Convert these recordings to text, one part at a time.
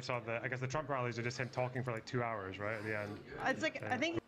saw I guess the Trump rallies are just him talking for like 2 hours, right, at the end. It's like, I think...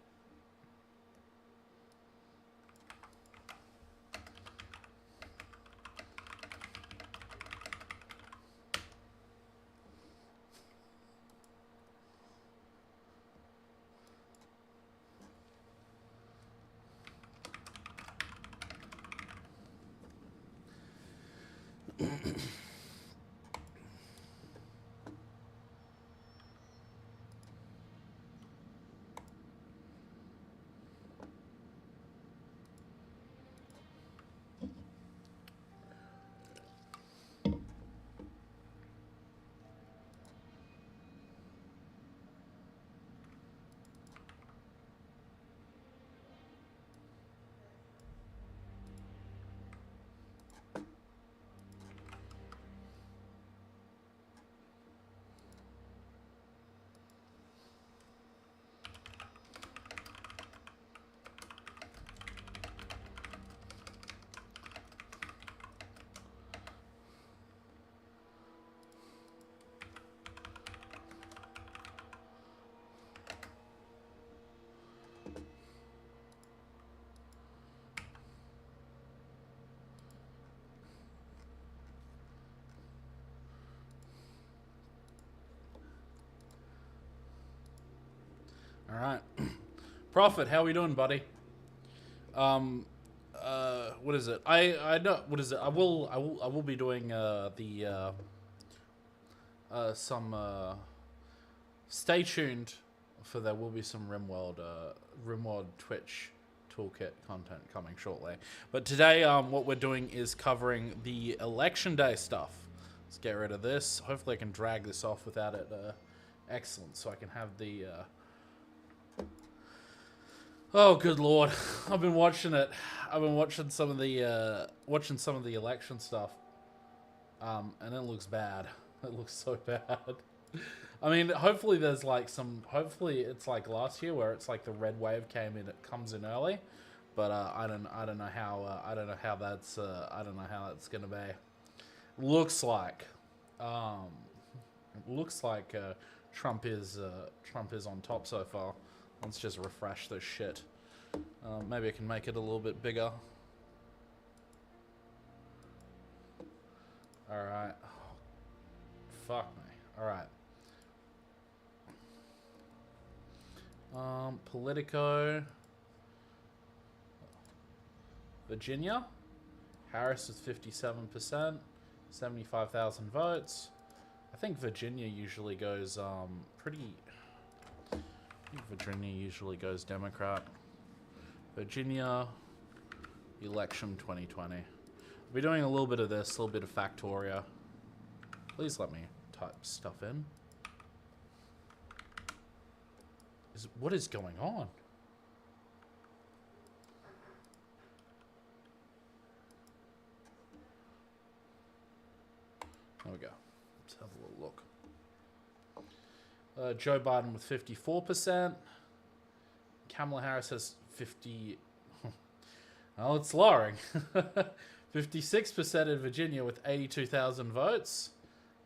All right, Prophet, how we doing, buddy? What is it? I know what is it? I will be doing some stay tuned for there will be some RimWorld Twitch toolkit content coming shortly. But today, what we're doing is covering the election day stuff. Let's get rid of this. Hopefully, I can drag this off without it. Excellent. So I can have the. Oh, good lord! I've been watching it. I've been watching some of the election stuff, and it looks bad. It looks so bad. I mean, hopefully there's like some. Hopefully it's like last year where it's like the red wave came in. It comes in early, but I don't know how that's gonna be. Looks like, Trump is on top so far. Let's just refresh this shit. Maybe I can make it a little bit bigger. Alright. Oh, fuck me. Alright. Politico. Virginia. Harris is 57%. 75,000 votes. I think Virginia usually goes Virginia usually goes Democrat. Virginia election 2020. We're doing a little bit of this, a little bit of Factorio. Please let me type stuff in. What is going on? There we go. Let's have a little look. Joe Biden with 54%. Kamala Harris has 50. Oh, it's lowering. 56% in Virginia with 82,000 votes.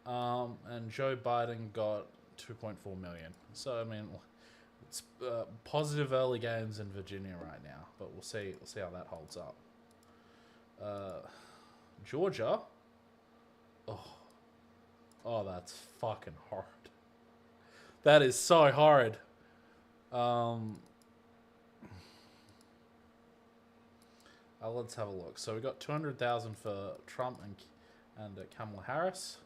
And Joe Biden got 2.4 million. So, I mean, it's positive early gains in Virginia right now. But we'll see how that holds up. Georgia. Oh, that's fucking hard. That is so horrid. Let's have a look. So we got 200,000 for Trump and Kamala Harris.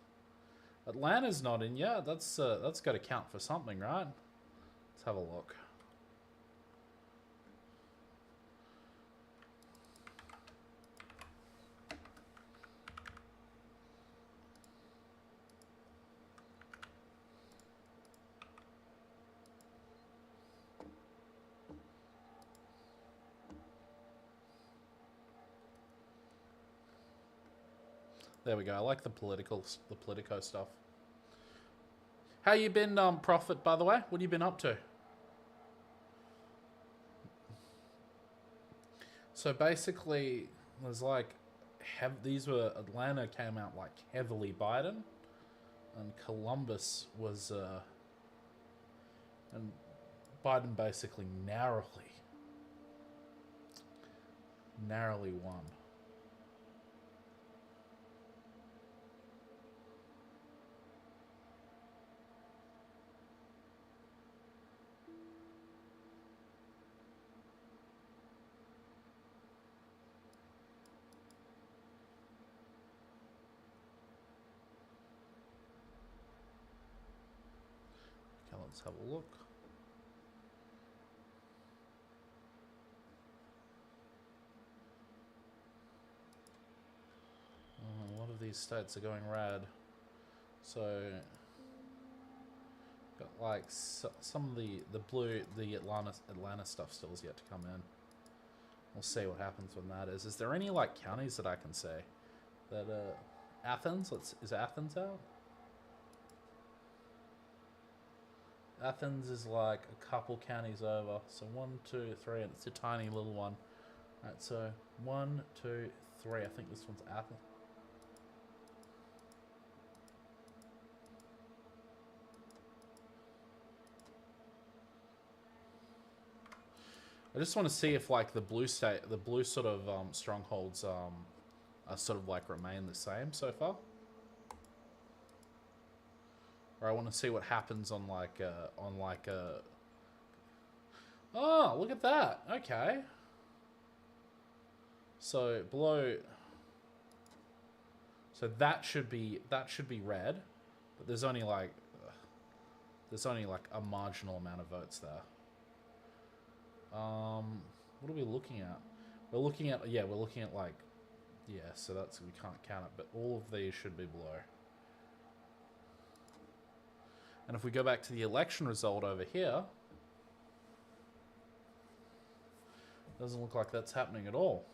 Atlanta's not in yet. That's got to count for something, right? Let's have a look. There we go. I like the Politico stuff. How you been, Prophet, by the way? What have you been up to? So basically, there's like, Atlanta came out like heavily Biden. and Columbus was, and Biden basically narrowly won. Okay, let's have a look. A lot of these states are going red. So, got like some of the blue, the Atlanta stuff still has yet to come in. We'll see what happens when that is. Is there any like counties that I can say that Athens? Is Athens out? Athens is like a couple counties over. So 1, 2, 3, and it's a tiny little one. Alright, so 1, 2, 3. I think this one's Athens. I just want to see if like the blue sort of strongholds are sort of like remain the same so far. Or I want to see what happens on like oh, look at that. Okay. So below, so that should be red, but there's only like a marginal amount of votes there. What are we looking at? We're looking at like, yeah, so that's, we can't count it, but all of these should be below. And if we go back to the election result over here, doesn't look like that's happening at all.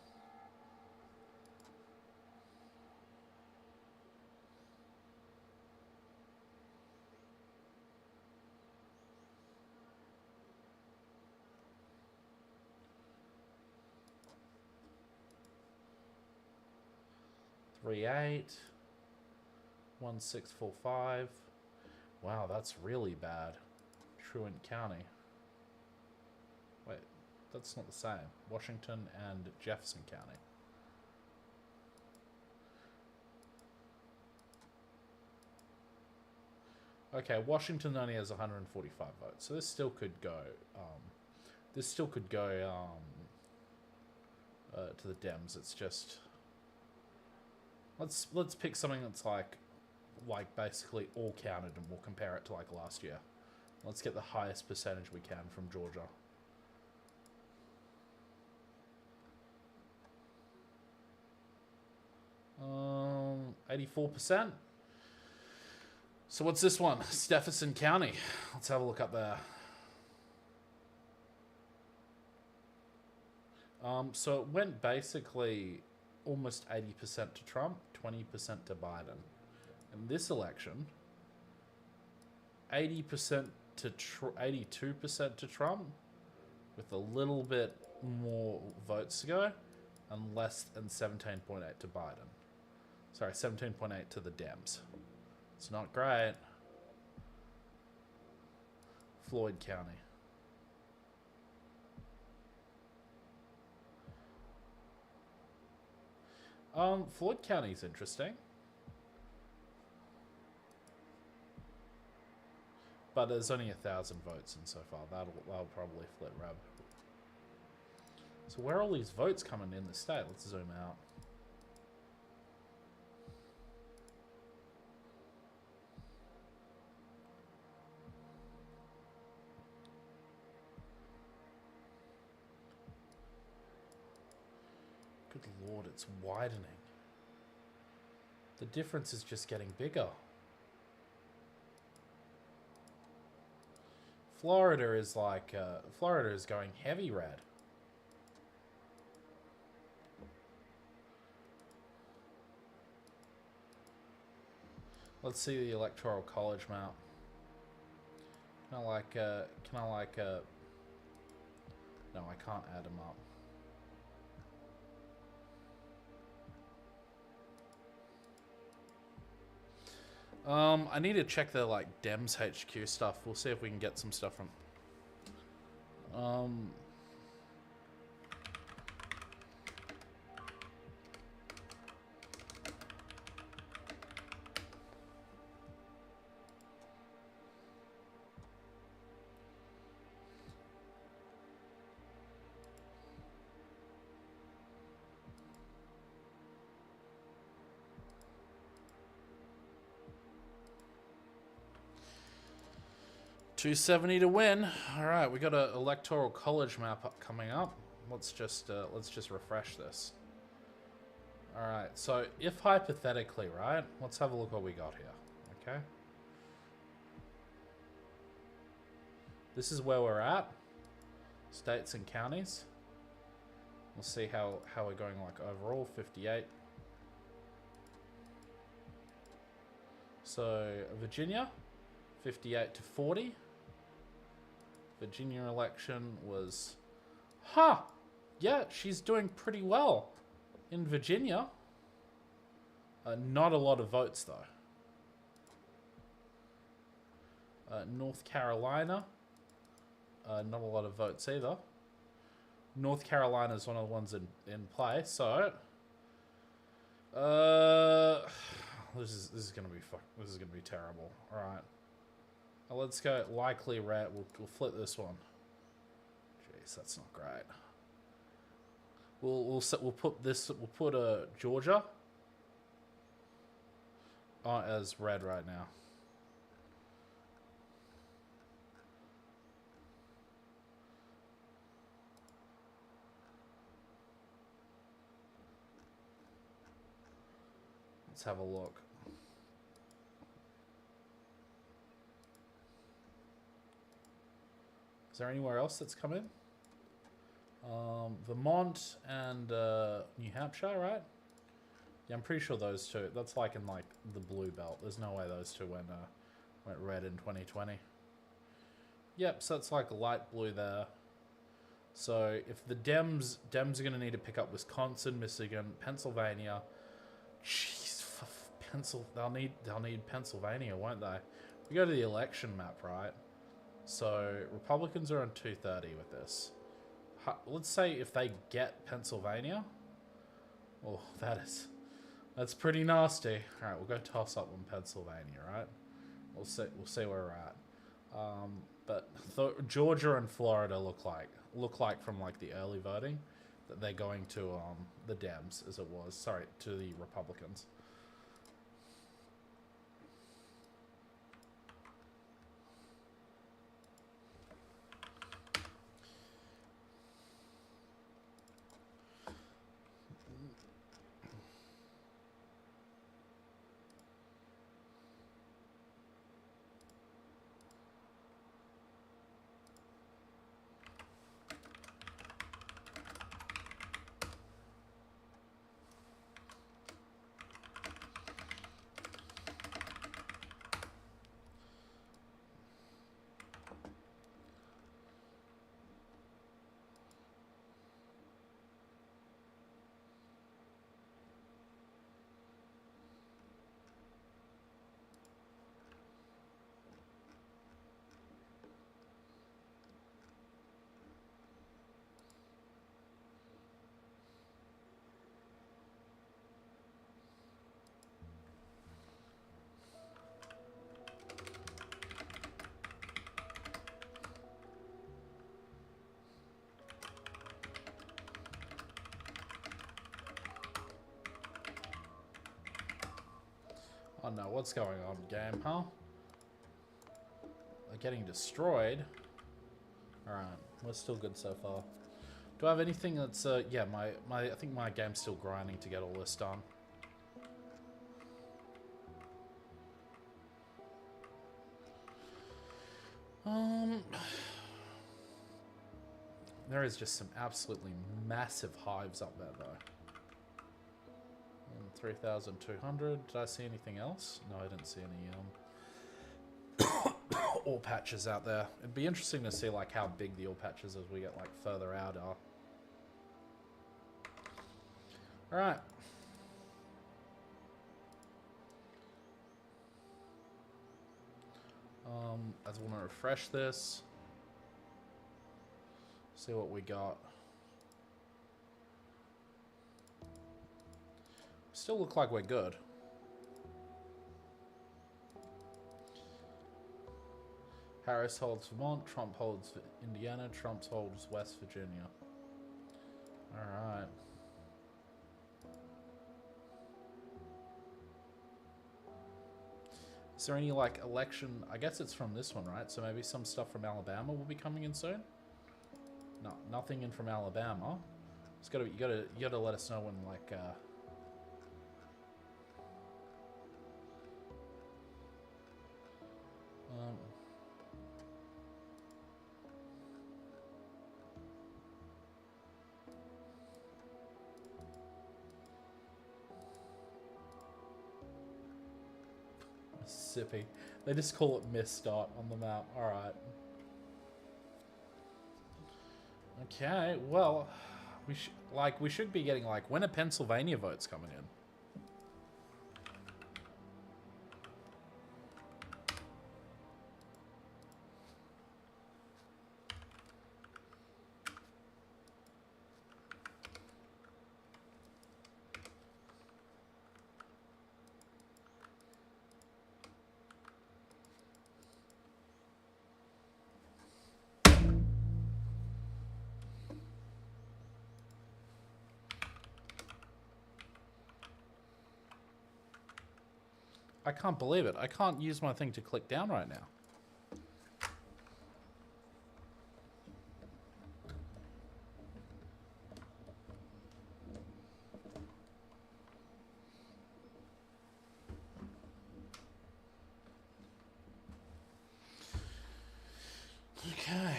Three 8, 1645. Wow, that's really bad. Truant County. Wait, that's not the same. Washington and Jefferson County. Okay, Washington only has 145 votes, so this still could go. To the Dems. It's just, let's pick something that's like basically all counted, and we'll compare it to like last year. Let's get the highest percentage we can from Georgia. Um, 84%. So what's this one? Jefferson County. Let's have a look up there. So it went basically almost 80% to Trump, 20% to Biden. In this election, 80% to 82% to Trump, with a little bit more votes to go, and less than 17.8 to Biden. Sorry, 17.8 to the Dems. It's not great. Floyd County. Floyd County is interesting. But there's only 1,000 votes in so far. That'll probably flip Rab. So where are all these votes coming in the state? Let's zoom out. Good Lord, it's widening. The difference is just getting bigger. Florida is like, Florida is going heavy red. Let's see the Electoral College map. Can I like, no, I can't add them up. I need to check the like Dems HQ stuff. We'll see if we can get some stuff from. 270 to win. All right, we got an electoral college map coming up. Let's just refresh this. All right, so if hypothetically, right, let's have a look what we got here. Okay, this is where we're at. States and counties. We'll see how we're going like overall. 58. So Virginia, 58 to 40. Virginia election was, yeah, she's doing pretty well in Virginia. Not a lot of votes though. North Carolina, not a lot of votes either. North Carolina is one of the ones in play, so this is gonna be terrible. All right. Let's go likely red. We'll flip this one. Jeez, that's not great. We'll put this. We'll put Georgia as red right now. Let's have a look. Is there anywhere else that's come in? Vermont and New Hampshire, right? Yeah, I'm pretty sure those two. That's like in like the blue belt. There's no way those two went red in 2020. Yep, so it's like light blue there. So if the Dems are going to need to pick up Wisconsin, Michigan, Pennsylvania. Jeez, they'll need Pennsylvania, won't they? We go to the election map, right? So Republicans are on 230 with this. Let's say if they get Pennsylvania, oh, that's pretty nasty. All right, we'll go toss up on Pennsylvania, right? We'll see where we're at. But Georgia and Florida look like from like the early voting that they're going to the Dems as it was. Sorry, to the Republicans. Oh no, what's going on, game, huh? They're getting destroyed. Alright, we're still good so far. Do I have anything that's, yeah, I think my game's still grinding to get all this done. There is just some absolutely massive hives up there, though. 3,200. Did I see anything else? No, I didn't see any ore patches out there. It'd be interesting to see like how big the ore patches as we get like further out are. All right. I just want to refresh this. See what we got. Still look like we're good. Harris holds Vermont, Trump holds Indiana, Trump holds West Virginia. Alright. Is there any, like, election... I guess it's from this one, right? So maybe some stuff from Alabama will be coming in soon? No, nothing in from Alabama. It's gotta, you gotta let us know when, like, Mississippi. They just call it Miss Dot on the map. Alright. Okay, well, we should be getting, like, when are Pennsylvania votes coming in? I can't believe it. I can't use my thing to click down right now. Okay.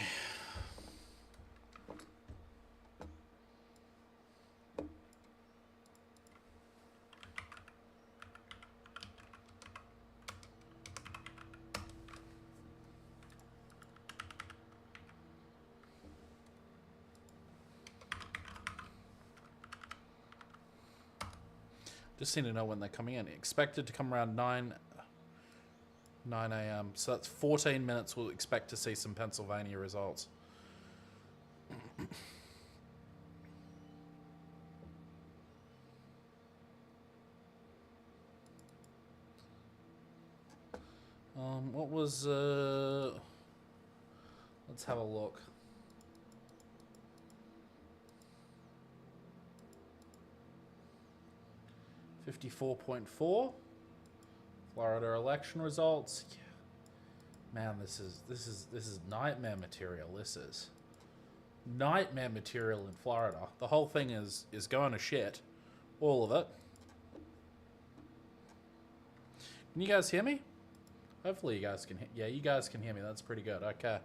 Just need to know when they're coming in. Expected to come around 9 a.m. So that's 14 minutes. We'll expect to see some Pennsylvania results. What was... let's have a look. .4 Florida election results. Yeah. Man, this is nightmare material. This is nightmare material in Florida. The whole thing is going to shit. All of it. Can you guys hear me? Hopefully you guys can hear. Yeah, you guys can hear me. That's pretty good. Okay.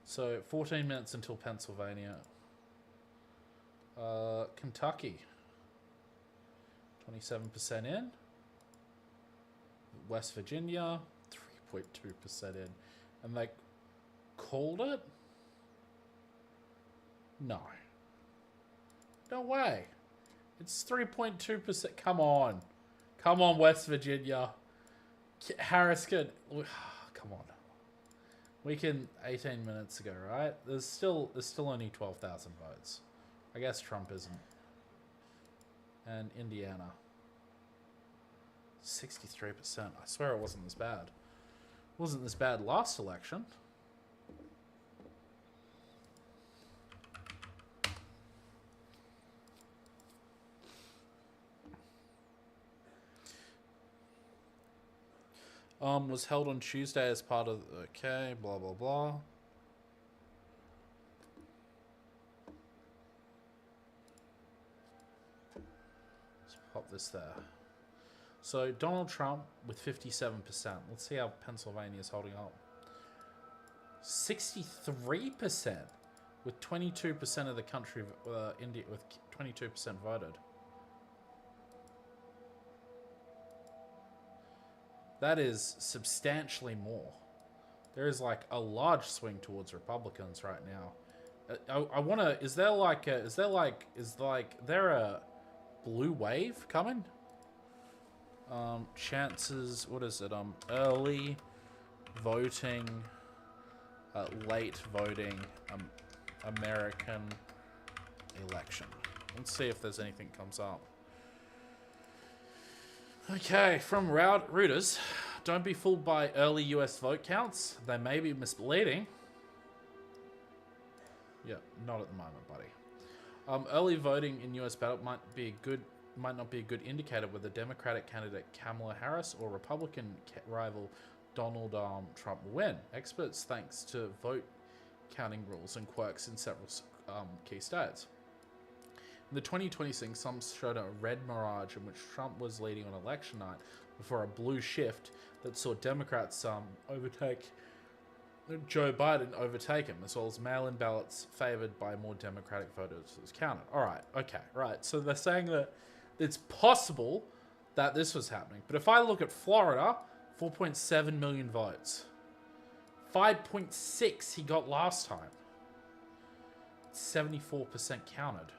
So 14 minutes until Pennsylvania. Kentucky. 27% in. West Virginia. 3.2% in. And they called it? No. No way. It's 3.2%. Come on. Come on, West Virginia. Harris could... Come on. We can 18 minutes ago, right? There's still only 12,000 votes. I guess Trump isn't. And Indiana. 63%. I swear it wasn't this bad. It wasn't this bad last election. Was held on Tuesday as part of... Okay, blah, blah, blah. Let's pop this there. So, Donald Trump with 57%. Let's see how Pennsylvania's holding up. 63% with 22% of the country... India with 22% voted. That is substantially more. There is like a large swing towards Republicans right now. I want to. Is there like a, there a blue wave coming? Chances. What is it? Early voting, late voting, American election. Let's see if there's anything comes up. Okay, from Reuters. Don't be fooled by early US vote counts. They may be misleading. Yeah, not at the moment, buddy. Early voting in US ballot might not be a good indicator whether Democratic candidate Kamala Harris or Republican rival Donald Trump will win. Experts thanks to vote counting rules and quirks in several key states. In the 2020 some showed a red mirage in which Trump was leading on election night before a blue shift that saw Democrats Joe Biden overtake him, as well as mail-in ballots favored by more Democratic voters was counted. All right, okay, right. So they're saying that it's possible that this was happening. But if I look at Florida, 4.7 million votes. 5.6 he got last time. 74% counted.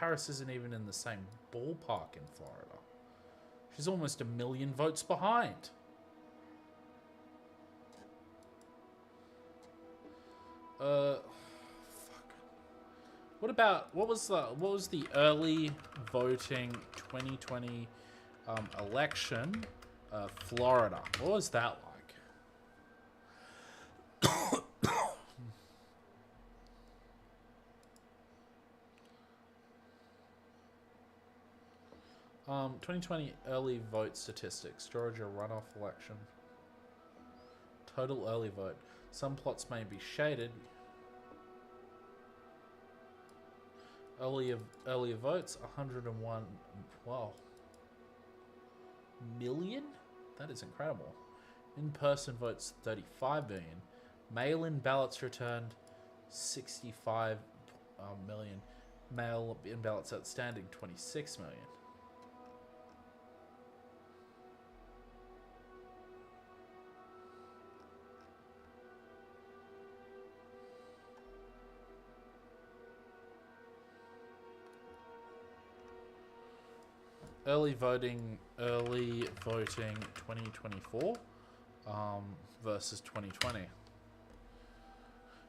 Harris isn't even in the same ballpark in Florida. She's almost 1 million votes behind. Fuck. What was the early voting 2020 election? Florida. What was that like? 2020 early vote statistics. Georgia runoff election. Total early vote. Some plots may be shaded. Earlier votes, 101. Wow. Million? That is incredible. In-person votes, 35 million. Mail-in ballots returned, 65 million. Mail-in ballots outstanding, 26 million. Early voting 2024 versus 2020.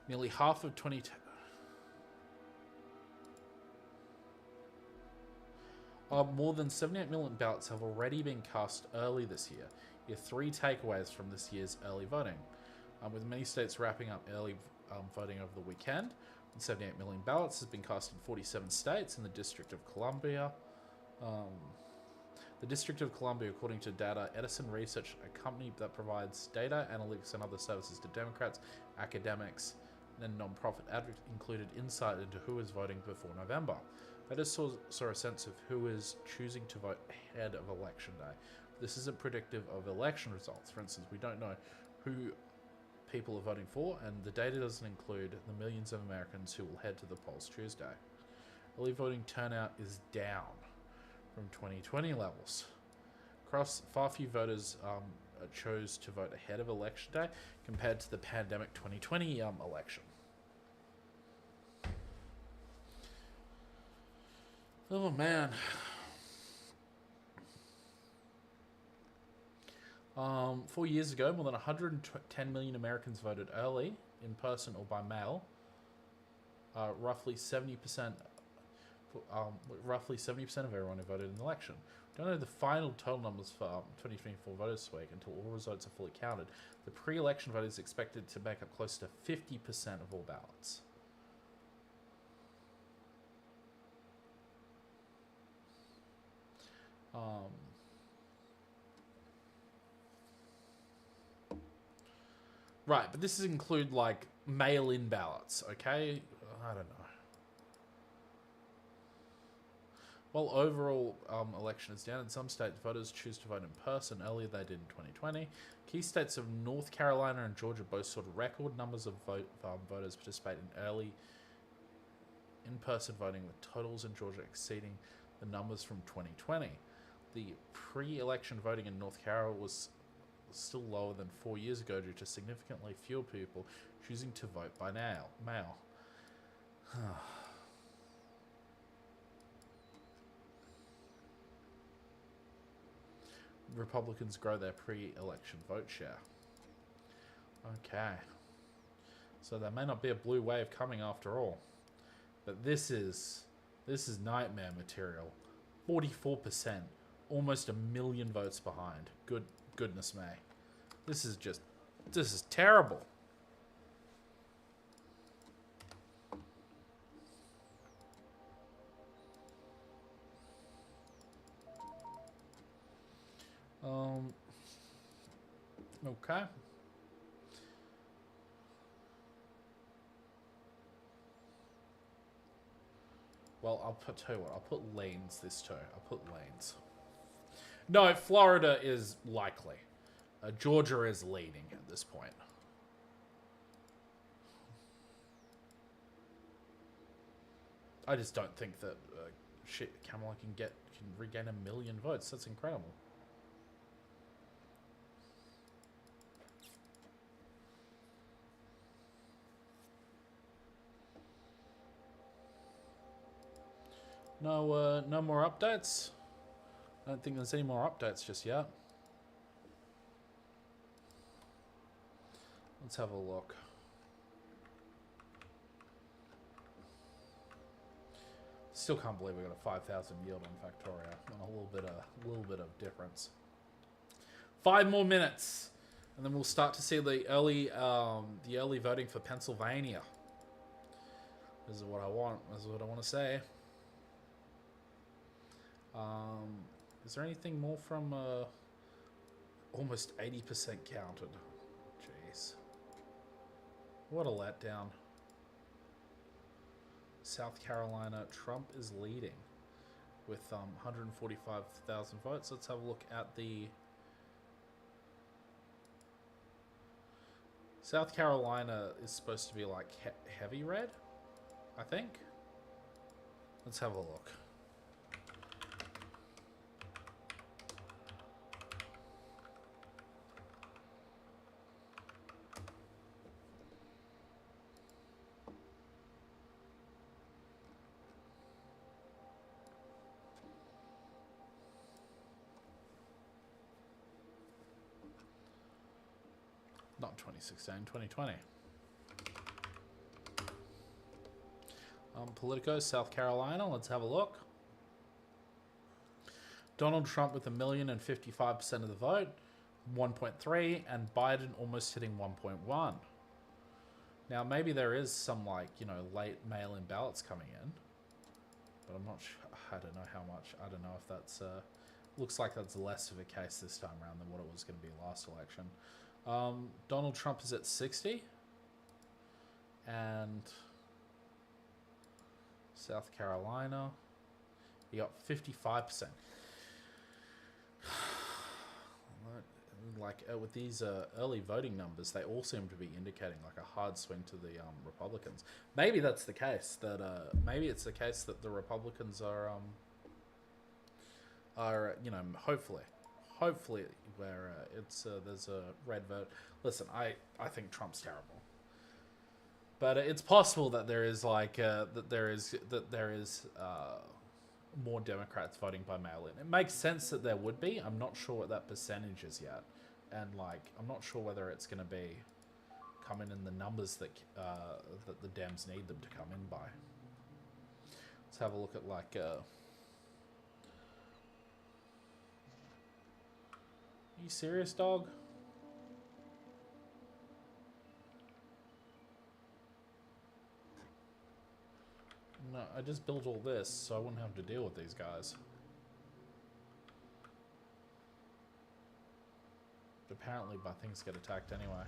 Nearly half of 20. More than 78 million ballots have already been cast early this year. Here are 3 takeaways from this year's early voting. With many states wrapping up early voting over the weekend, 78 million ballots has been cast in 47 states in the District of Columbia. The District of Columbia, according to data, Edison Research, a company that provides data, analytics, and other services to Democrats, academics, and non-profit advocates, included insight into who is voting before November. That saw a sense of who is choosing to vote ahead of Election Day. This isn't predictive of election results. For instance, we don't know who people are voting for, and the data doesn't include the millions of Americans who will head to the polls Tuesday. Early voting turnout is down from 2020 levels. Across, far few voters chose to vote ahead of Election Day compared to the pandemic 2020 election. Oh man. 4 years ago, more than 110 million Americans voted early, in person or by mail. Roughly 70% of everyone who voted in the election. We don't know the final total numbers for 2024 voters this week until all results are fully counted. The pre-election vote is expected to make up close to 50% of all ballots. Right, but this is include like mail-in ballots, okay? I don't know. While overall election is down, in some states voters choose to vote in person earlier than they did in 2020. Key states of North Carolina and Georgia both saw record numbers of voters participate in early in-person voting, with totals in Georgia exceeding the numbers from 2020. The pre-election voting in North Carolina was still lower than 4 years ago due to significantly fewer people choosing to vote by mail. Republicans grow their pre-election vote share. Okay. So there may not be a blue wave coming after all. But this is nightmare material. 44%. Almost 1 million votes behind. Goodness me. This is terrible. Okay. Well, tell you what, I'll put lanes this too. I'll put lanes. No, Florida is likely. Georgia is leading at this point. I just don't think that Kamala can regain 1 million votes. That's incredible. No more updates. I don't think there's any more updates just yet. Let's have a look. Still can't believe we got a 5,000 yield on Factorio and a little bit of difference. 5 more minutes, and then we'll start to see the early voting for Pennsylvania. This is what I want. This is what I want to say. Is there anything more from almost 80% counted? Jeez. What a letdown. South Carolina, Trump is leading with 145,000 votes. Let's have a look at the South Carolina is supposed to be like heavy red, I think. Let's have a look. Not 2016, 2020. Politico, South Carolina. Let's have a look. Donald Trump with 1,055,000 of the vote, 1.3, and Biden almost hitting 1.1. Now, maybe there is some, like, you know, late mail-in ballots coming in, but I'm not sure. I don't know how much. I don't know if that's. Looks like that's less of a case this time around than what it was going to be last election. Donald Trump is at 60, and South Carolina, he got 55%. Like with these early voting numbers, they all seem to be indicating like a hard swing to the Republicans. Maybe that's the case. That maybe it's the case that the Republicans are you know, hopefully where it's there's a red vote. Listen, I think Trump's terrible, but it's possible that there is like that there is more Democrats voting by mail-in. It makes sense that there would be. I'm not sure what that percentage is yet, and like I'm not sure whether it's going to be coming in the numbers that that the Dems need them to come in by. Let's have a look at like. Are you serious, dog? No, I just built all this so I wouldn't have to deal with these guys. But apparently my things get attacked anyway.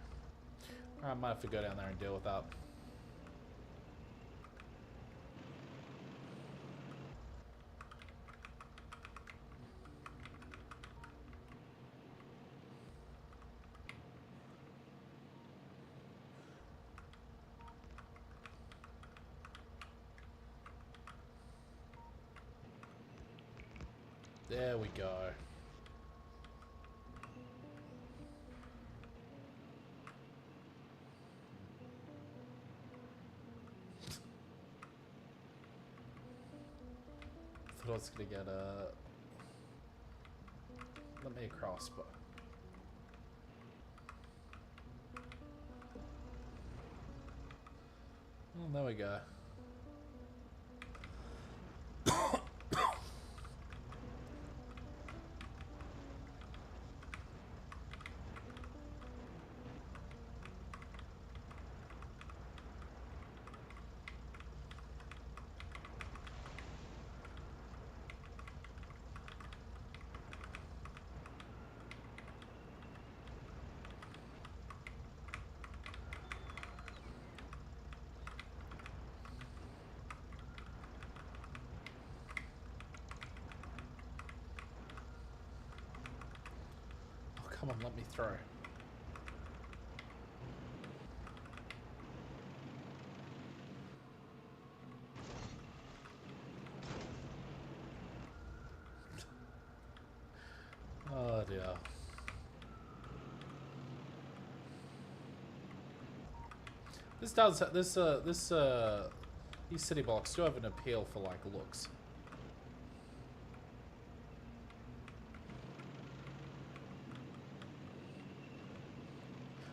I might have to go down there and deal with that. There we go. Thought I was gonna get a... Let me a crossbow. Oh, there we go. Come on, let me throw. Oh dear. This does these city blocks do have an appeal for like looks.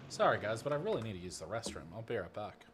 Sorry guys, but I really need to use the restroom. I'll be right back.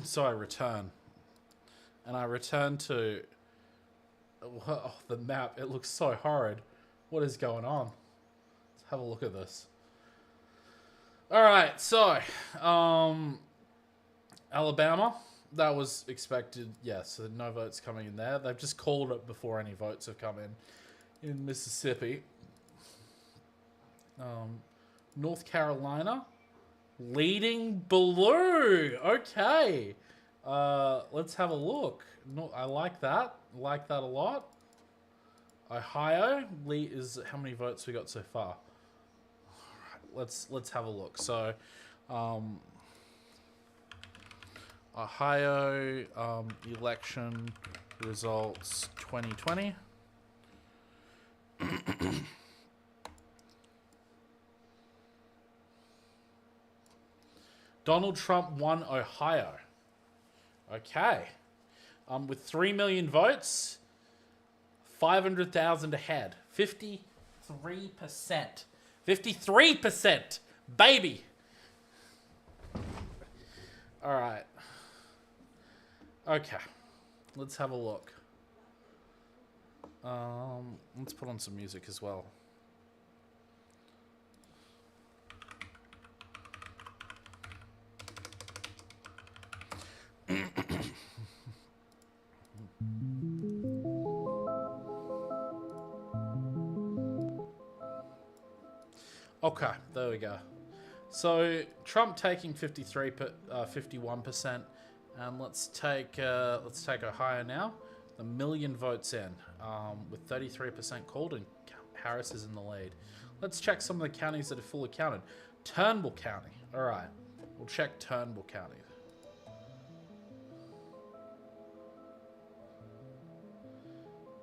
So I return. And I return to... Oh, the map. It looks so horrid. What is going on? Let's have a look at this. Alright, so... Alabama. That was expected. Yes, so no votes coming in there. They've just called it before any votes have come in Mississippi. North Carolina. Leading blue. Okay. Let's have a look. No, I like that. Like that a lot. Ohio is how many votes we got so far. Alright, let's have a look. So, Ohio election results 2020. Donald Trump won Ohio. Okay. With 3 million votes, 500,000 ahead. 53%. 53%! Baby! Alright. Okay. Let's have a look. Let's put on some music as well. Okay, there we go. So Trump taking 51%, and let's take Ohio now. A million votes in, with 33% called, and Harris is in the lead. Let's check some of the counties that are fully counted. Turnbull County. All right, we'll check Turnbull County.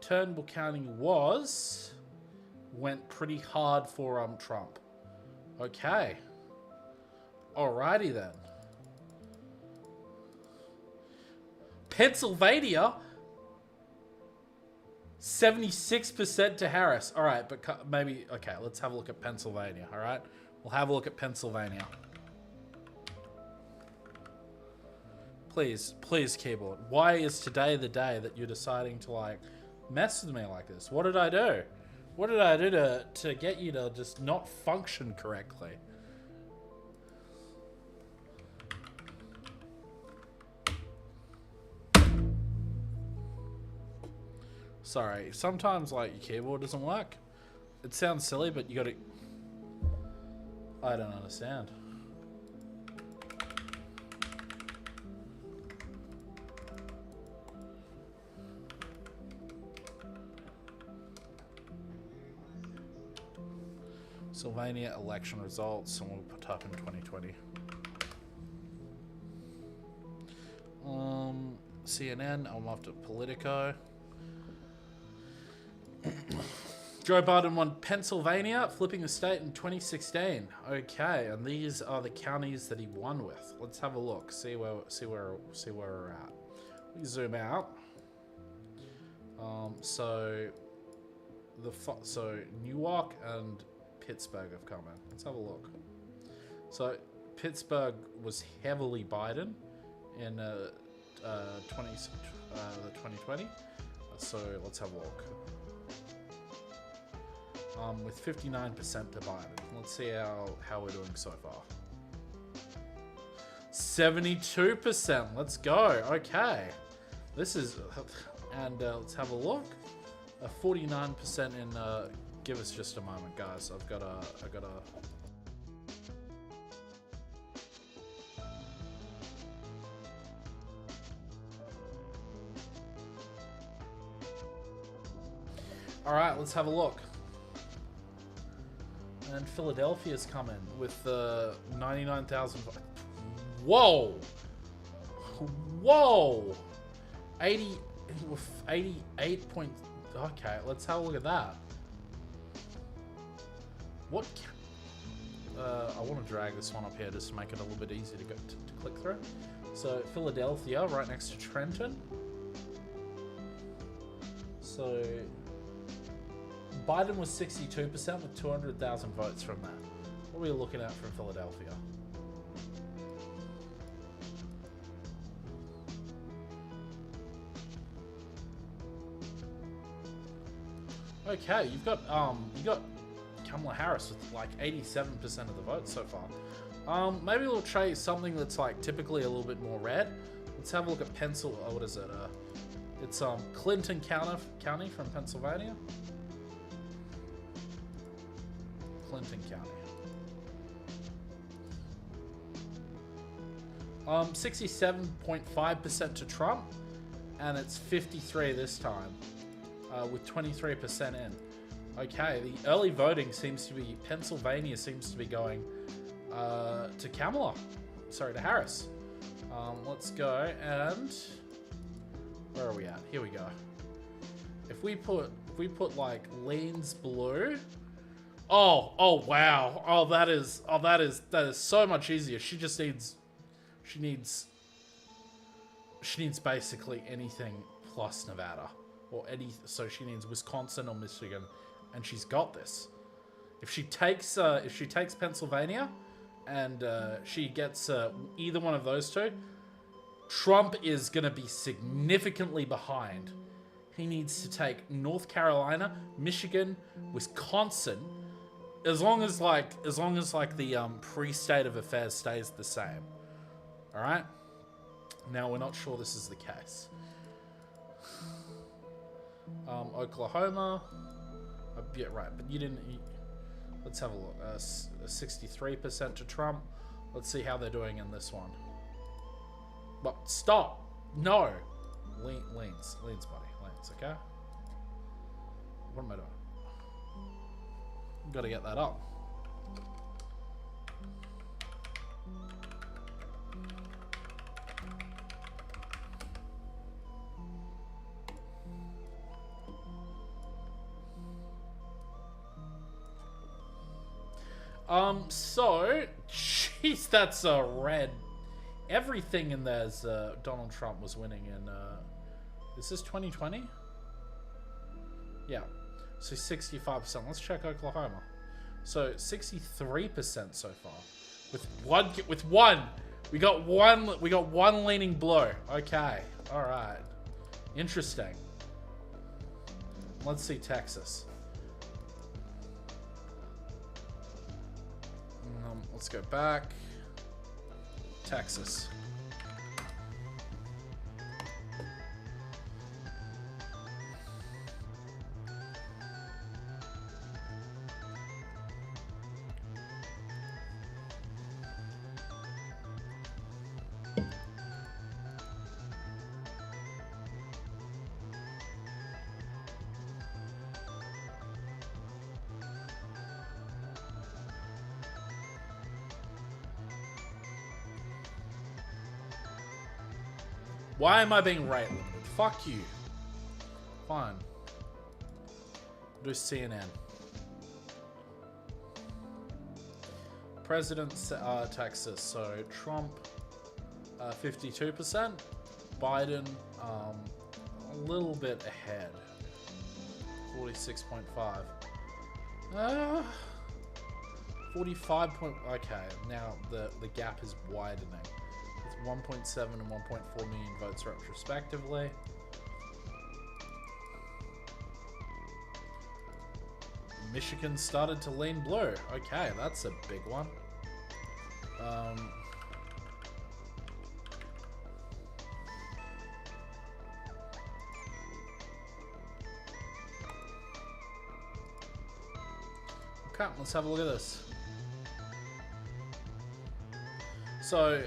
Turnbull County went pretty hard for Trump. Okay. Alrighty then. Pennsylvania, 76% to Harris. All right, but maybe, okay, let's have a look at Pennsylvania, all right? We'll have a look at Pennsylvania. Please, please, keyboard. Why is today the day that you're deciding to, like, mess with me like this? What did I do? What did I do to get you to just not function correctly? Sorry, sometimes like your keyboard doesn't work. It sounds silly, but you gotta... I don't understand. Pennsylvania election results, and we'll put up in 2020. CNN, I'm after Politico. Joe Biden won Pennsylvania, flipping the state in 2016. Okay, and these are the counties that he won with. Let's have a look. See where we're at. We zoom out. So Newark and Pittsburgh have come in. Let's have a look. So Pittsburgh was heavily Biden in 2020. So let's have a look. With 59% to Biden. Let's see how we're doing so far. 72%. Let's go. Okay. This is... And let's have a look. 49% in... give us just a moment, guys. I've got a... Alright, let's have a look. And Philadelphia's come in with 99,000. Whoa! Whoa! 88 point. Okay, let's have a look at that. What? I want to drag this one up here just to make it a little bit easier to click through. So Philadelphia, right next to Trenton. So Biden was 62% with 200,000 votes from that. What are we looking at from Philadelphia? Okay, you got Kamala Harris with like 87% of the vote so far. Maybe we'll try something that's like typically a little bit more red. Let's have a look at what is it? It's Clinton County from Pennsylvania. Clinton County. 67.5% to Trump, and it's 53 this time, with 23% in. Okay, the early voting seems to be, Pennsylvania seems to be going to to Harris. Let's go, and where are we at? Here we go. If we put like leans blue. Oh wow. That is so much easier. She needs basically anything plus Nevada so she needs Wisconsin or Michigan, and she's got this. If she takes Pennsylvania and she gets either one of those two, Trump is going to be significantly behind. He needs to take North Carolina, Michigan, Wisconsin, as long as the pre-state of affairs stays the same. All right. Now we're not sure this is the case. Oklahoma. Yeah, right, but you didn't. Let's have a look. 63% to Trump. Let's see how they're doing in this one. But stop. No. Leans, buddy. Leans, okay? What am I doing? Gotta get that up. So, jeez, that's a red. Everything in there's Donald Trump was winning in, is this 2020? Yeah. So 65%. Let's check Oklahoma. So 63% so far. With one. We got one leaning blue. Okay. Alright. Interesting. Let's see Texas. Let's go back. Texas. Why am I being rate limited? Fuck you. Fine. Do CNN. President, Texas. So Trump, 52%. Biden, a little bit ahead. 46.5. 45 point. Okay, now the gap is widening. 1.7 and 1.4 million votes respectively. Michigan started to lean blue. Okay, that's a big one. Okay, let's have a look at this. So,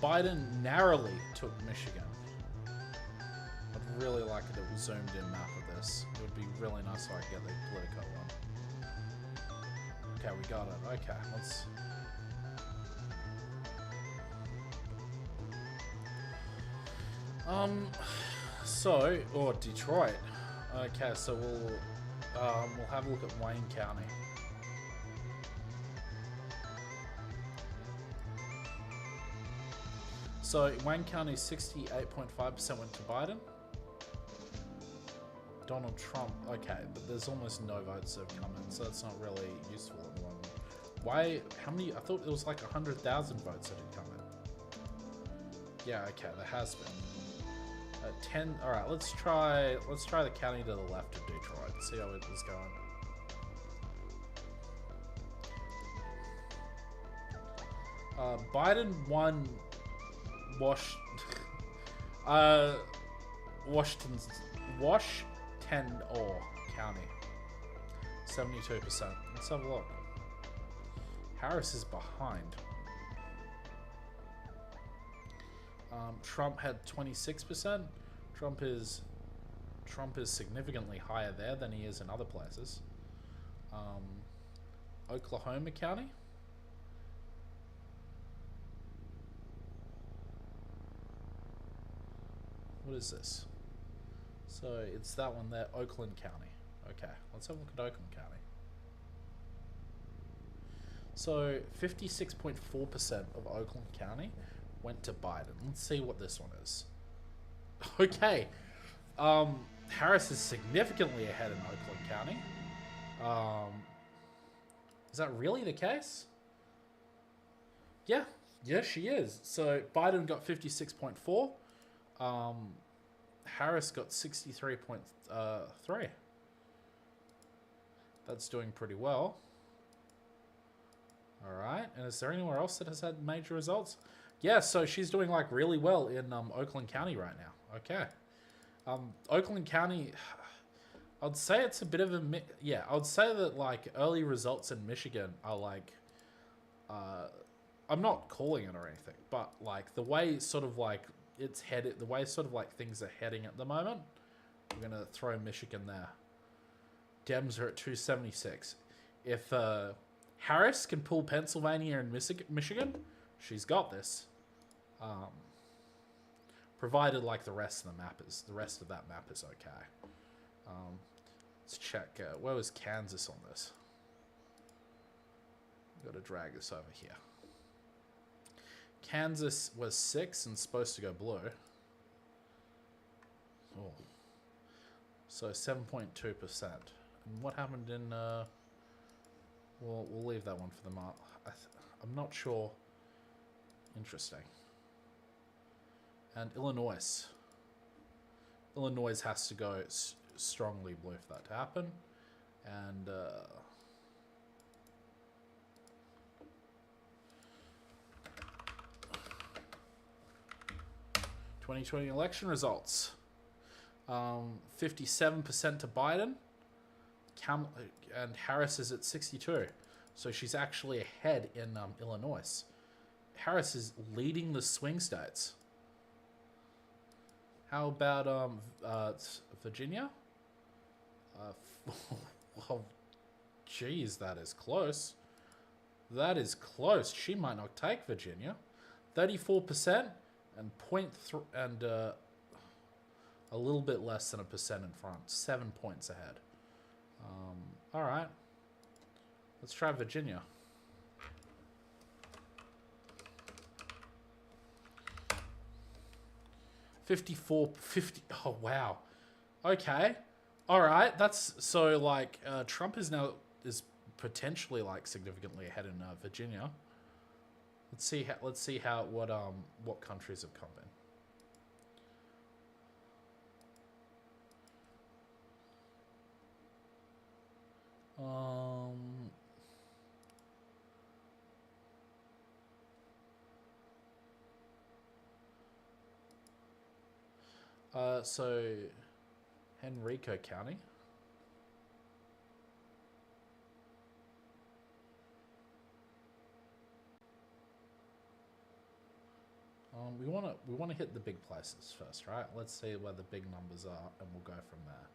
Biden narrowly took Michigan. I'd really like a zoomed in map of this. It would be really nice if I could get the Politico one. Okay, we got it. Okay, let's... Detroit. Okay, so we'll have a look at Wayne County. So Wayne County 68.5% went to Biden. Donald Trump, okay, but there's almost no votes that have come in, so that's not really useful at the moment. Why, how many, I thought it was like 100,000 votes that had come in. Yeah, okay, there has been. 10. All right, let's try the county to the left of Detroit. See how it is going. Biden won Washington's County, 72%. Let's have a look. Harris is behind. Trump had 26%. Trump is significantly higher there than he is in other places. Oklahoma County. What is this? So it's that one there, Oakland County. Okay, let's have a look at Oakland County. So 56.4% of Oakland County went to Biden. Let's see what this one is. Okay. Harris is significantly ahead in Oakland County. Is that really the case? Yeah. Yeah, she is. So Biden got 56.4. Harris got 63.3. That's doing pretty well. All right. And is there anywhere else that has had major results? Yeah, so she's doing like really well in Oakland County right now. Okay. Oakland County, I'd say it's a bit of a... Yeah, I would say that like early results in Michigan are like... I'm not calling it or anything, but like the way sort of like it's headed, the way sort of like things are heading at the moment, we're going to throw Michigan there. Dems are at 276. If Harris can pull Pennsylvania and Michigan, she's got this. Provided like the rest of that map is okay. Let's check. Where was Kansas on this? Got to drag this over here. Kansas was 6 and supposed to go blue. Oh. So 7.2%. And what happened in... we'll leave that one for the mark. I'm not sure. Interesting. And Illinois. Illinois has to go strongly blue for that to happen. And... 2020 election results. 57% to Biden. And Harris is at 62. So she's actually ahead in Illinois. Harris is leading the swing states. How about Virginia? Well, geez, that is close. That is close. She might not take Virginia. 34%. And a little bit less than 1% in front. 7 points ahead. All right. Let's try Virginia. Oh, wow. Okay. All right. That's so like Trump is potentially like significantly ahead in Virginia. Let's see what countries have come in. So Henrico County. We want to hit the big places first, right? Let's see where the big numbers are, and we'll go from there.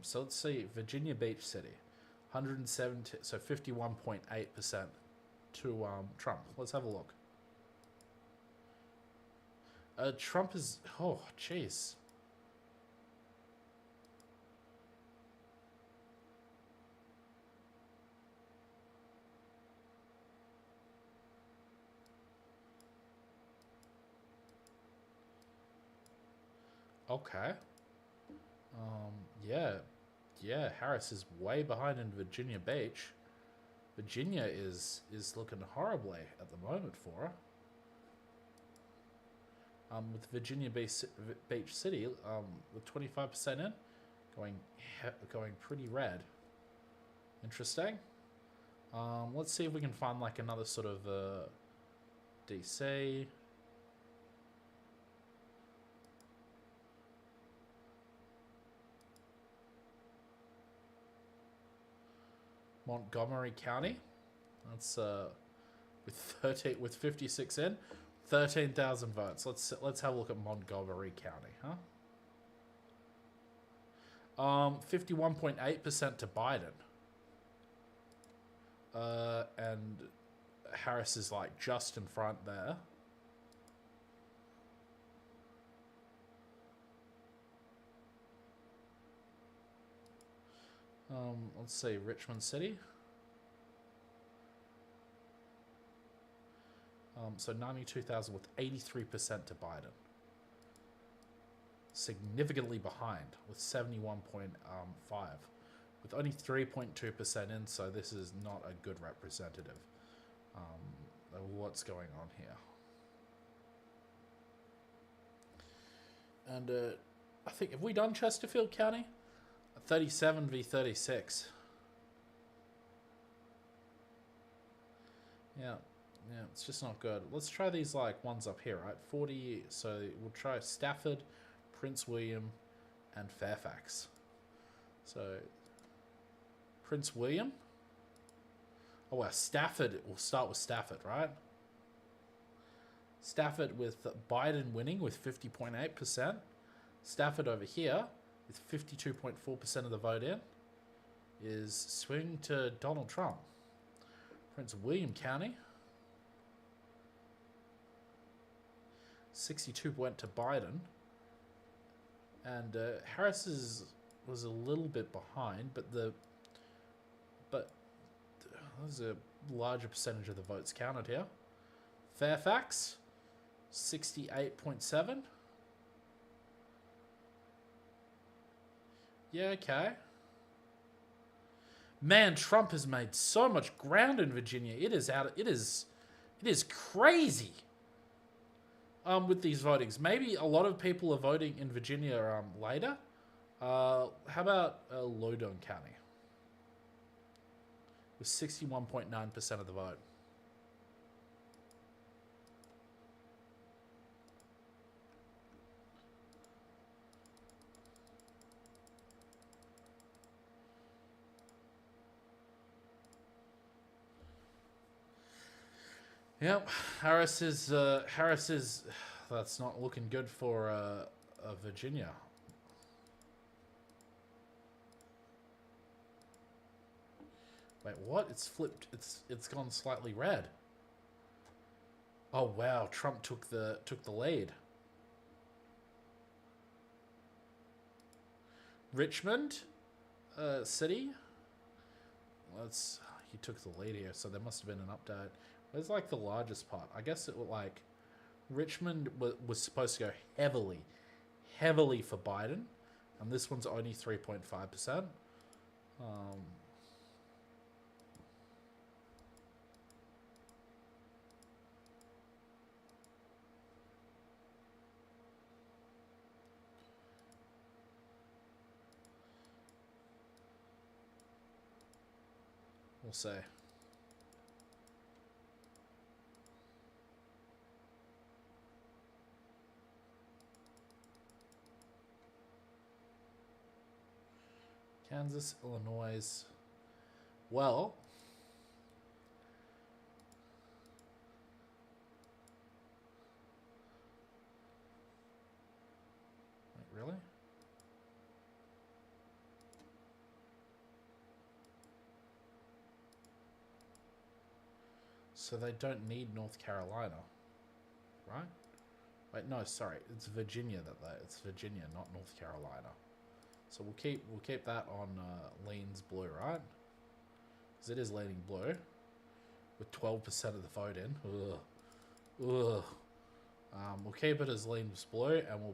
So let's see, Virginia Beach City, 170, so 51.8% to Trump. Let's have a look. Trump is, oh, jeez. Okay. Yeah, Harris is way behind in Virginia Beach. Virginia is looking horribly at the moment for her. With Virginia Beach City with 25% in, going pretty red. Interesting. Let's see if we can find like another sort of DC. Montgomery County. That's with 56 in, 13,000 votes. Let's have a look at Montgomery County, huh? 51.8% to Biden. And Harris is like just in front there. Let's see, Richmond City. So 92,000 with 83% to Biden. Significantly behind with 71.5. With only 3.2% in, so this is not a good representative of what's going on here. And I think, have we done Chesterfield County? 37 v 36. Yeah, it's just not good. Let's try these like ones up here, right? 40, so we'll try Stafford, Prince William, and Fairfax. So, Prince William. Oh, wow, Stafford. We'll start with Stafford, right? Stafford with Biden winning with 50.8%. Stafford over here with 52.4% of the vote in is swinging to Donald Trump. Prince William County. 62 went to Biden. And Harris was a little bit behind, but there's a larger percentage of the votes counted here. Fairfax, 68.7. Yeah, okay. Man, Trump has made so much ground in Virginia. It is crazy. With these votings, maybe a lot of people are voting in Virginia later. How about Loudoun County? With 61.9% of the vote. Yep, Harris is that's not looking good for Virginia. Wait, what? It's flipped. It's gone slightly red. Oh wow, Trump took the lead. Richmond City. He took the lead here, so there must have been an update. Where's like the largest part? I guess it was like Richmond was supposed to go heavily for Biden, and this one's only 3.5%. We'll see. Kansas, Illinois. Well, wait, really? So they don't need North Carolina, right? Wait, no, sorry, it's Virginia it's Virginia, not North Carolina. So we'll keep that on leans blue, right? Because it is leaning blue, with 12% of the vote in. Ugh. We'll keep it as leans blue, and we'll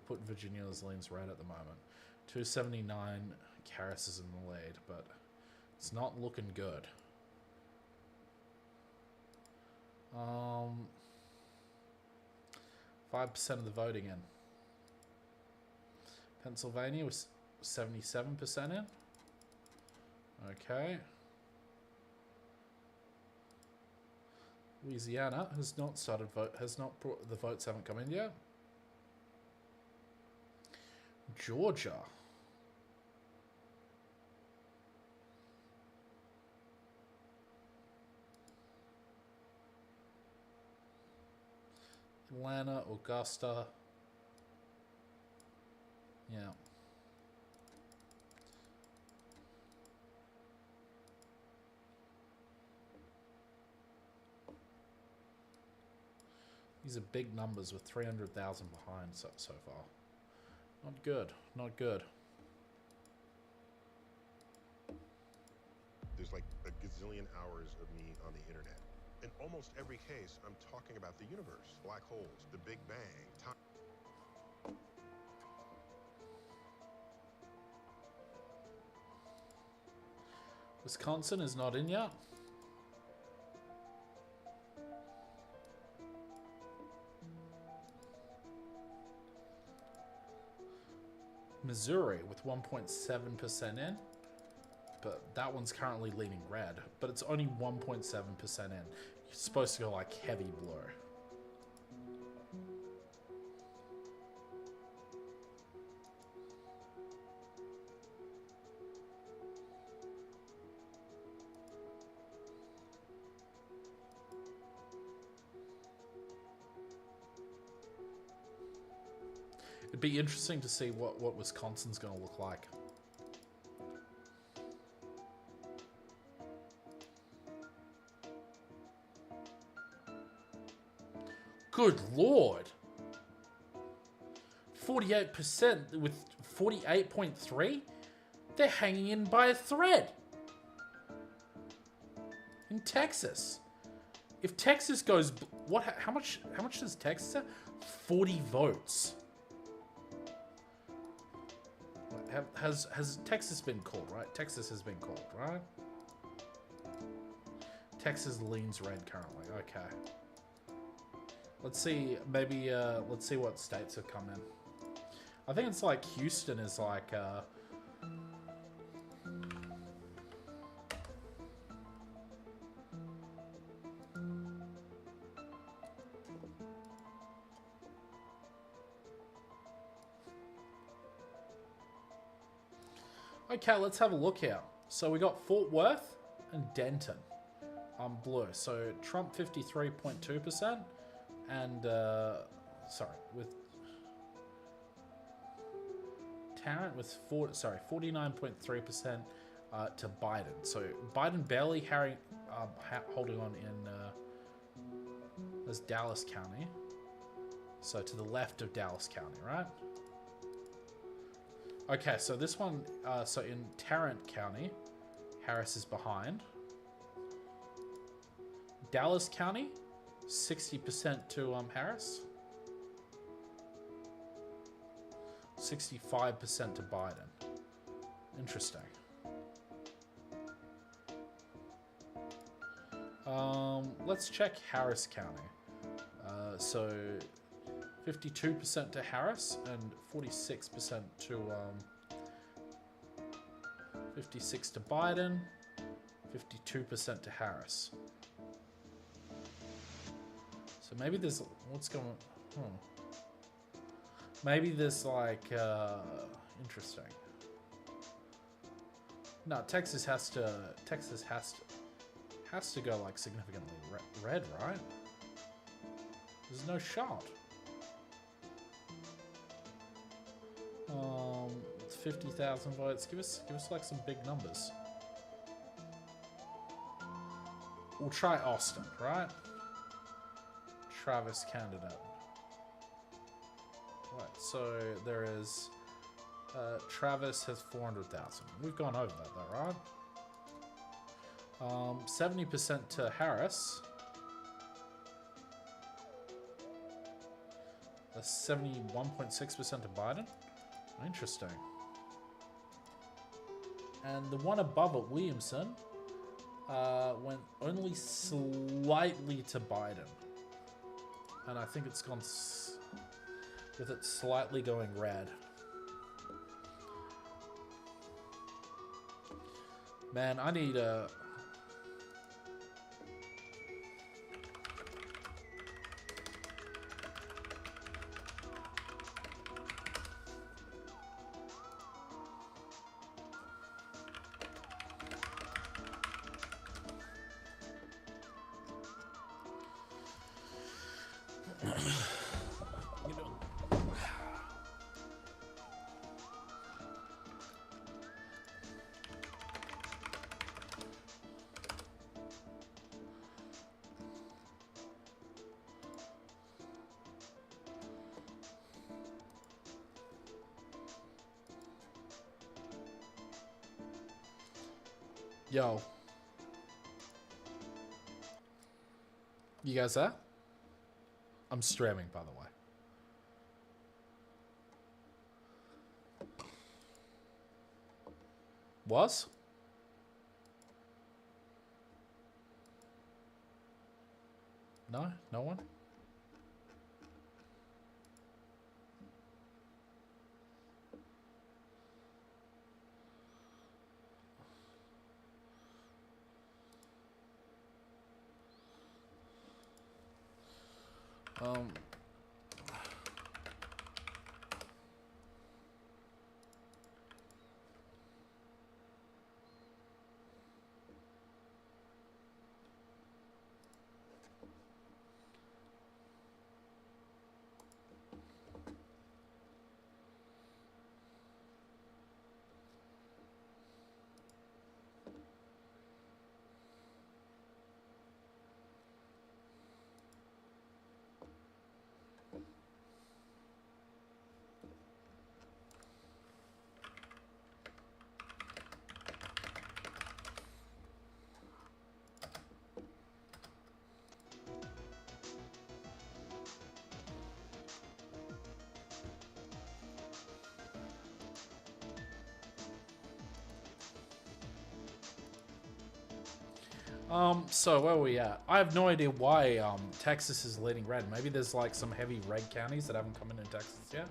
put Virginia as leans red at the moment. 279 Harris is in the lead, but it's not looking good. 5% of the voting in. Pennsylvania was 77% in. Okay. Louisiana has not started vote. Has not brought the votes. Haven't come in yet. Georgia. Atlanta, Augusta. Yeah. These are big numbers with 300,000 behind so far. Not good. Not good. There's like a gazillion hours of me on the internet. In almost every case, I'm talking about the universe, black holes, the Big Bang, time. Wisconsin is not in yet. Missouri with 1.7% in, but that one's currently leaning red, but it's only 1.7% in. You're supposed to go like heavy blue. It'd be interesting to see what Wisconsin's going to look like. Good Lord. 48% with 48.3? They're hanging in by a thread. In Texas. If Texas goes... How much does Texas have? 40 votes. Has Texas been called, right? Texas has been called, right? Texas leans red currently. Okay. Let's see, maybe, let's see what states have come in. I think it's like Houston is like, Okay, let's have a look here. So we got Fort Worth and Denton on blue. So Trump 53.2% and, sorry, with Tarrant with 49.3% to Biden. So Biden barely holding on in, there's Dallas County. So to the left of Dallas County, right? Okay, so this one, so in Tarrant County, Harris is behind. Dallas County, 60% to Harris. 65% to Biden. Interesting. Let's check Harris County. So 52% to Harris and 46% to 56 to Biden, 52% to Harris. So maybe there's what's going on? Maybe there's like interesting. No, Texas has to go like significantly red, right? There's no shot. It's 50,000 votes. Give us like some big numbers. We'll try Austin, right? Travis candidate. Right, so there is Travis has 400,000. We've gone over that though, right? 70% to Harris. That's 71.6% to Biden. Interesting. And the one above it, Williamson, went only slightly to Biden. And I think it's gone... with it slightly going red. Man, I need a... Yo. You guys there? I'm streaming, by the way. Was? No? No one? Um... So where are we at? I have no idea why Texas is leading red. Maybe there's like some heavy red counties that haven't come in Texas yet.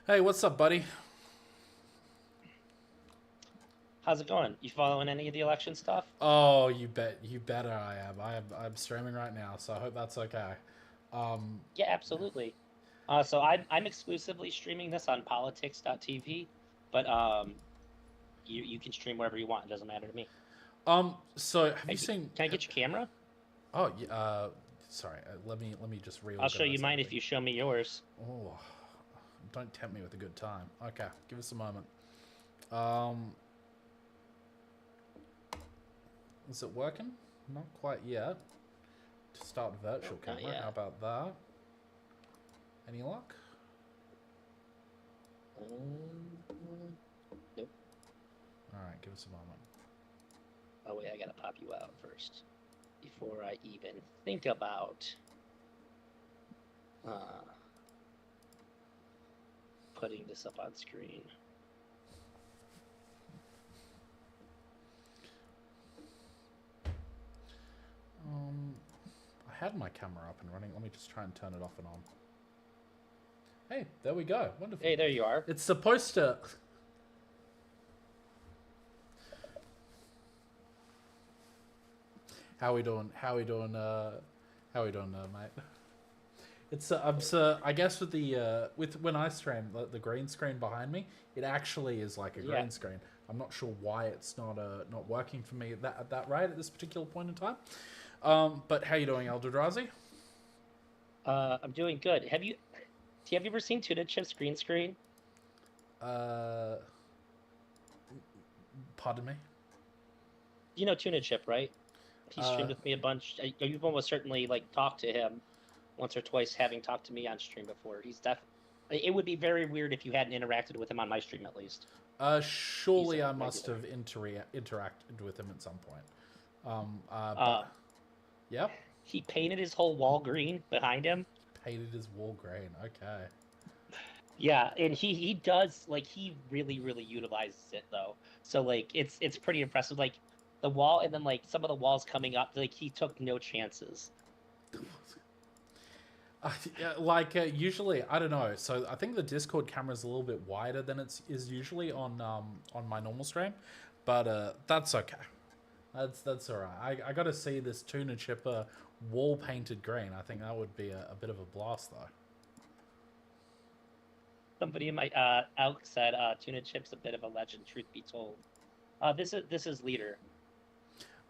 Hey, what's up, buddy? How's it going? You following any of the election stuff? Oh, you better I am. I'm streaming right now, so I hope that's okay. Yeah, absolutely. So I'm exclusively streaming this on politics.tv, but you can stream wherever you want. It doesn't matter to me. So have you seen? Can I get your camera? Oh, yeah. Sorry. Let me just reorganize. I'll show you mine everything. if you show me yours. Oh, don't tempt me with a good time. Okay, give us a moment. Is it working? Not quite yet. To start virtual Not camera. yet. How about that? Any luck? Nope. All right, give us a moment. Oh wait, I gotta pop you out first before I even think about putting this up on screen. I had my camera up and running. Let me just try and turn it off and on. Hey, there we go. Wonderful. Hey, there you are. It's supposed to... How we doing? How we doing, mate? It's I guess with the when I stream the green screen behind me, it actually is like a green screen. I'm not sure why it's not working for me at that rate at this particular point in time. But how you doing, Eldrazi? I'm doing good. Have you ever seen Tuna Chip's green screen? Pardon me? You know Tuna Chip, right? He streamed with me a bunch. You've almost certainly like talked to him once or twice, having talked to me on stream before. He's definitely. It would be very weird if you hadn't interacted with him on my stream, at least. Surely I must have interacted with him at some point. Yep. He painted his whole wall green behind him. Painted his wall green. Okay. Yeah, and he does, like, he really utilizes it though. So like it's pretty impressive. Like the wall, and then like some of the walls coming up, like he took no chances. Usually, I don't know. So I think the Discord camera is a little bit wider than is usually on my normal stream, but that's okay. That's all right. I got to see this Tuna Chipper wall painted green. I think that would be a bit of a blast, though. Somebody in my Alex said Tuna Chip's a bit of a legend. Truth be told, this is Leader.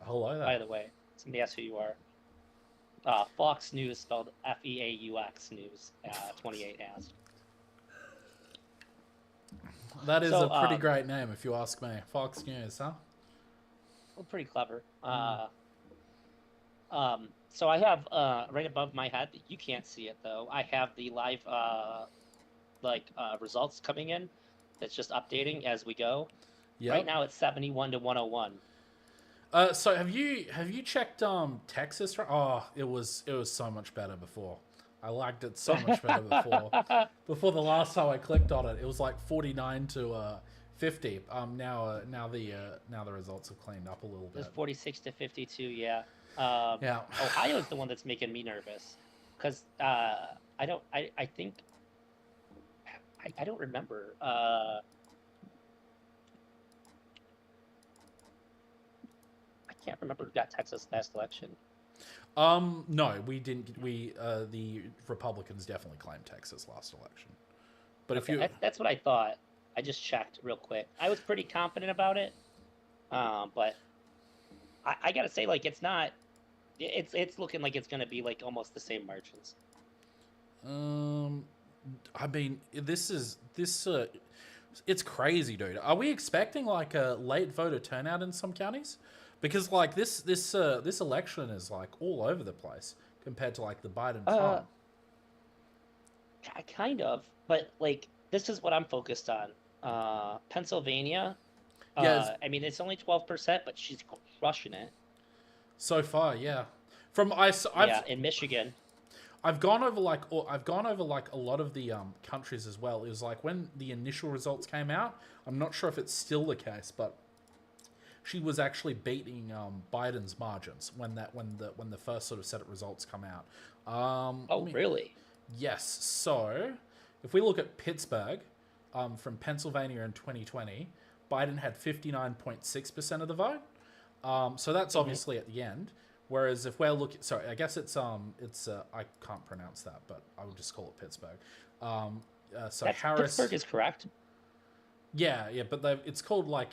Hello there. By the way, somebody asked who you are. Fox News, spelled Feaux News. 28 has. That is a pretty great name, if you ask me. Fox News, huh? Well, pretty clever. So I have right above my head. You can't see it though. I have the live results coming in. That's just updating as we go. Yep. Right now it's 71 to 101. So have you checked Texas? Oh, it was so much better before. I liked it so much better before. Before the last time I clicked on it, it was like 49 to 50. Now the results have cleaned up a little bit. It was 46 to 52. Yeah. Ohio's the one that's making me nervous because I don't remember. I can't remember who got Texas last election. No, we didn't. The Republicans definitely claimed Texas last election. But okay, if that's what I thought. I just checked real quick. I was pretty confident about it, but I gotta say, like, it's not. It's looking like it's gonna be like almost the same margins. I mean, it's crazy, dude. Are we expecting like a late voter turnout in some counties? Because like this election is like all over the place compared to like the Biden Trump. Kind of, but like this is what I'm focused on. Pennsylvania. Yeah, I mean it's only 12%, but she's crushing it. So far, yeah. In Michigan. I've gone over like a lot of the countries as well. It was like when the initial results came out. I'm not sure if it's still the case, but she was actually beating Biden's margins when the first sort of set of results come out. Really? Yes. So if we look at Pittsburgh, from Pennsylvania in 2020, Biden had 59.6% of the vote. So that's obviously at the end. Whereas if we're looking, sorry, I guess it's I can't pronounce that, but I would just call it Pittsburgh. Harris. Pittsburgh is correct. Yeah, but it's called like,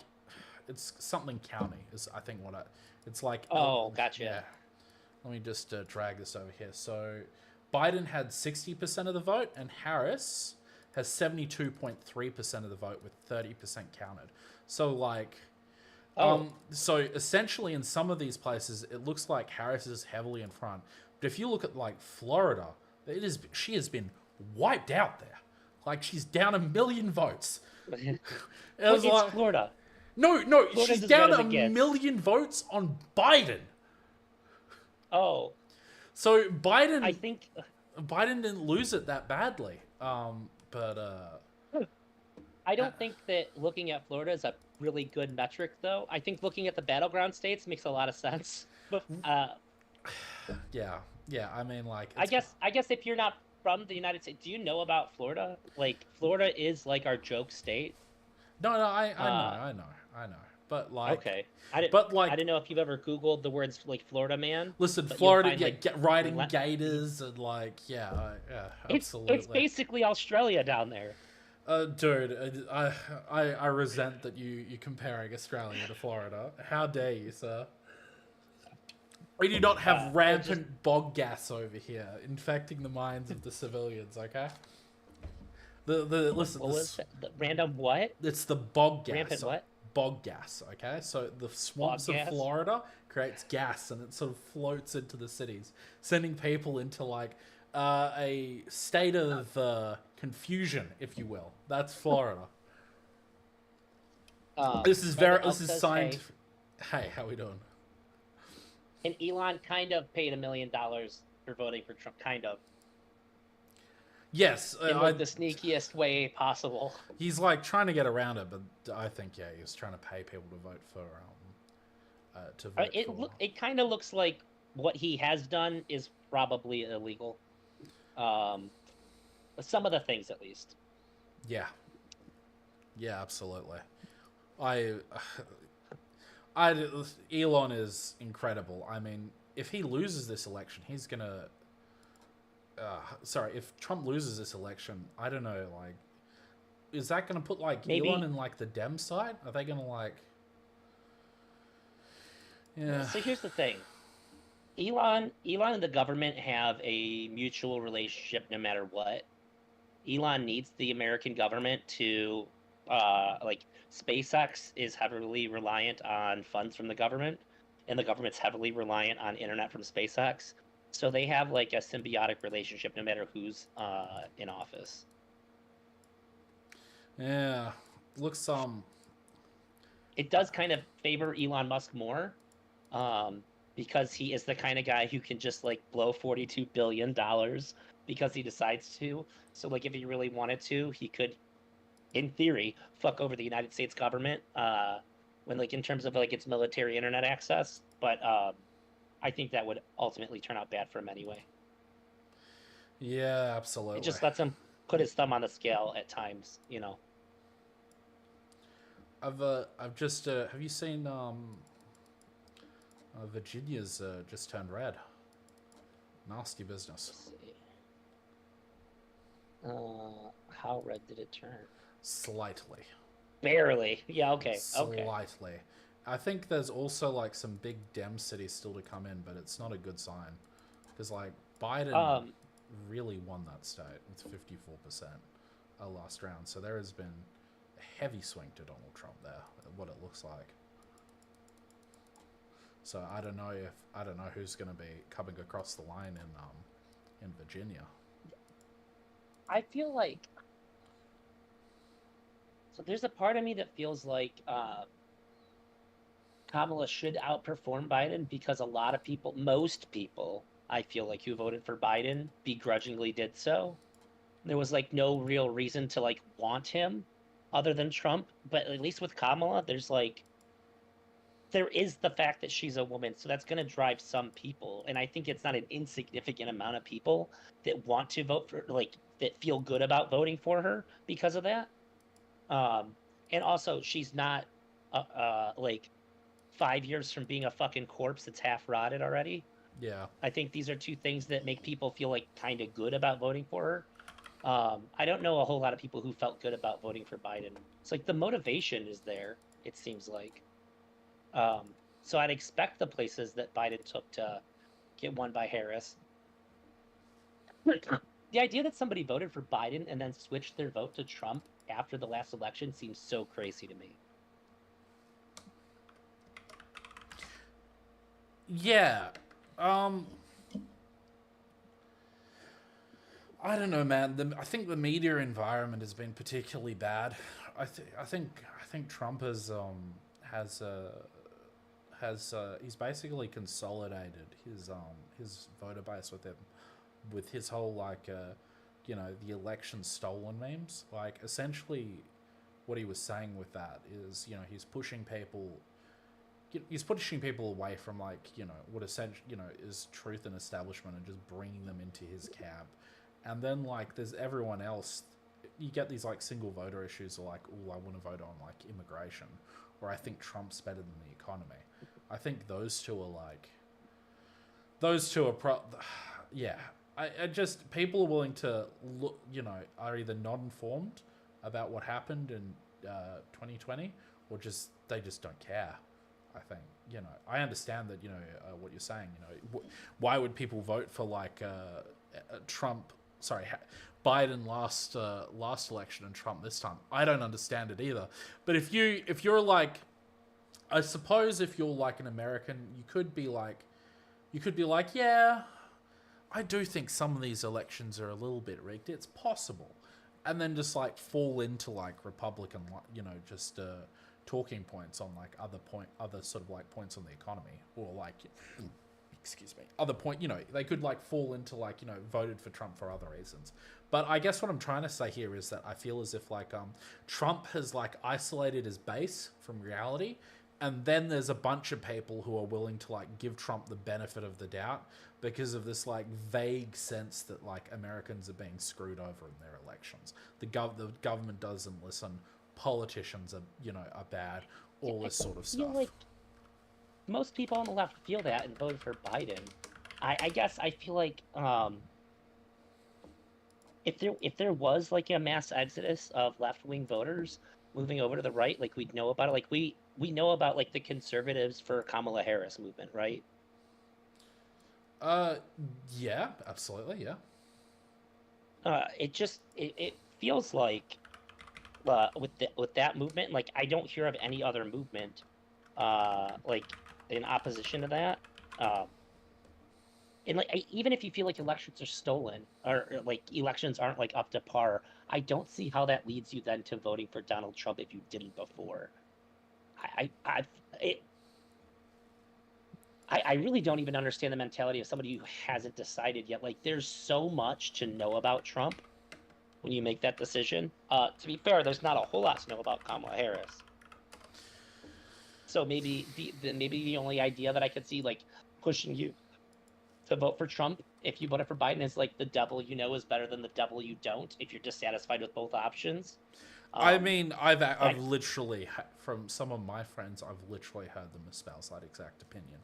it's something county is I think it's like. Oh, gotcha. Yeah. Let me just drag this over here. So Biden had 60% of the vote, and Harris has 72.3% of the vote with 30% counted. So like. So essentially in some of these places, it looks like Harris is heavily in front. But if you look at like Florida, she has been wiped out there. Like she's down 1 million votes. It's like, Florida. No, she's down 1 million votes on Biden. Oh. So Biden, I think Biden didn't lose it that badly. I don't think that looking at Florida is a really good metric, though. I think looking at the battleground states makes a lot of sense. But, yeah. I mean, like, I guess if you're not from the United States, do you know about Florida? Like, Florida is like our joke state. No, I know. But like, okay, I didn't know if you've ever Googled the words like Florida man. Listen, Florida, riding gators and like, absolutely. It's basically Australia down there. Dude, I resent that you're comparing Australia to Florida. How dare you, sir? We do not have rampant bog gas over here, infecting the minds of the civilians. Okay. Listen. What was that? The random what? It's the bog gas. Rampant what? Bog gas. Okay, so the swamps Bog of gas? Florida creates gas, and it sort of floats into the cities, sending people into like a state of confusion, if you will. That's Florida. This is scientific. Hey, how we doing? And Elon kind of paid $1 million for voting for Trump. Kind of. Yes, In the sneakiest way possible. He's like trying to get around it, but I think he was trying to pay people to vote for It kind of looks like what he has done is probably illegal. Some of the things, at least. Yeah, absolutely. Elon is incredible. I mean, if he loses this election, he's gonna. If Trump loses this election, I don't know. Like, is that gonna put like Maybe. Elon in like the Dem side? Are they gonna like? Yeah. So here's the thing. Elon and the government have a mutual relationship no matter what. Elon needs the American government to, SpaceX is heavily reliant on funds from the government, and the government's heavily reliant on internet from SpaceX. So they have like a symbiotic relationship no matter who's in office. Yeah, looks It does kind of favor Elon Musk more, because he is the kind of guy who can just like blow $42 billion because he decides to. So like if he really wanted to, he could, in theory, fuck over the United States government when like in terms of like its military internet access. But I think that would ultimately turn out bad for him anyway. Yeah, absolutely. It just lets him put his thumb on the scale at times, you know. I've just have you seen Virginia's just turned red. Nasty business. Let's see. How red did it turn? Slightly. Barely. Yeah, okay. Slightly. Okay. I think there's also like some big Dem cities still to come in, but it's not a good sign. Because like Biden really won that state with 54% last round. So there has been a heavy swing to Donald Trump there, what it looks like. So I don't know who's going to be coming across the line in Virginia. I feel like so there's a part of me that feels like Kamala should outperform Biden because a lot of people, most people, I feel like who voted for Biden begrudgingly did so. There was like no real reason to like want him other than Trump, but at least with Kamala, there is the fact that she's a woman, so that's going to drive some people, and I think it's not an insignificant amount of people that want to vote for, like, that feel good about voting for her because of that. And also, she's not, like, 5 years from being a fucking corpse that's half rotted already. Yeah. I think these are two things that make people feel, like, kind of good about voting for her. I don't know a whole lot of people who felt good about voting for Biden. It's like the motivation is there, it seems like. So I'd expect the places that Biden took to get won by Harris. The idea that somebody voted for Biden and then switched their vote to Trump after the last election seems so crazy to me. Yeah. I don't know, man. I think the media environment has been particularly bad. I think Trump he's basically consolidated his voter base with his whole like the election stolen memes. Like essentially, what he was saying with that is he's pushing people away from like what essentially is truth and establishment and just bringing them into his camp. And then like there's everyone else. You get these like single voter issues, or like, I want to vote on like immigration, or I think Trump's better than the economy. I think those two are yeah. I just, people are willing to look, are either not informed about what happened in 2020, or just they just don't care. I think, you know, I understand that, you know, what you're saying. You know, why would people vote for like Trump? Sorry, Biden last election and Trump this time? I don't understand it either. But if you're like, I suppose if you're like an American, you could be like, yeah, I do think some of these elections are a little bit rigged. It's possible, and then just like fall into like Republican, you know, just talking points on like other sort of like points on the economy, or like, excuse me, other point. You know, they could like fall into like, you know, voted for Trump for other reasons. But I guess what I'm trying to say here is that I feel as if like Trump has like isolated his base from reality. And then there's a bunch of people who are willing to like give Trump the benefit of the doubt because of this like vague sense that like Americans are being screwed over in their elections. The government doesn't listen. Politicians are, you know, are bad. All this sort of stuff. Like most people on the left feel that and voted for Biden. I guess I feel like if there was like a mass exodus of left-wing voters moving over to the right, like we'd know about it. Like we know about like the conservatives for Kamala Harris movement, right? Yeah, absolutely, yeah. It feels like with that movement, like I don't hear of any other movement like in opposition to that. And like even if you feel like elections are stolen or like elections aren't like up to par, I don't see how that leads you then to voting for Donald Trump if you didn't before. I really don't even understand the mentality of somebody who hasn't decided yet. Like, there's so much to know about Trump when you make that decision. To be fair, there's not a whole lot to know about Kamala Harris. So maybe the only idea that I could see like pushing you to vote for Trump if you voted for Biden is like the devil you know is better than the devil you don't if you're dissatisfied with both options. I mean, I've literally, from some of my friends, I've literally heard them espouse that exact opinion.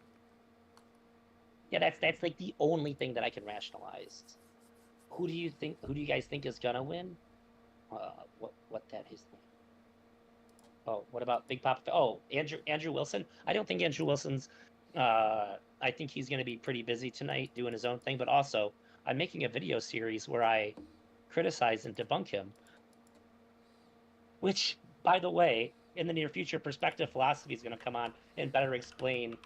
Yeah, that's like the only thing that I can rationalize. Who do you guys think is gonna win? What that his name? Oh, what about Big Papa? Oh, Andrew Wilson. I don't think Andrew Wilson's. I think he's gonna be pretty busy tonight doing his own thing. But also, I'm making a video series where I criticize and debunk him. Which, by the way, in the near future, perspective philosophy is going to come on and better explain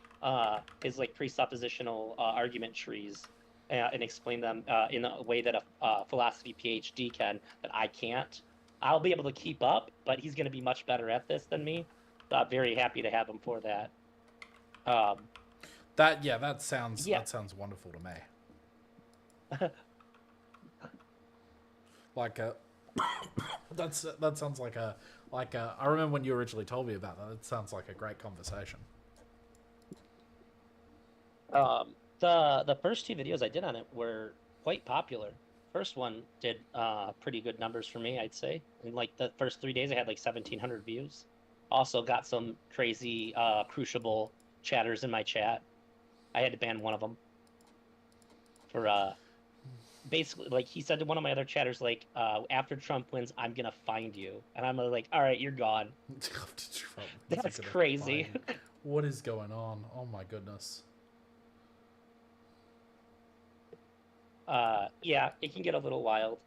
his like presuppositional argument trees and explain them in a way that a philosophy PhD can, that I can't. I'll be able to keep up, but he's going to be much better at this than me. So I'm very happy to have him for that. That sounds wonderful to me. Like a. That sounds like a I remember when you originally told me about that. It sounds like a great conversation. The first two videos I did on it were quite popular. First one did pretty good numbers for me, I'd say. In like the first 3 days, I had like 1,700 views. Also got some crazy crucible chatters in my chat. I had to ban one of them for basically, like, he said to one of my other chatters, like, after Trump wins, I'm gonna find you. And I'm like, all right, you're gone. That's crazy. What is going on? Oh my goodness. Yeah, it can get a little wild.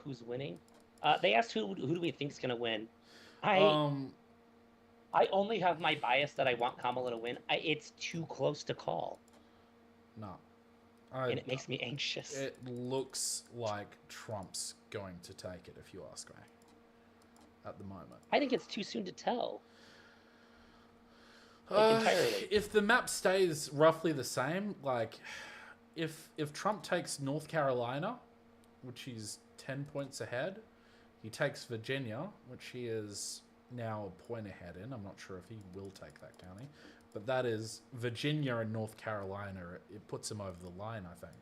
Who's winning? They asked who do we think's gonna win. I only have my bias that I want Kamala to win. It's too close to call. No. And it makes me anxious. It looks like Trump's going to take it, if you ask me, at the moment. I think it's too soon to tell. Like, entirely. If the map stays roughly the same, like, if Trump takes North Carolina, which he's 10 points ahead, he takes Virginia, which he is now a point ahead in. I'm not sure if he will take that county. But that is Virginia and North Carolina. It puts him over the line, I think.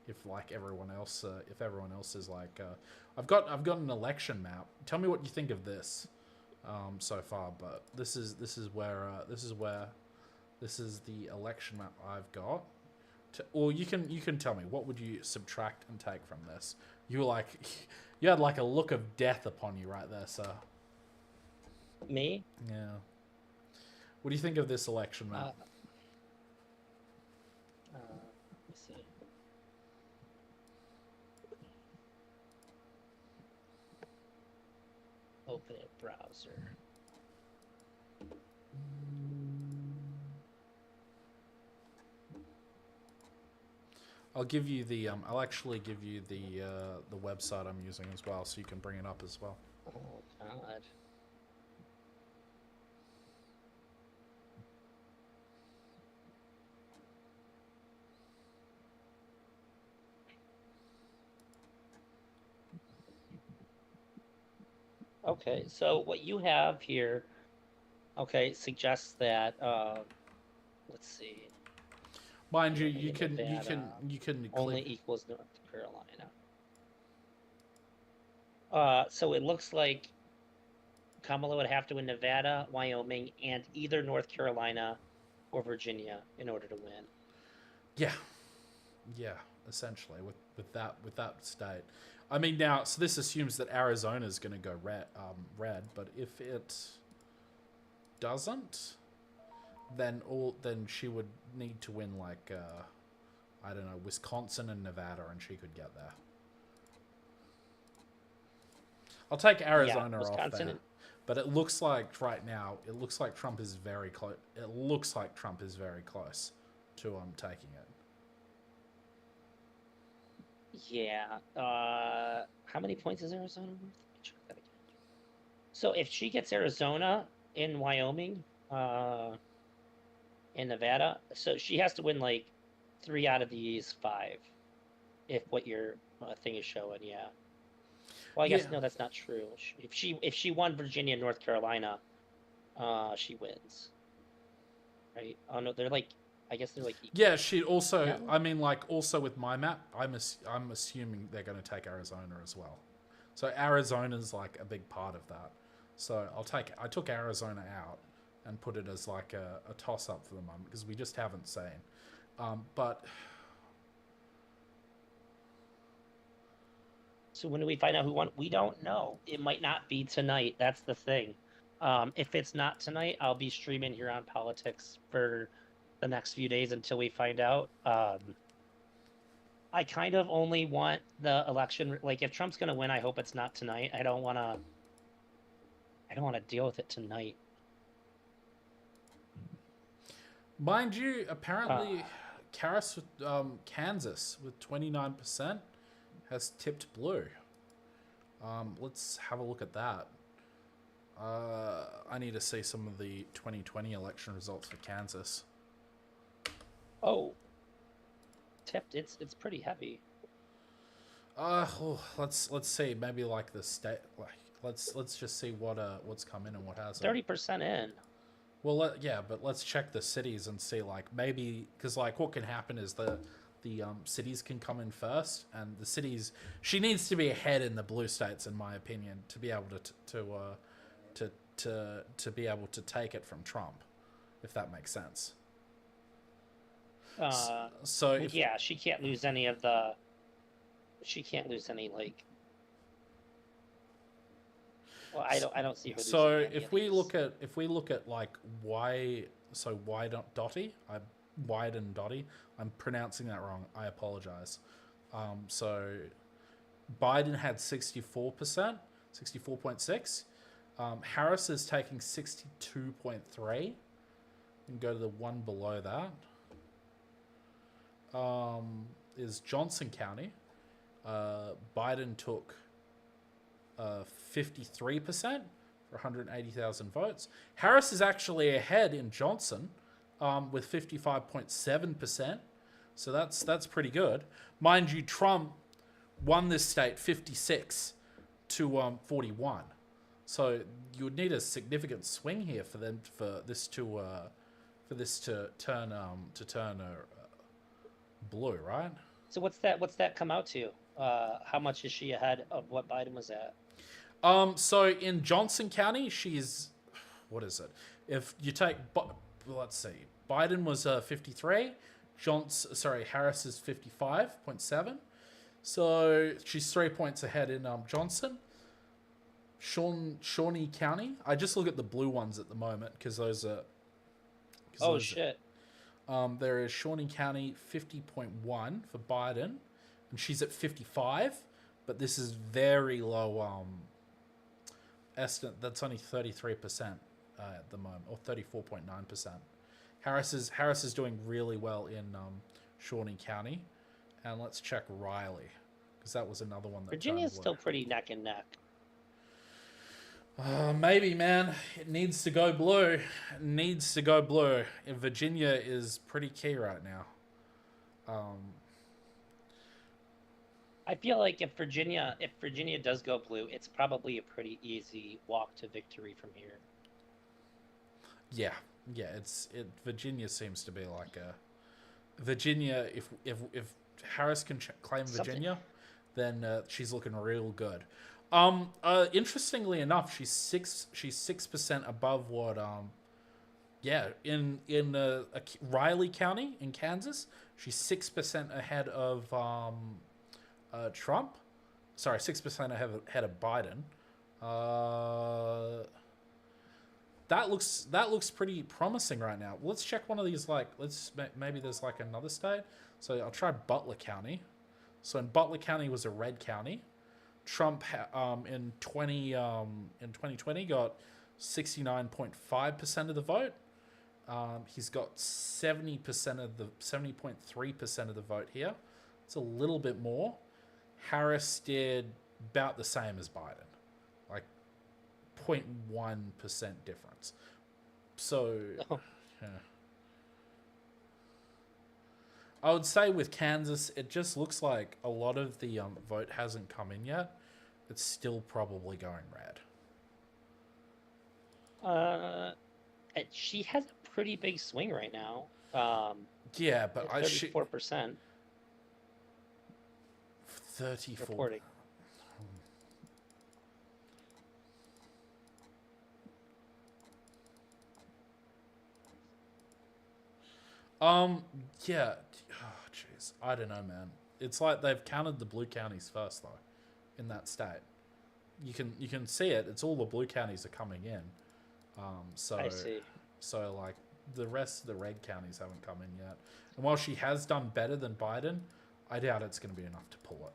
If like everyone else, is like, I've got an election map. Tell me what you think of this so far. But this is the election map I've got. Or you can tell me, what would you subtract and take from this? You were like, You had like a look of death upon you right there, sir. Me? Yeah. What do you think of this election, Matt? Let me see. Open a browser. I'll give you the I'll actually give you the website I'm using as well, so you can bring it up as well. Oh God. Okay, so what you have here, okay, suggests that let's see, Mind you, Nevada you can only click. equals North Carolina. So it looks like Kamala would have to win Nevada, Wyoming, and either North Carolina or Virginia in order to win. Yeah, yeah, essentially with that state. I mean, now, so this assumes that Arizona is going to go red, but if it doesn't, then she would need to win like I don't know, Wisconsin and Nevada, and she could get there. I'll take Arizona off there. But it looks like right now, it looks like Trump is very close. It looks like Trump is very close to taking it. Yeah. How many points is Arizona worth? Let me check that again. So if she gets Arizona in Wyoming, in Nevada, so she has to win like 3 out of these 5, if what your thing is showing. Yeah. Well, I guess no, that's not true. If she won Virginia and North Carolina, she wins. Right? Oh no, they're like, I guess they're like equal. Yeah, she also. No? I mean, like also with my map, I'm assuming they're going to take Arizona as well. So Arizona's like a big part of that. So I took Arizona out and put it as like a toss up for the moment because we just haven't seen. But so when do we find out who won? We don't know. It might not be tonight. That's the thing. If it's not tonight, I'll be streaming here on Politics for the next few days until we find out. I kind of only want the election. Like, if Trump's gonna win, I hope it's not tonight. I don't want to deal with it tonight. Mind you, apparently, Kansas with 29% has tipped blue. Let's have a look at that. I need to see some of the 2020 election results for Kansas. Oh, tipped. It's pretty heavy. Let's see. Maybe like the state. Like let's just see what's come in and what hasn't. 30% in. Well, yeah, but let's check the cities and see, like, maybe because like what can happen is the cities can come in first, and the cities, she needs to be ahead in the blue states, in my opinion, to be able to be able to take it from Trump, if that makes sense. So yeah, she can't lose any of the. She can't lose any like. Well, I don't see her. So if we look at like Wyden Dottie, I'm pronouncing that wrong. I apologize. So Biden had 64%, 64.6. Harris is taking 62.3. And go to the one below that. Is Johnson County. Biden took 53% for 180,000 votes. Harris is actually ahead in Johnson with 55.7%. So that's pretty good. Mind you, Trump won this state 56 to 41. So you would need a significant swing here for this to turn blue, right? So what's that come out to? How much is she ahead of what Biden was at? So in Johnson County, she's, what is it? If you take, let's see, Biden was 53. Harris is 55.7. So she's 3 points ahead in Johnson. Shawnee County. I just look at the blue ones at the moment because those are. Oh shit! There is Shawnee County 50.1 for Biden, and she's at 55. But this is very low. Estimate that's only 33% at the moment, or 34.9%. Harris is doing really well in Shawnee County, and let's check Riley because that was another one that Virginia's still pretty neck and neck. Maybe, man. It needs to go blue. It needs to go blue. And Virginia is pretty key right now. I feel like if Virginia does go blue, it's probably a pretty easy walk to victory from here. Yeah. Virginia seems to be like a Virginia. If Harris can claim Virginia, then she's looking real good. Interestingly enough, she's 6% above what in Riley County in Kansas, she's 6% ahead of Trump. Sorry, 6% ahead of Biden. That looks pretty promising right now. Let's check one of these. Maybe there's like another state. So I'll try Butler County. So in Butler County was a red county. Trump in 2020 got 69.5% of the vote. He's got 70.3% of the vote here. It's a little bit more. Harris did about the same as Biden, like 0.1% difference. So, yeah. I would say with Kansas, it just looks like a lot of the vote hasn't come in yet. It's still probably going red. She has a pretty big swing right now. Yeah, but 34%. 34. Reporting. Yeah. Oh, jeez. I don't know, man. It's like they've counted the blue counties first, though, in that state. You can see it. It's all the blue counties are coming in. So I see. So like the rest of the red counties haven't come in yet. And while she has done better than Biden, I doubt it's going to be enough to pull it.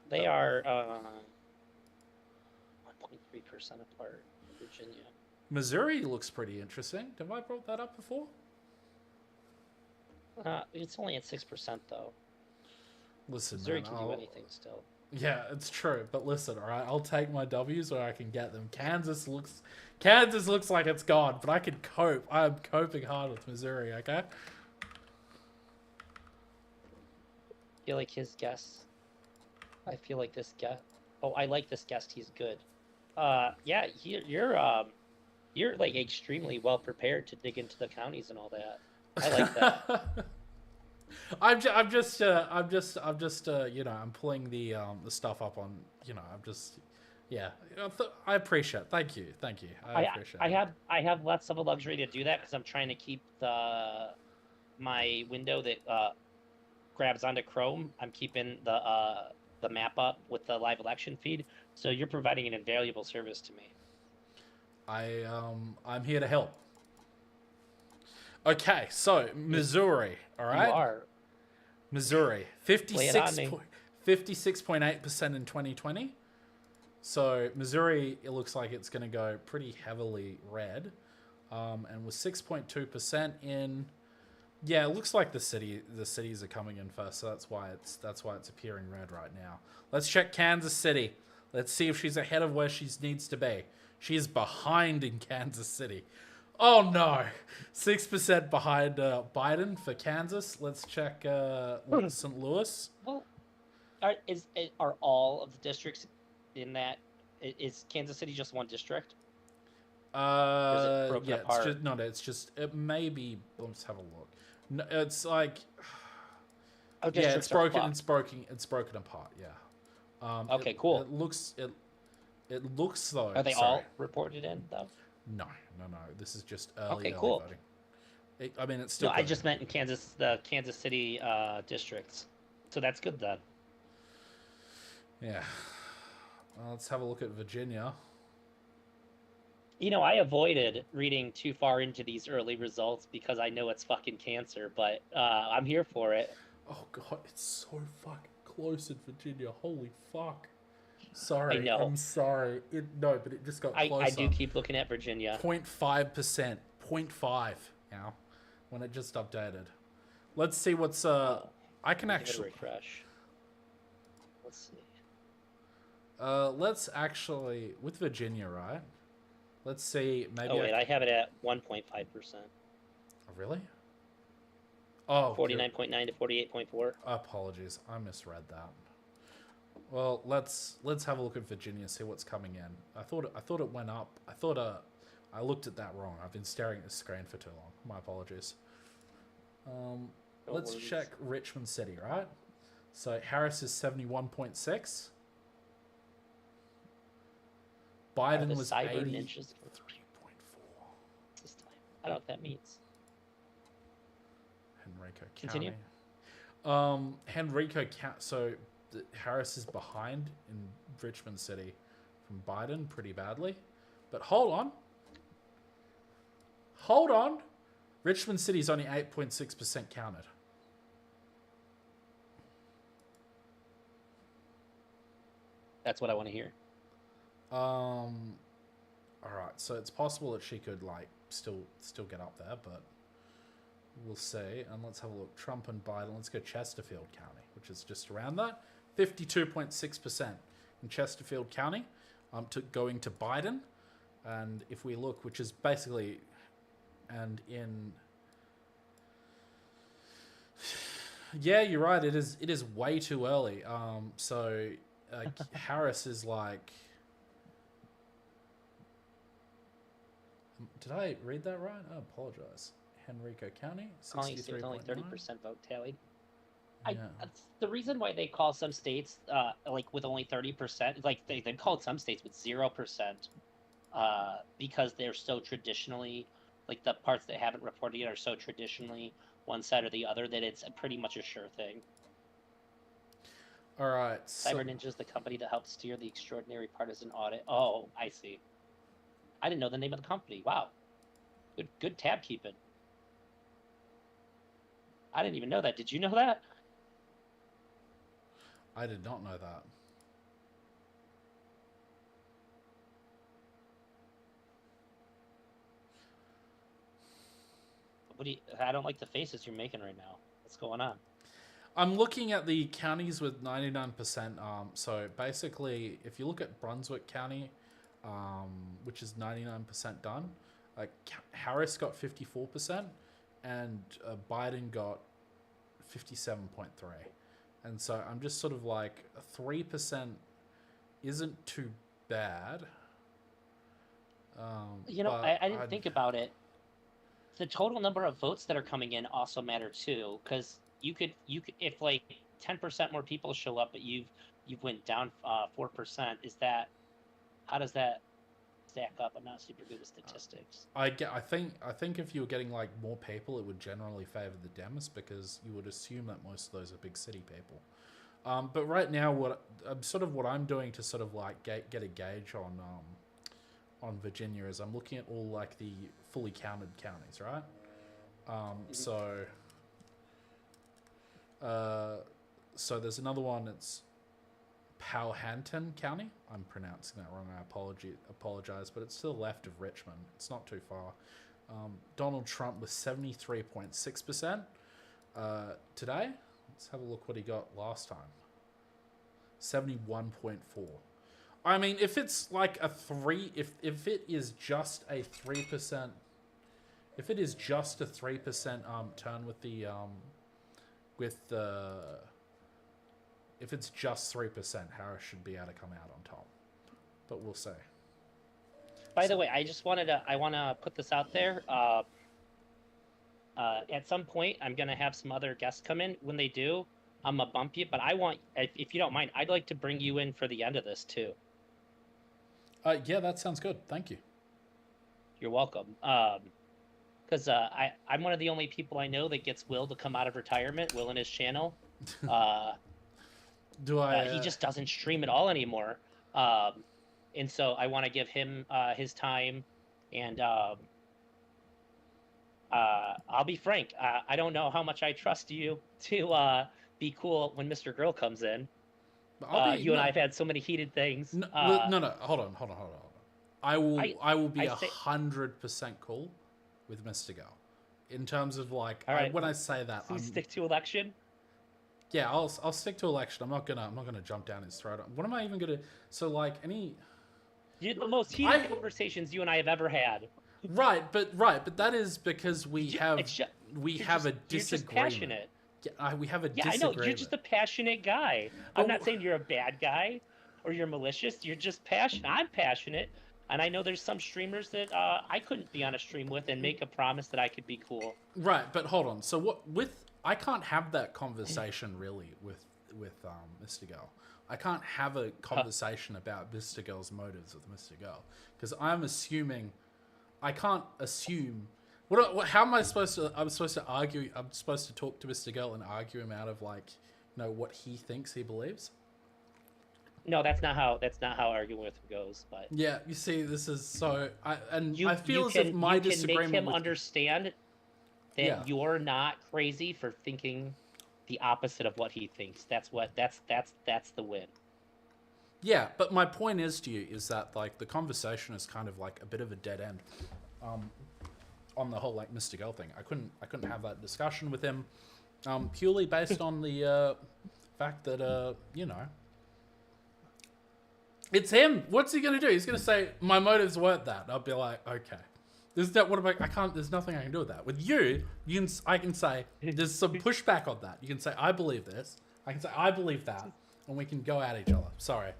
They are 1.3% apart in Virginia. Missouri looks pretty interesting. Have I brought that up before? It's only at 6% though. Listen, Missouri man, can do anything still. Yeah, it's true. But listen, all right, I'll take my W's where I can get them. Kansas looks like it's gone, but I can cope. I'm coping hard with Missouri. Okay. I feel like his guess. I feel like this guest. Oh, I like this guest. He's good. Yeah, you're like extremely well prepared to dig into the counties and all that. I like that. I'm just you know, I'm pulling the stuff up on, you know, I'm just, yeah, I appreciate it. Thank you. I appreciate it. I have less of a luxury to do that because I'm trying to keep my window that grabs onto Chrome. I'm keeping the map up with the live election feed. So you're providing an invaluable service to me. I'm here to help. Okay, so Missouri, all right? You are. Missouri, 56.8% in 2020. So Missouri, it looks like it's going to go pretty heavily red, and with 6.2% in, yeah, it looks like the cities are coming in first. So that's why it's appearing red right now. Let's check Kansas City. Let's see if she's ahead of where she needs to be. She is behind in Kansas City. Oh no, 6% behind Biden for Kansas. Let's check St. Louis. Well, are all of the districts in that? Is Kansas City just one district? Or is it broken apart? It's just it may be. Let's have a look. No, it's like yeah, it's broken. It's broken apart. Yeah. Okay, cool. It looks though. Are they all reported in though? No. This is just early. Okay, cool. Voting. I mean, it's still. No, I just meant in the Kansas City districts. So that's good then. Yeah. Let's have a look at Virginia. I avoided reading too far into these early results because I know it's fucking cancer, but I'm here for it. Oh god, it's so fucking close in Virginia. Holy fuck. Sorry, I know. I'm sorry. No, but it just got closer. I do keep looking at Virginia. 0.5%. 0.5 now. When it just updated. Let's see what's I can actually refresh. Let's see. Let's actually with Virginia, right? Let's see. Maybe. Oh wait, I have it at 1.5%. Oh, really? Oh, 49.9 to 48.4. Apologies, I misread that. Well, let's have a look at Virginia, see what's coming in. I thought it went up. I looked at that wrong. I've been staring at the screen for too long. My apologies. Let's check Richmond City, right? So Harris is 71.6. Biden was 83.4. I don't know what that means. Henrico Continue. County. Henrico County. So Harris is behind in Richmond City from Biden pretty badly. But hold on. Richmond City is only 8.6% counted. That's what I want to hear. All right. So it's possible that she could still get up there, but we'll see. And let's have a look. Trump and Biden. Let's go Chesterfield County, which is just around that. 52.6% in Chesterfield County. Going to Biden, and if we look, which is basically, and in. Yeah, you're right. It is way too early. So Harris is like. Did I read that right? I apologize. Henrico County, 63.9. Only 30% vote tallied. Yeah. The reason why they call some states with only 30%, they called some states with 0%, because they're so traditionally, the parts that haven't reported yet are so traditionally one side or the other that it's pretty much a sure thing. All right. Cyber Ninja is the company that helped steer the extraordinary partisan audit. Oh, I see. I didn't know the name of the company. Wow. Good tab keeping. I didn't even know that. Did you know that? I did not know that. I don't like the faces you're making right now. What's going on? I'm looking at the counties with 99%. So basically, if you look at Brunswick County, which is 99% done, Harris got 54%, and Biden got 57.3%. And so I'm just sort of 3% isn't too bad. I didn't think about it. The total number of votes that are coming in also matter too, because you could if 10% more people show up, but you've went down 4%. How does that stack up? I'm not super good with statistics. I think if you were getting more people, it would generally favor the Dems because you would assume that most of those are big city people. But right now, what I'm doing to sort of get a gauge on Virginia is I'm looking at all the fully counted counties, right? So there's another one. It's Powhatan County. I'm pronouncing that wrong. I apologize, but it's to the left of Richmond. It's not too far. Donald Trump was 73.6% today. Let's have a look what he got last time. 71.4. I mean, if it's a 3, if it is just a 3%, if it is just a 3% turn with the if it's just 3%, Harris should be able to come out on top. But we'll see. By the way, I want to put this out there. At some point, I'm going to have some other guests come in. When they do, I'm going to bump you. But if you don't mind, I'd like to bring you in for the end of this, too. Yeah, that sounds good. Thank you. You're welcome. because I'm one of the only people I know that gets Will to come out of retirement. Will and his channel. He just doesn't stream at all anymore. And so I want to give him his time. And I'll be frank. I don't know how much I trust you to be cool when Mr. Girl comes in. You and I have had so many heated things. No, hold on. I will be 100% cool with Mr. Girl. In terms of like, right, when I say that, so stick to election. Yeah, I'll stick to election. I'm not gonna jump down his throat. What am I even gonna? So like any. The most heated conversations you and I have ever had. Right, but that is because we have a disagreement. You're just passionate. Yeah, we have a disagreement. I know, you're just a passionate guy. I'm not saying you're a bad guy or you're malicious. You're just passionate. I'm passionate, and I know there's some streamers that I couldn't be on a stream with and make a promise that I could be cool. Right, but hold on. So I can't have that conversation really with Mr. Girl. I can't have a conversation about Mr. Girl's motives with Mr. Girl because I'm assuming. I can't assume. How am I supposed to? I'm supposed to argue. I'm supposed to talk to Mr. Girl and argue him out of like, what he thinks he believes. No, that's not how arguing with him goes. But yeah, you see, this is so. I feel as if my disagreement. You can make him understand that you're not crazy for thinking the opposite of what he thinks. That's the win. Yeah, but my point is to you is that like the conversation is kind of like a bit of a dead end, on the whole like Mr. Girl thing. I couldn't have that discussion with him, purely based on the fact that it's him. What's he gonna do? He's gonna say my motives weren't that. I'll be like, okay. There's nothing I can do with that. With you, I can say there's some pushback on that. You can say I believe this. I can say I believe that, and we can go at each other. Sorry.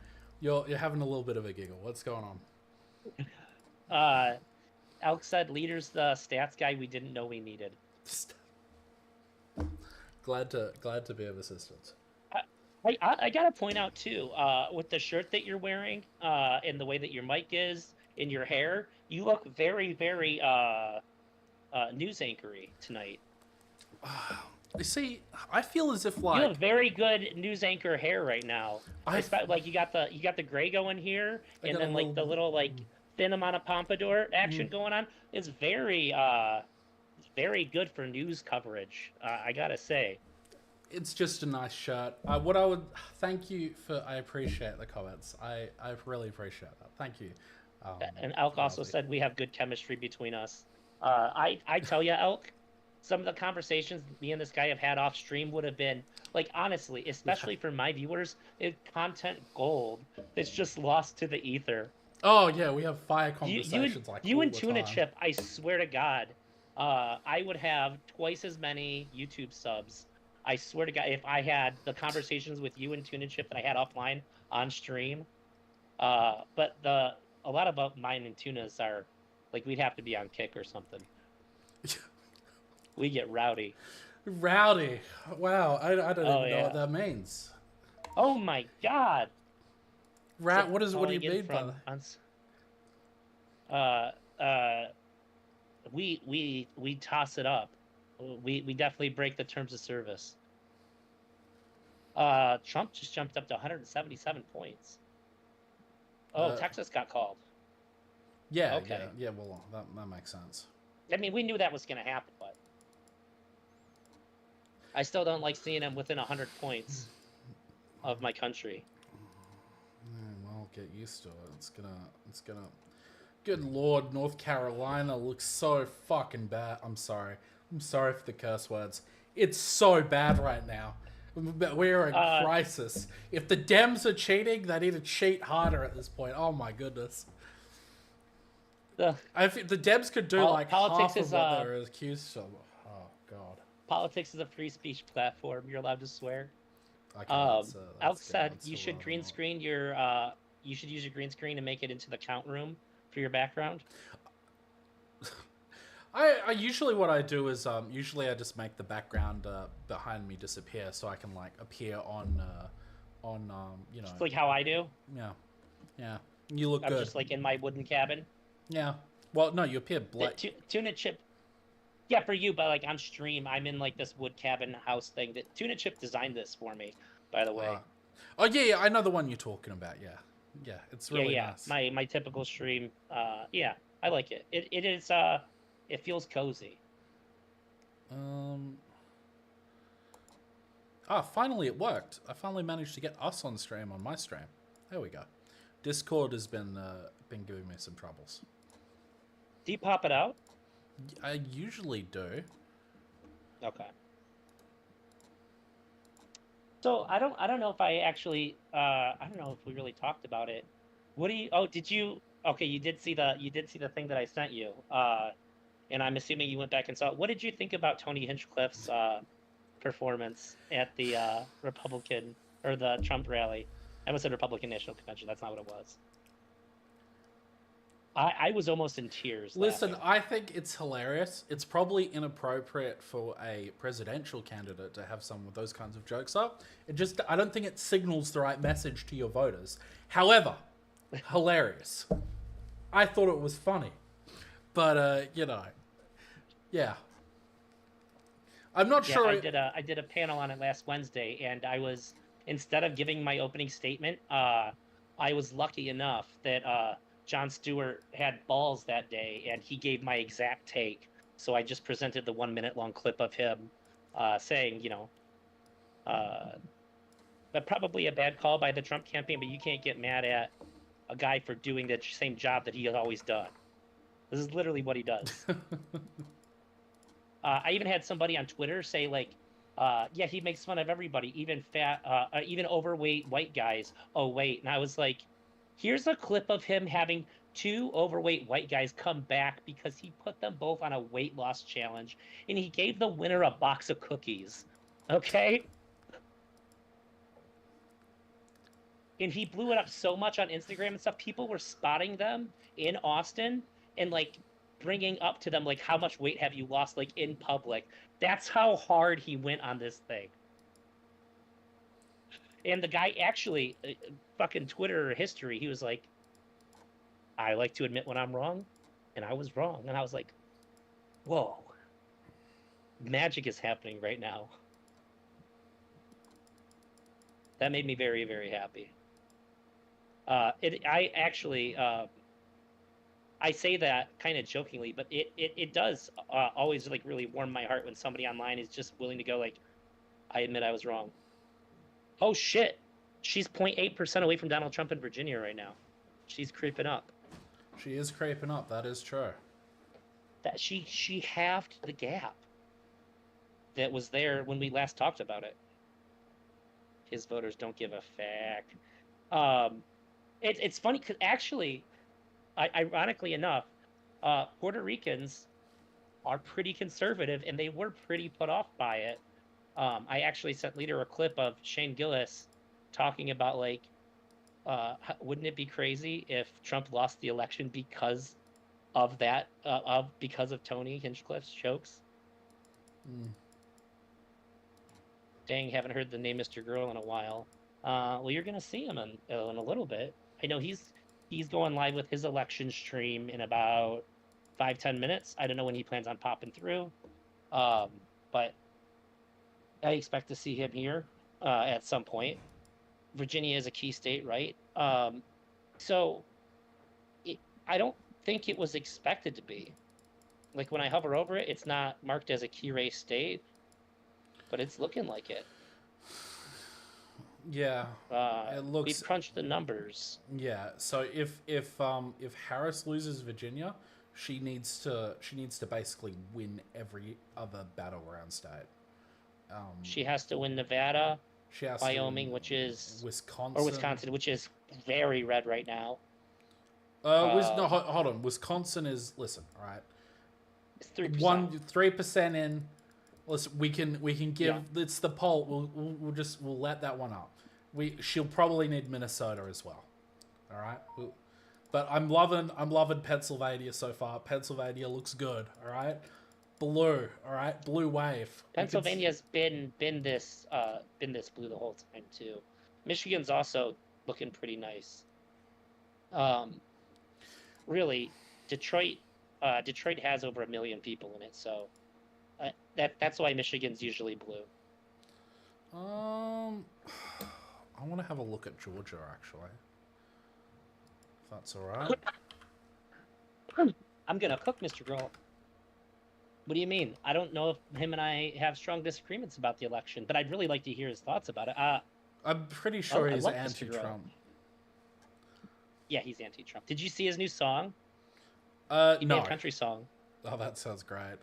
You're having a little bit of a giggle. What's going on? Elk said, "Leader's the stats guy we didn't know we needed." Glad to be of assistance. I gotta point out too, with the shirt that you're wearing, and the way that your mic is, in your hair, you look very, very news anchory tonight. You see, I feel as if like you have very good news anchor hair right now. Like you got the gray going here, and then like the little like thin amount of pompadour action going on. It's very good for news coverage. I gotta say. It's just a nice shirt. I thank you for. I appreciate the comments. I really appreciate that. Thank you. And Elk also said we have good chemistry between us. I tell you, Elk. Some of the conversations me and this guy have had off stream would have been, like, honestly, especially for my viewers, it's content gold that's just lost to the ether. Oh, yeah, we have fire conversations you and Tuna Chip, I swear to God, I would have twice as many YouTube subs. I swear to God, if I had the conversations with you and Tuna Chip that I had offline on stream. But a lot of mine and Tuna's are, like, we'd have to be on Kick or something. We get rowdy. Rowdy. Wow, I don't even know what that means. Oh my God. What do you mean by that? We toss it up. We definitely break the terms of service. Trump just jumped up to 177 points. Oh, Texas got called. Yeah. Okay. Yeah. Well, that makes sense. I mean, we knew that was going to happen, but I still don't like seeing him within 100 points of my country. Well, get used to it. It's gonna. Good Lord, North Carolina looks so fucking bad. I'm sorry for the curse words. It's so bad right now. We're in crisis. If the Dems are cheating, they need to cheat harder at this point. Oh my goodness. I think the Dems could do half of what they're accused of. Oh God. Politics is a free speech platform. You're allowed to swear. Alex said you should green screen your. You should use your green screen and make it into the count room for your background. I usually what I do is usually I just make the background behind me disappear so I can like appear on just like how I do. Yeah. You look good. I'm just like in my wooden cabin. Yeah. Well, no, you appear black. Tuna Chip. Yeah, for you, but like on stream, I'm in like this wood cabin house thing that Tuna Chip designed this for me, by the way. Oh yeah, I know the one you're talking about. Yeah, yeah, it's Yeah, really yeah. nice. My typical stream. Yeah, I like it. It is it feels cozy. Um. Finally it worked. I finally managed to get us on stream on my stream. There we go. Discord has been giving me some troubles. Do you pop it out? I usually do. Okay. So I don't know if I actually I don't know if we really talked about it. What do you did you okay, you did see the thing that I sent you. And I'm assuming you went back and saw it. What did you think about Tony Hinchcliffe's performance at the Republican or the Trump rally? I almost said Republican National Convention. That's not what it was. I was almost in tears. Listen, laughing. I think it's hilarious. It's probably inappropriate for a presidential candidate to have some of those kinds of jokes up. I don't think it signals the right message to your voters. However, hilarious. I thought it was funny. But, yeah. I'm not sure. I did a panel on it last Wednesday, and I was, instead of giving my opening statement, I was lucky enough that Jon Stewart had balls that day, and he gave my exact take. So I just presented the 1 minute long clip of him saying, but probably a bad call by the Trump campaign, but you can't get mad at a guy for doing the same job that he has always done. This is literally what he does. I even had somebody on Twitter say, like, yeah, he makes fun of everybody, even even overweight white guys. Oh, wait. And I was like, here's a clip of him having 2 overweight white guys come back because he put them both on a weight loss challenge, and he gave the winner a box of cookies. Okay? And he blew it up so much on Instagram and stuff. People were spotting them in Austin and, like, bringing up to them, like, how much weight have you lost, like, in public. That's how hard he went on this thing. And the guy actually, fucking Twitter history, he was like, I like to admit when I'm wrong, and I was wrong. And I was like, whoa, magic is happening right now. That made me very, very happy. I actually, I say that kind of jokingly, but it does always, like, really warm my heart when somebody online is just willing to go, like, I admit I was wrong. Oh shit, she's 0.8% away from Donald Trump in Virginia right now. She's creeping up. She is creeping up. That is true. That she halved the gap that was there when we last talked about it. His voters don't give a fuck. It's funny because actually, ironically enough, Puerto Ricans are pretty conservative, and they were pretty put off by it. I actually sent Leader a clip of Shane Gillis talking about, like, wouldn't it be crazy if Trump lost the election because of that, because of Tony Hinchcliffe's jokes? Dang, haven't heard the name Mr. Girl in a while. Well, you're gonna see him in a little bit. I know he's going live with his election stream in about 5-10 minutes. I don't know when he plans on popping through, but I expect to see him here at some point. Virginia is a key state, right? So I don't think it was expected to be. Like, when I hover over it, it's not marked as a key race state, but it's looking like it. Yeah, it looks. We've crunched the numbers. Yeah, so if Harris loses Virginia, she needs to basically win every other battleground state. She has to win Nevada, she has Wyoming, which is Wisconsin, which is very red right now. No, hold on. Wisconsin is, listen, all right. It's 3%. 3% in. Listen, we can give. Yeah. It's the poll. We'll let that one up. She'll probably need Minnesota as well. All right. But I'm loving Pennsylvania so far. Pennsylvania looks good. All right. Blue. All right. Blue wave. Pennsylvania's been this blue the whole time too. Michigan's also looking pretty nice. Really, Detroit has over 1 million people in it, so That's why Michigan's usually blue. I want to have a look at Georgia actually. If that's all right. I'm gonna cook, Mr. Grohl. What do you mean? I don't know if him and I have strong disagreements about the election, but I'd really like to hear his thoughts about it. I'm pretty sure I he's love Mr. Grohl. anti-Trump. Yeah, he's anti-Trump. Did you see his new song? He No. made a country song. Oh, that sounds great.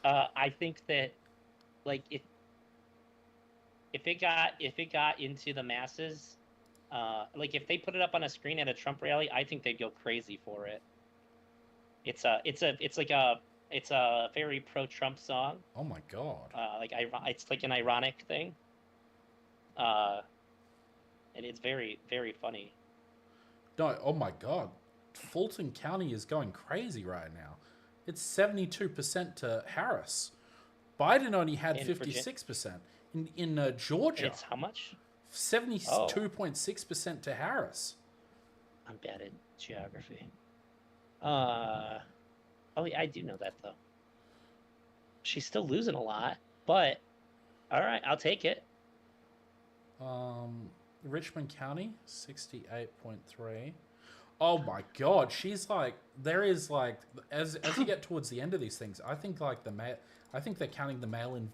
I think that, like, if it got into the masses, like if they put it up on a screen at a Trump rally, I think they'd go crazy for it. It's a very pro-Trump song. Oh my god. It's like an ironic thing. And it's very, very funny. No, oh my god. Fulton County is going crazy right now. It's 72% to Harris. Biden only had 56%. In Georgia, It's how much? 72.6% to Harris. I'm bad at geography. Oh yeah, I do know that though. She's still losing a lot, but all right, I'll take it. Richmond County, 68.3. Oh my god, she's like, there is like, as you get towards the end of these things, I think like I think they're counting the mail-in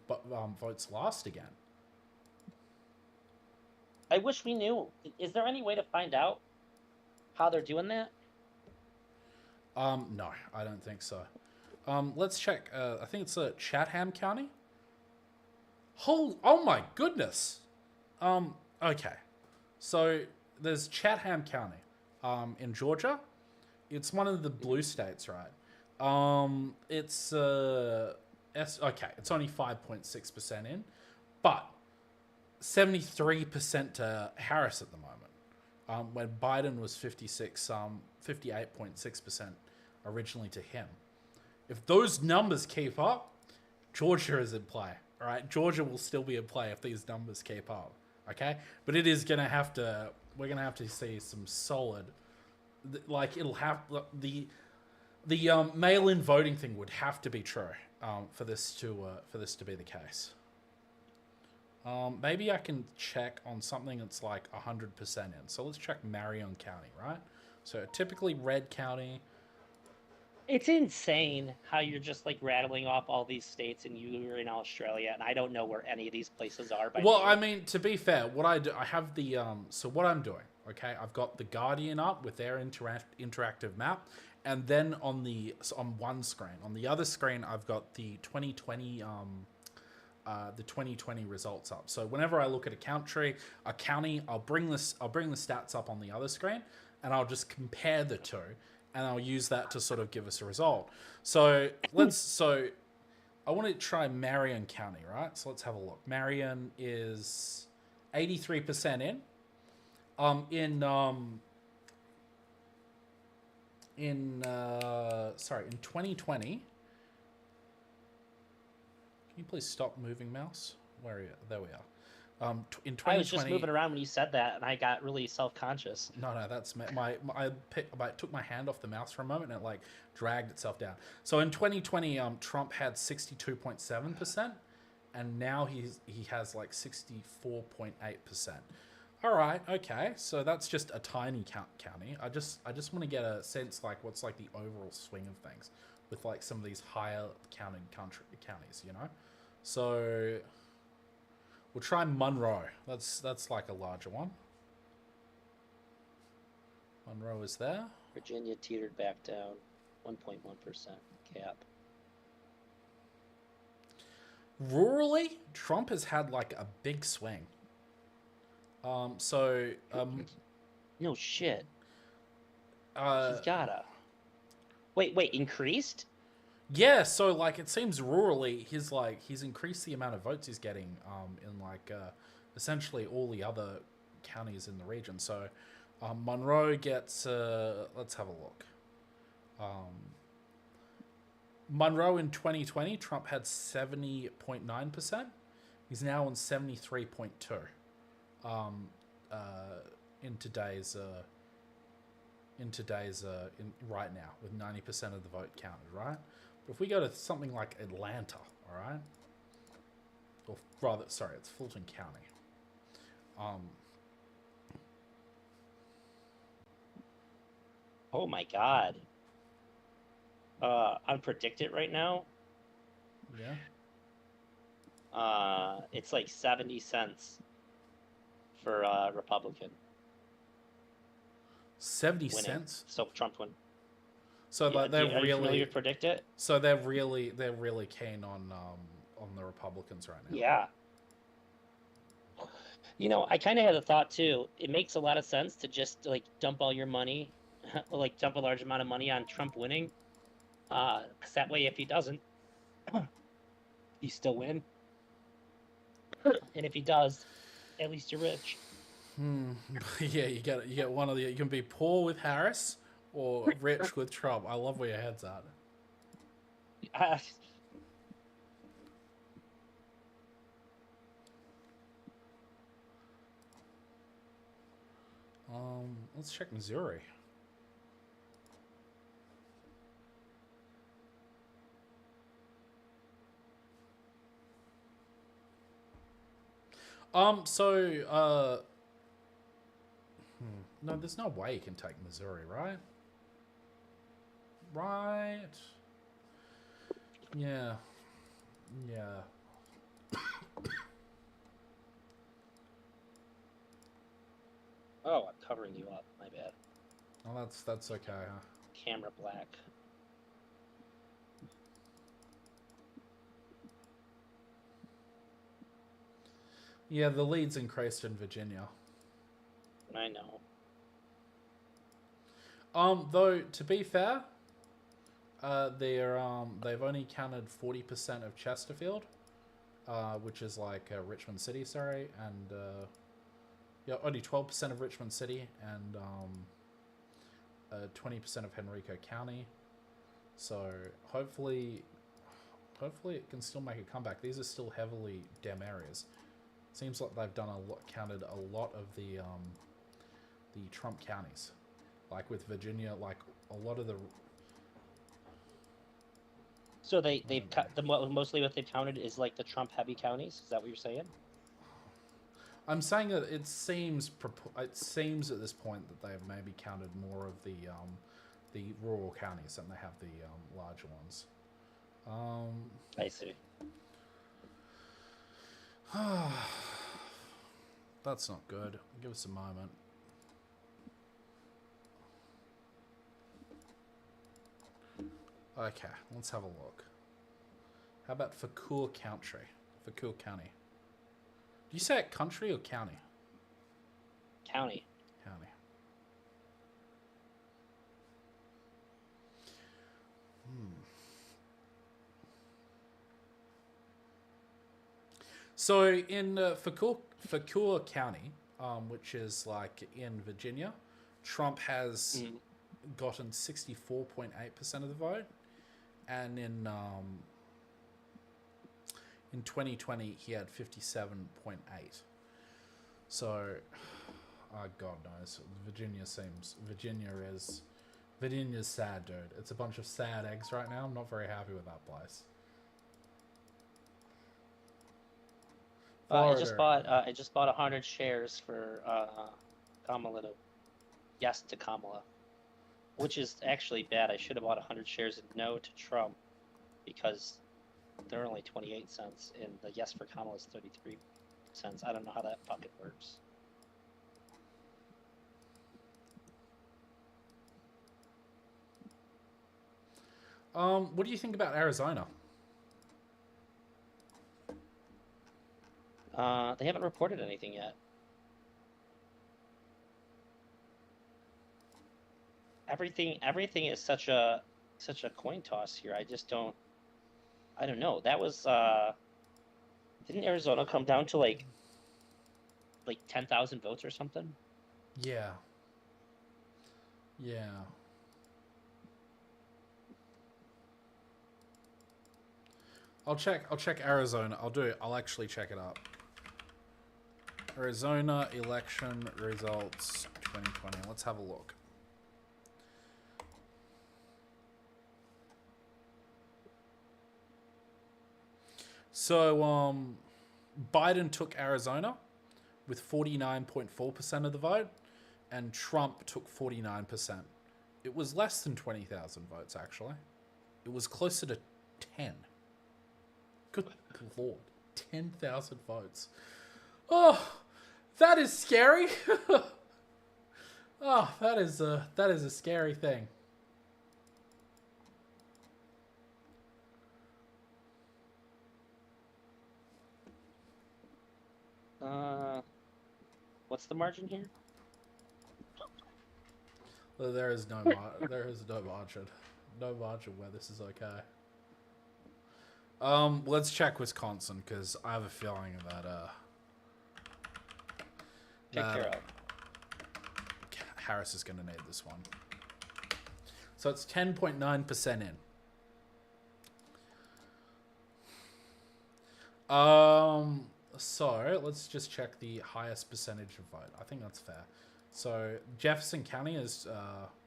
votes last again. I wish we knew. Is there any way to find out how they're doing that? No, I don't think so. Let's check. I think it's Chatham County. Oh my goodness. Okay. So there's Chatham County, in Georgia. It's one of the blue states, right? It's okay. It's only 5.6% in, but 73% to Harris at the moment. When Biden was 58.6% originally to him. If those numbers keep up, Georgia is in play. All right, Georgia will still be in play if these numbers keep up. Okay, but it is gonna have to. We're gonna have to see some solid. Like it'll have the mail-in voting thing would have to be true for this to be the case. Maybe I can check on something that's like 100% in. So let's check Marion County, right? So typically red county. It's insane how you're just like rattling off all these states and you're in Australia and I don't know where any of these places are. Well, I mean, to be fair, what I do, I have the, so what I'm doing, okay, I've got the Guardian up with their interactive map. And then on one screen, on the other screen, I've got the 2020, the 2020 results up. So whenever I look at a county, I'll bring the stats up on the other screen, and I'll just compare the two, and I'll use that to sort of give us a result. So I want to try Marion County, right? So let's have a look. Marion is 83% in. In 2020. Can you please stop moving, mouse? Where are you? There we are. In 2020, I was just moving around when you said that, and I got really self-conscious. No, that's I took my hand off the mouse for a moment, and it like dragged itself down. So in 2020, Trump had 62.7%, and now he has like 64.8%. All right, okay, so that's just a tiny county. I just want to get a sense like what's like the overall swing of things with like some of these higher counted counties, you know. So we'll try Monroe. That's like a larger one. Monroe is there. Virginia teetered back down, 1.1% cap. Rurally, Trump has had like a big swing. No shit. He's gotta. Wait, increased? Yeah, so like it seems rurally he's increased the amount of votes he's getting in like essentially all the other counties in the region. So Monroe gets let's have a look. Monroe in 2020, Trump had 70.9%. He's now on 73.2. In today's right now with 90% of the vote counted, right? If we go to something like Atlanta, all right, or rather, sorry, it's Fulton County. Oh my god. Unpredicted right now. Yeah. It's like 70 cents for Republican 70 winning. cents. So Trump win. So Yeah, like they're are you familiar really. with Predict It? So they're really keen on the Republicans right now. Yeah. You know, I kind of had a thought too. It makes a lot of sense to just like dump all your money, like dump a large amount of money on Trump winning. 'Cause that way, if he doesn't, you still win. And if he does, at least you're rich. Yeah, you get one of the. You can be poor with Harris or rich with Trump. I love where your head's at. Let's check Missouri. No, there's no way you can take Missouri, right? Right. Yeah. Yeah. Oh, I'm covering you up. My bad. Oh, that's okay, huh? Camera black. Yeah, the lead's increased in Virginia. I know. Though to be fair, they've only counted 40% of Chesterfield, which is like Richmond City, sorry, and yeah, only 12% of Richmond City and 20% of Henrico County. So hopefully it can still make a comeback. These are still heavily Dem areas. Seems like they've done counted a lot of the Trump counties, like with Virginia, like a lot of the. So they've cut mostly what they've counted is like the Trump heavy counties. Is that what you're saying? I'm saying that it seems at this point that they've maybe counted more of the rural counties than they have the larger ones. I see. That's not good. Give us a moment. Okay, let's have a look. How about Factorio County? Factorio County. Do you say it country or county? County. County. So in Factorio County, which is like in Virginia, Trump has gotten 64.8% of the vote, and in 2020 he had 57.8. So, God knows, Virginia's sad, dude. It's a bunch of sad eggs right now. I'm not very happy with that place. I just bought 100 shares for Kamala to Kamala, which is actually bad. I should have bought 100 shares of no to Trump because they're only 28 cents, and the yes for Kamala is 33 cents. I don't know how that fucking works. What do you think about Arizona? They haven't reported anything yet. Everything is such a coin toss here. I don't know. That was didn't Arizona come down to like 10,000 votes or something? Yeah. Yeah. I'll check Arizona. I'll actually check it up. Arizona election results 2020. Let's have a look. So Biden took Arizona with 49.4% of the vote, and Trump took 49%. It was less than 20,000 votes, actually. It was closer to 10. Good Lord. 10,000 votes. Oh, that is scary. Oh, that is a scary thing. What's the margin here? Well, there is no margin. No margin where this is okay. Let's check Wisconsin, because I have a feeling that Take care of. Harris is going to need this one. So it's 10.9% in. So let's just check the highest percentage of vote. I think that's fair. So Jefferson County is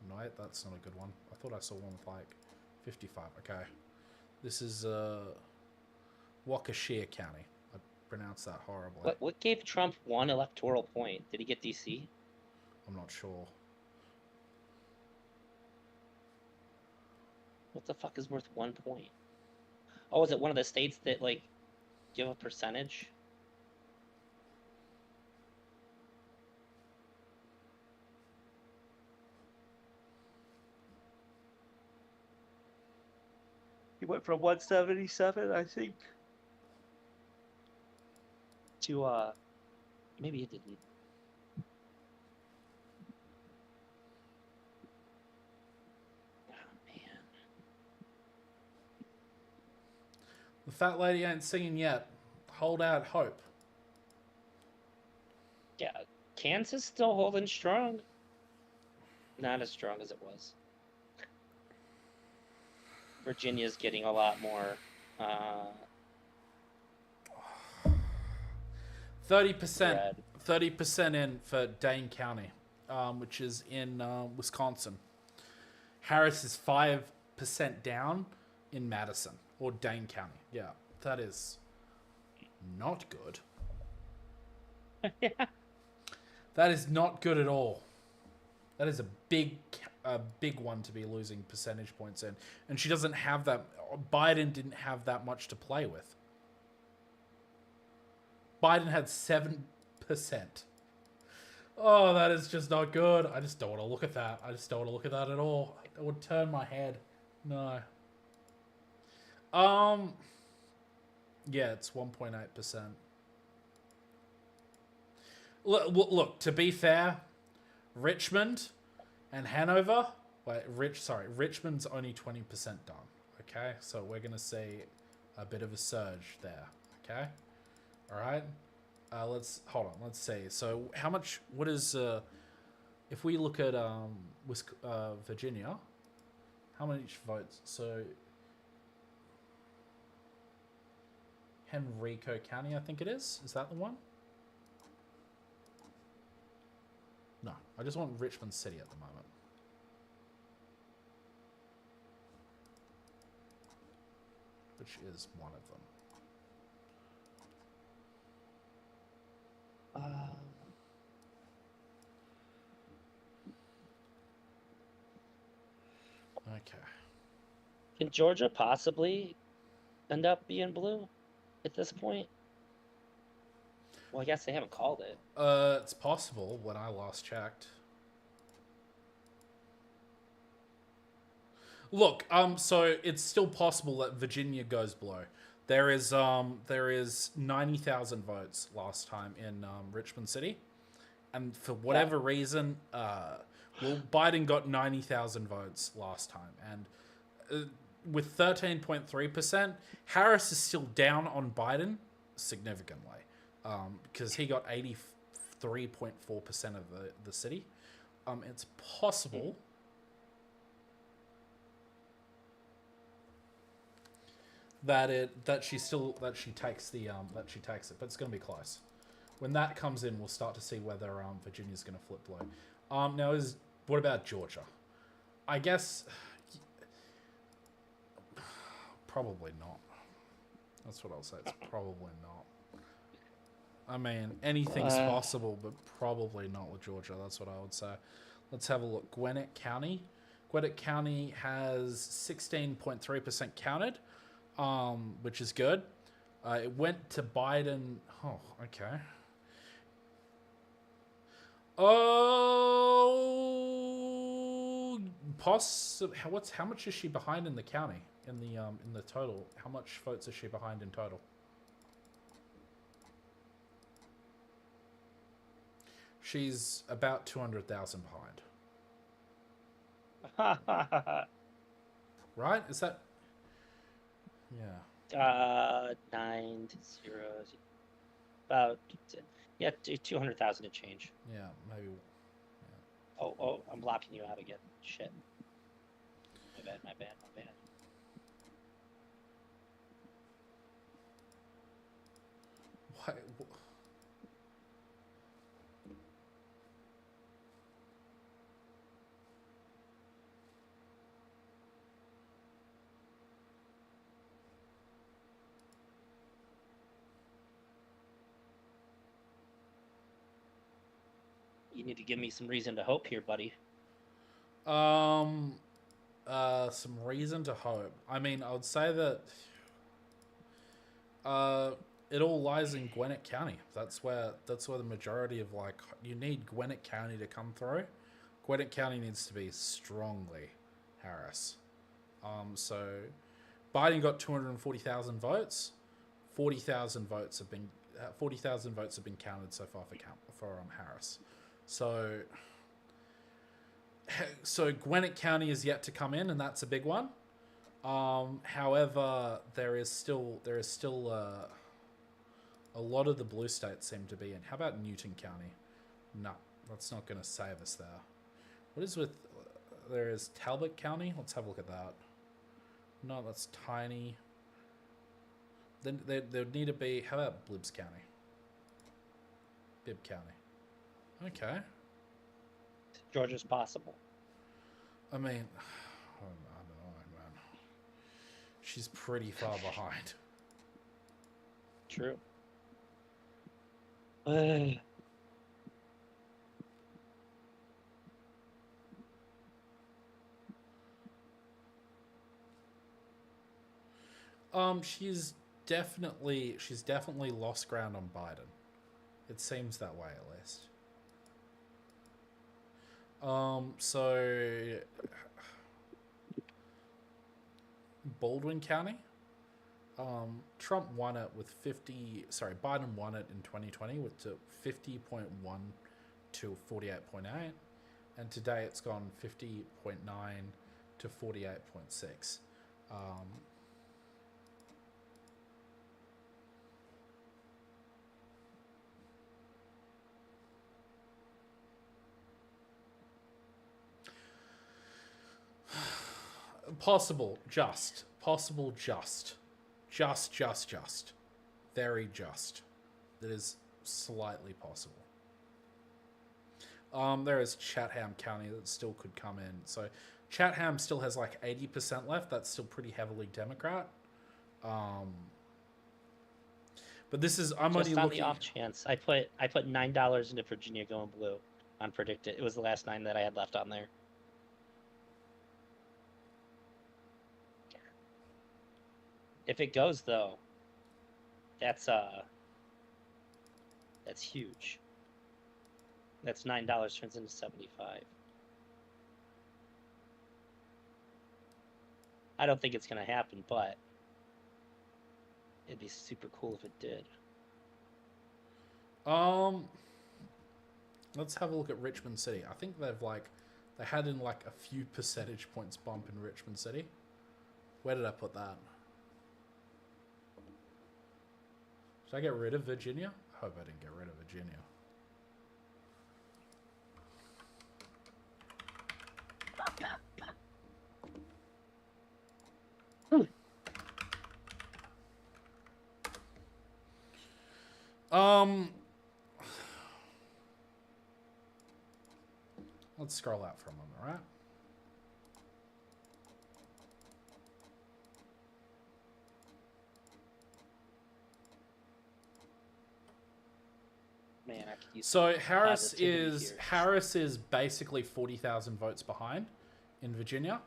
no, that's not a good one. I thought I saw one with like 55. Okay, this is Waukesha County. I pronounced that horribly. What gave Trump 1 electoral point? Did he get DC? I'm not sure. What the fuck is worth 1 point? Oh, is it one of the states that like give a percentage? He went from 177, I think, to maybe it didn't. Oh man. The fat lady ain't singing yet. Hold out hope. Yeah, Kansas still holding strong. Not as strong as it was. Virginia's getting a lot more. 30%. 30% in for Dane County, which is in Wisconsin. Harris is 5% down in Madison or Dane County. Yeah, that is not good. Yeah. That is not good at all. That is a big one to be losing percentage points in. And she doesn't have that. Biden didn't have that much to play with. Biden had 7%. Oh, that is just not good. I just don't want to look at that. I just don't want to look at that at all. It would turn my head. No. Yeah, it's 1.8%. Look, to be fair, Richmond and Hanover, Richmond's only 20% done. Okay, so we're gonna see a bit of a surge there. Okay, all right. Let's hold on. Let's see. So how much? What is? If we look at Virginia, how many votes? So Henrico County, I think it is. Is that the one? No, I just want Richmond City at the moment. Which is one of them. Okay. Can Georgia possibly end up being blue at this point? Well, I guess they haven't called it. It's possible when I last checked. Look, so it's still possible that Virginia goes blue. There is 90,000 votes last time in Richmond City, and for whatever reason, Biden got 90,000 votes last time, and with 13.3%, Harris is still down on Biden significantly, because he got 83.4% of the city. It's possible. That she takes it, but it's going to be close. When that comes in, we'll start to see whether Virginia's going to flip blue. Now what about Georgia? I guess probably not. That's what I'll say. It's probably not. I mean, anything's possible, but probably not with Georgia. That's what I would say. Let's have a look. Gwinnett County. Gwinnett County has 16.3% counted, which is good. It went to Biden. Oh, okay. Oh, how much is she behind in the county? In the total, how much votes is she behind in total? She's about 200,000 behind. Right? Is that? Yeah. 9 to 0. About 200,000 to change. Yeah, maybe. Yeah. Oh, I'm blocking you out again. Shit. My bad. Why? You need to give me some reason to hope here, buddy. Some reason to hope. I mean, I would say that it all lies in Gwinnett County. That's where the majority of, like, you need Gwinnett County to come through. Gwinnett County needs to be strongly Harris. So Biden got 240,000 votes. 40,000 votes have been counted so far for Harris. So Gwinnett County is yet to come in, and that's a big one. However, there is still a lot of the blue states seem to be in. How about Newton County? No, that's not going to save us there. What is with... There is Talbot County. Let's have a look at that. No, that's tiny. Then there would need to be... How about Bibb County? Bibb County. Okay. Georgia's possible. I mean... I don't know, man. She's pretty far behind. True. She's definitely lost ground on Biden. It seems that way, at least. So Baldwin County. Trump won it with 50. Sorry, Biden won it in 2020 with 50.1 to 48.8, and today it's gone 50.9 to 48.6. Possible, just. Very just. That is slightly possible. There is Chatham County that still could come in. So Chatham still has like 80% left. That's still pretty heavily Democrat. But this is, I'm just only on looking... the off chance. I put $9 into Virginia going blue on predicted. It was the last 9 that I had left on there. If it goes though, that's huge. That's $9 turns into 75. I don't think it's gonna happen, but it'd be super cool if it did. Let's have a look at Richmond City. I think they had in like a few percentage points bump in Richmond City. Where did I put that? Should I get rid of Virginia? I hope I didn't get rid of Virginia. Let's scroll out for a moment, right? So Harris positivity here. Harris is basically 40,000 votes behind in Virginia.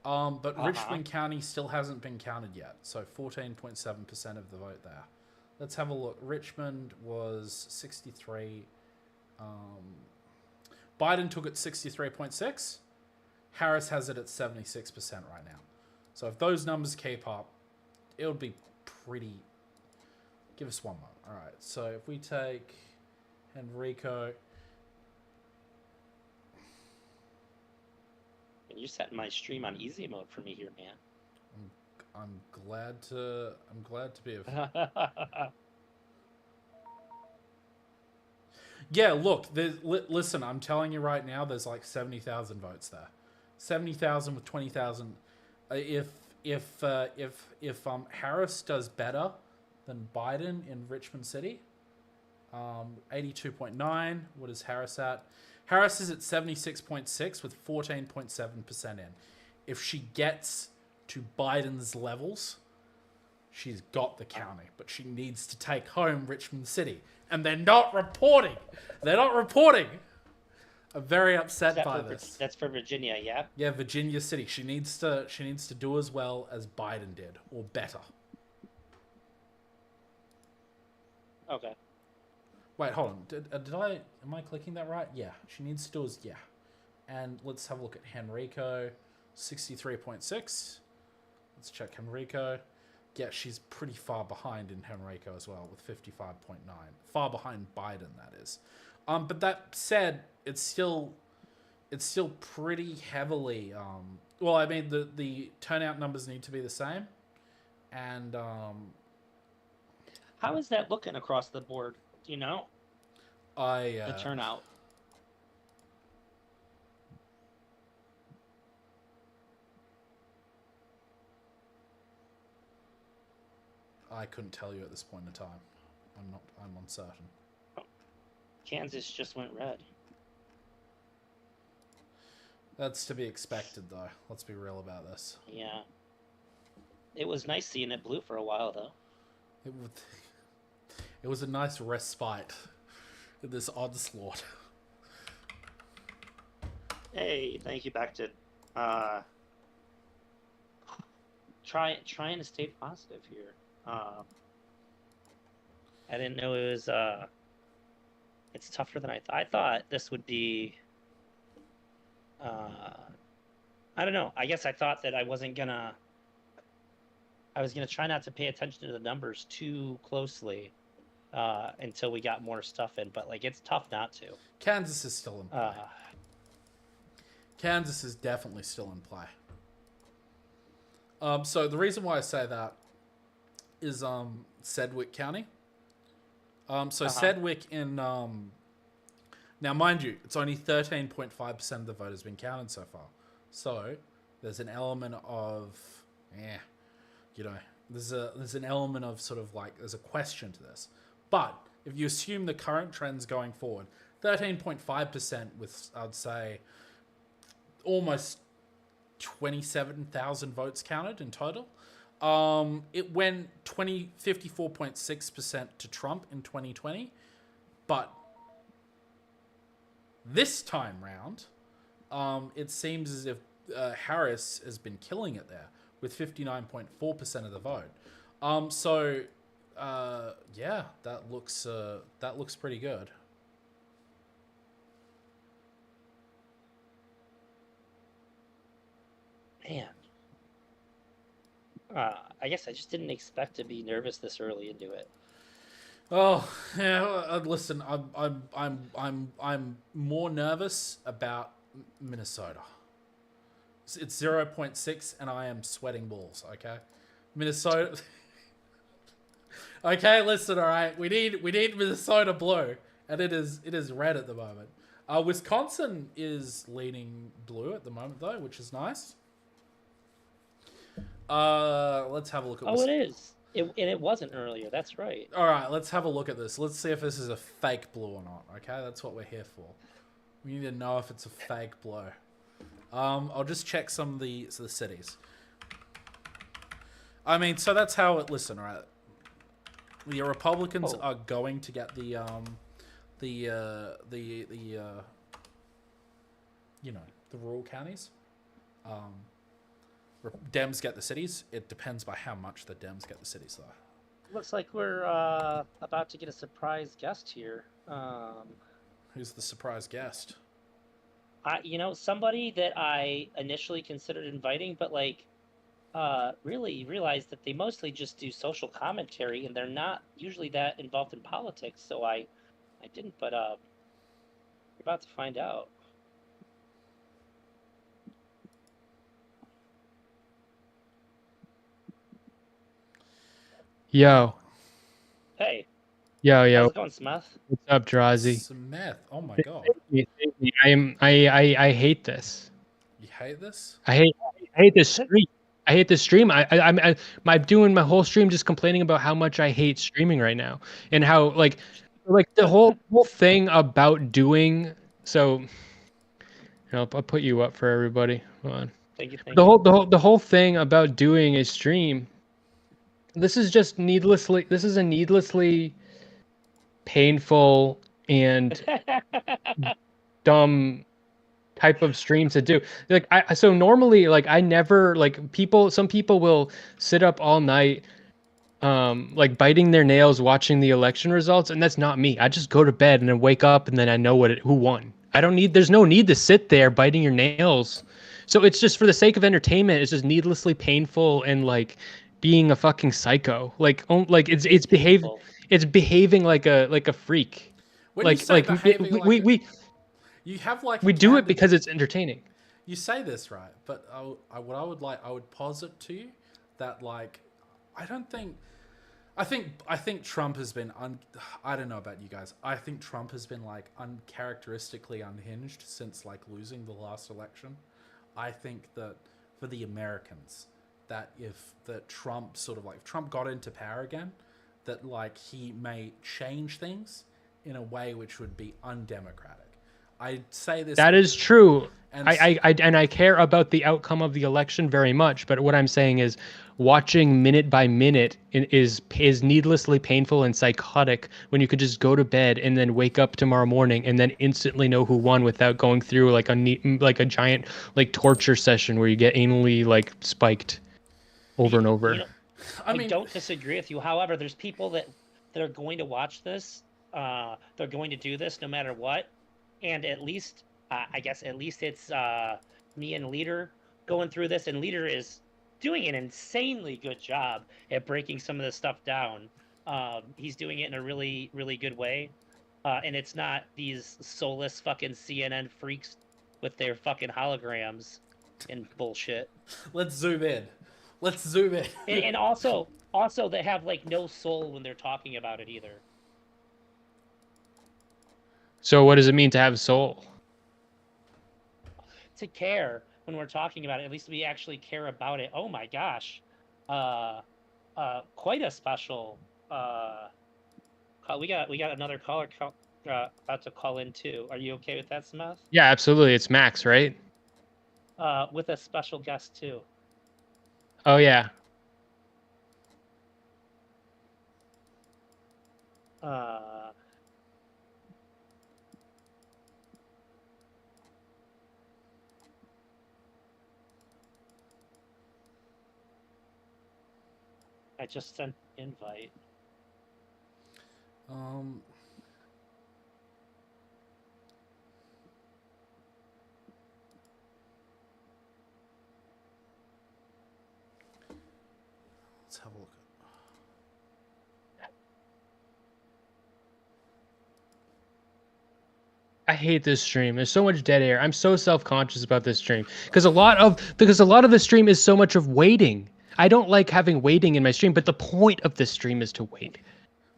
But Richmond County still hasn't been counted yet, so 14.7% of the vote there. Let's have a look. Richmond was 63. Biden took it 63.6. Harris has it at 76% right now. So if those numbers keep up, it would be pretty... Give us one moment. All right, so if we take Enrico... You're setting my stream on easy mode for me here, man. I'm glad to be of... Yeah, look, listen, I'm telling you right now, there's like 70,000 votes there. 70,000 with 20,000. If Harris does better than Biden in Richmond City, 82.9. What is Harris at? Harris is at 76.6 with 14.7% in. If she gets to Biden's levels, she's got the county, but she needs to take home Richmond City. And they're not reporting. They're not reporting. I'm very upset by this. That's for Virginia, yeah? Yeah, Virginia City. She needs to do as well as Biden did, or better. Okay. Wait, hold on. Am I clicking that right? Yeah. She needs to do as, yeah. And let's have a look at Henrico. 63.6. Let's check Henrico. Yeah, she's pretty far behind in Henrico as well with 55.9. Far behind Biden, that is. But that said, it's still pretty heavily. Well, I mean, the turnout numbers need to be the same, and how is that looking across the board? Do you know? The turnout. I couldn't tell you at this point in time. I'm uncertain. Kansas just went red. That's to be expected, though. Let's be real about this. Yeah. It was nice seeing it blue for a while, though. It was a nice respite in this onslaught. Hey, thank you. Back to trying to stay positive here. I didn't know it was. It's tougher than I thought. I thought this would be. I don't know. I guess I thought that I was gonna try not to pay attention to the numbers too closely until we got more stuff in. But like, it's tough not to. Kansas is still in play. Kansas is definitely still in play. So the reason why I say that is Sedgwick County. Sedgwick in now, mind you, it's only 13.5% of the vote has been counted so far. So there's an element of, there's an element of sort of like there's a question to this. But if you assume the current trends going forward, 13.5% with I'd say almost 27,000 votes counted in total. It went 54.6% to Trump in 2020, but this time round, it seems as if Harris has been killing it there with 59.4% of the vote. That looks pretty good. Man. I guess I just didn't expect to be nervous this early into it. Oh yeah, listen, I'm more nervous about Minnesota. It's 0.6, and I am sweating balls. Okay, Minnesota. Okay, listen, all right, we need Minnesota blue, and it is red at the moment. Wisconsin is leaning blue at the moment though, which is nice. Let's have a look at it is. It wasn't earlier. That's right. All right, let's have a look at this. Let's see if this is a fake blue or not. Okay, that's what we're here for. We need to know if it's a fake blue. I'll just check some of the cities. I mean, so that's how it. Listen, right? The Republicans are going to get the you know, the rural counties. Dems get the cities. It depends by how much the Dems get the cities, though. Looks like we're about to get a surprise guest here. Who's the surprise guest? Somebody that I initially considered inviting, but like, really realized that they mostly just do social commentary, and they're not usually that involved in politics. So I didn't. But we're about to find out. Yo. Hey. Yo. How's it going, Smith? What's up, Drazi? Smith. Oh my god. I hate this. You hate this? I hate this stream. I hate this stream. I'm doing my whole stream just complaining about how much I hate streaming right now, and how like the whole thing about doing so. I'll put you up for everybody. Hold on. Thank you. The whole thing about doing a stream. This is just needlessly. This is a needlessly painful and dumb type of stream to do. Like so normally like I never like some people will sit up all night like biting their nails watching the election results, and that's not me. I just go to bed and then wake up and then I know who won. There's no need to sit there biting your nails. So it's just for the sake of entertainment. It's just needlessly painful and like being a fucking psycho. Like it's behaving like a freak. When you say behaving you have like we do it because it's entertaining. You say this right, but I would posit to you that like I think Trump has been I don't know about you guys. I think Trump has been like uncharacteristically unhinged since like losing the last election. I think that for the Americans, that if Trump got into power again, that like he may change things in a way which would be undemocratic. I say this. That is true. I care about the outcome of the election very much, but what I'm saying is watching minute by minute is needlessly painful and psychotic when you could just go to bed and then wake up tomorrow morning and then instantly know who won without going through like a giant like torture session where you get anally like spiked over and over. I don't disagree with you. However, there's people that are going to watch this. They're going to do this no matter what. And at least, it's me and Leader going through this. And Leader is doing an insanely good job at breaking some of this stuff down. He's doing it in a really, really good way. And it's not these soulless fucking CNN freaks with their fucking holograms and bullshit. Let's zoom in. And also they have like no soul when they're talking about it either. So what does it mean to have soul? To care when we're talking about it. At least we actually care about it. Oh my gosh. Quite a special we got another caller about to call in too. Are you okay with that, Smith? Yeah, absolutely. It's Max, right? With a special guest too. Oh yeah. I just sent invite. Let's have a look. I hate this stream. There's so much dead air. I'm so self-conscious about this stream because a lot of the stream is so much of waiting. I don't like having waiting in my stream, but the point of this stream is to wait.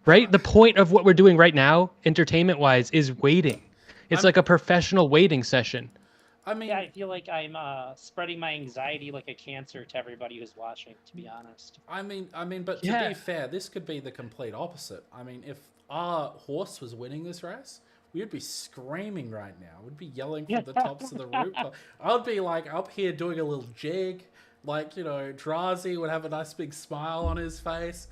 Right? The point of what we're doing right now, entertainment-wise, is waiting. It's like a professional waiting session. I mean, yeah, I feel like I'm spreading my anxiety like a cancer to everybody who's watching, to be honest. I mean, but to be fair, this could be the complete opposite. I mean, if our horse was winning this race, we would be screaming right now. We'd be yelling from the tops of the roof. I'd be like up here doing a little jig. Like, Drazi would have a nice big smile on his face.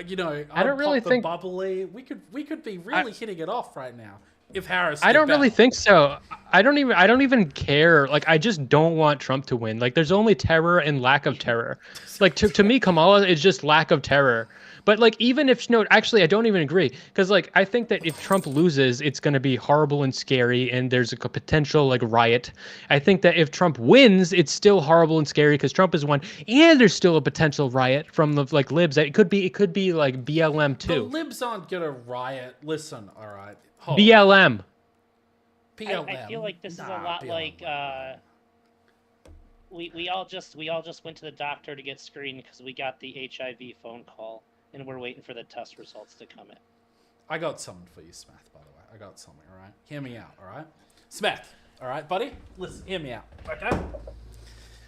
You know, I don't really think bubbly. We could be really hitting it off right now if Harris. I did don't really better. think so. I don't even care. Like I just don't want Trump to win. Like there's only terror and lack of terror. Like to me Kamala is just lack of terror. But like even if no, actually I don't even agree because like I think that if Trump loses, it's going to be horrible and scary and there's a potential like riot. I think that if Trump wins, it's still horrible and scary because Trump has won and there's still a potential riot from the like libs. It could be like BLM The too. libs aren't gonna riot. Listen, all right. Hold on. BLM. PLM. I feel like this is a lot BLM. like we all just went to the doctor to get screened because we got the HIV phone call and we're waiting for the test results to come in. I got something for you, Smith, by the way. I got something, all right? Hear me out, all right? Smith, all right, buddy? Listen, hear me out, okay?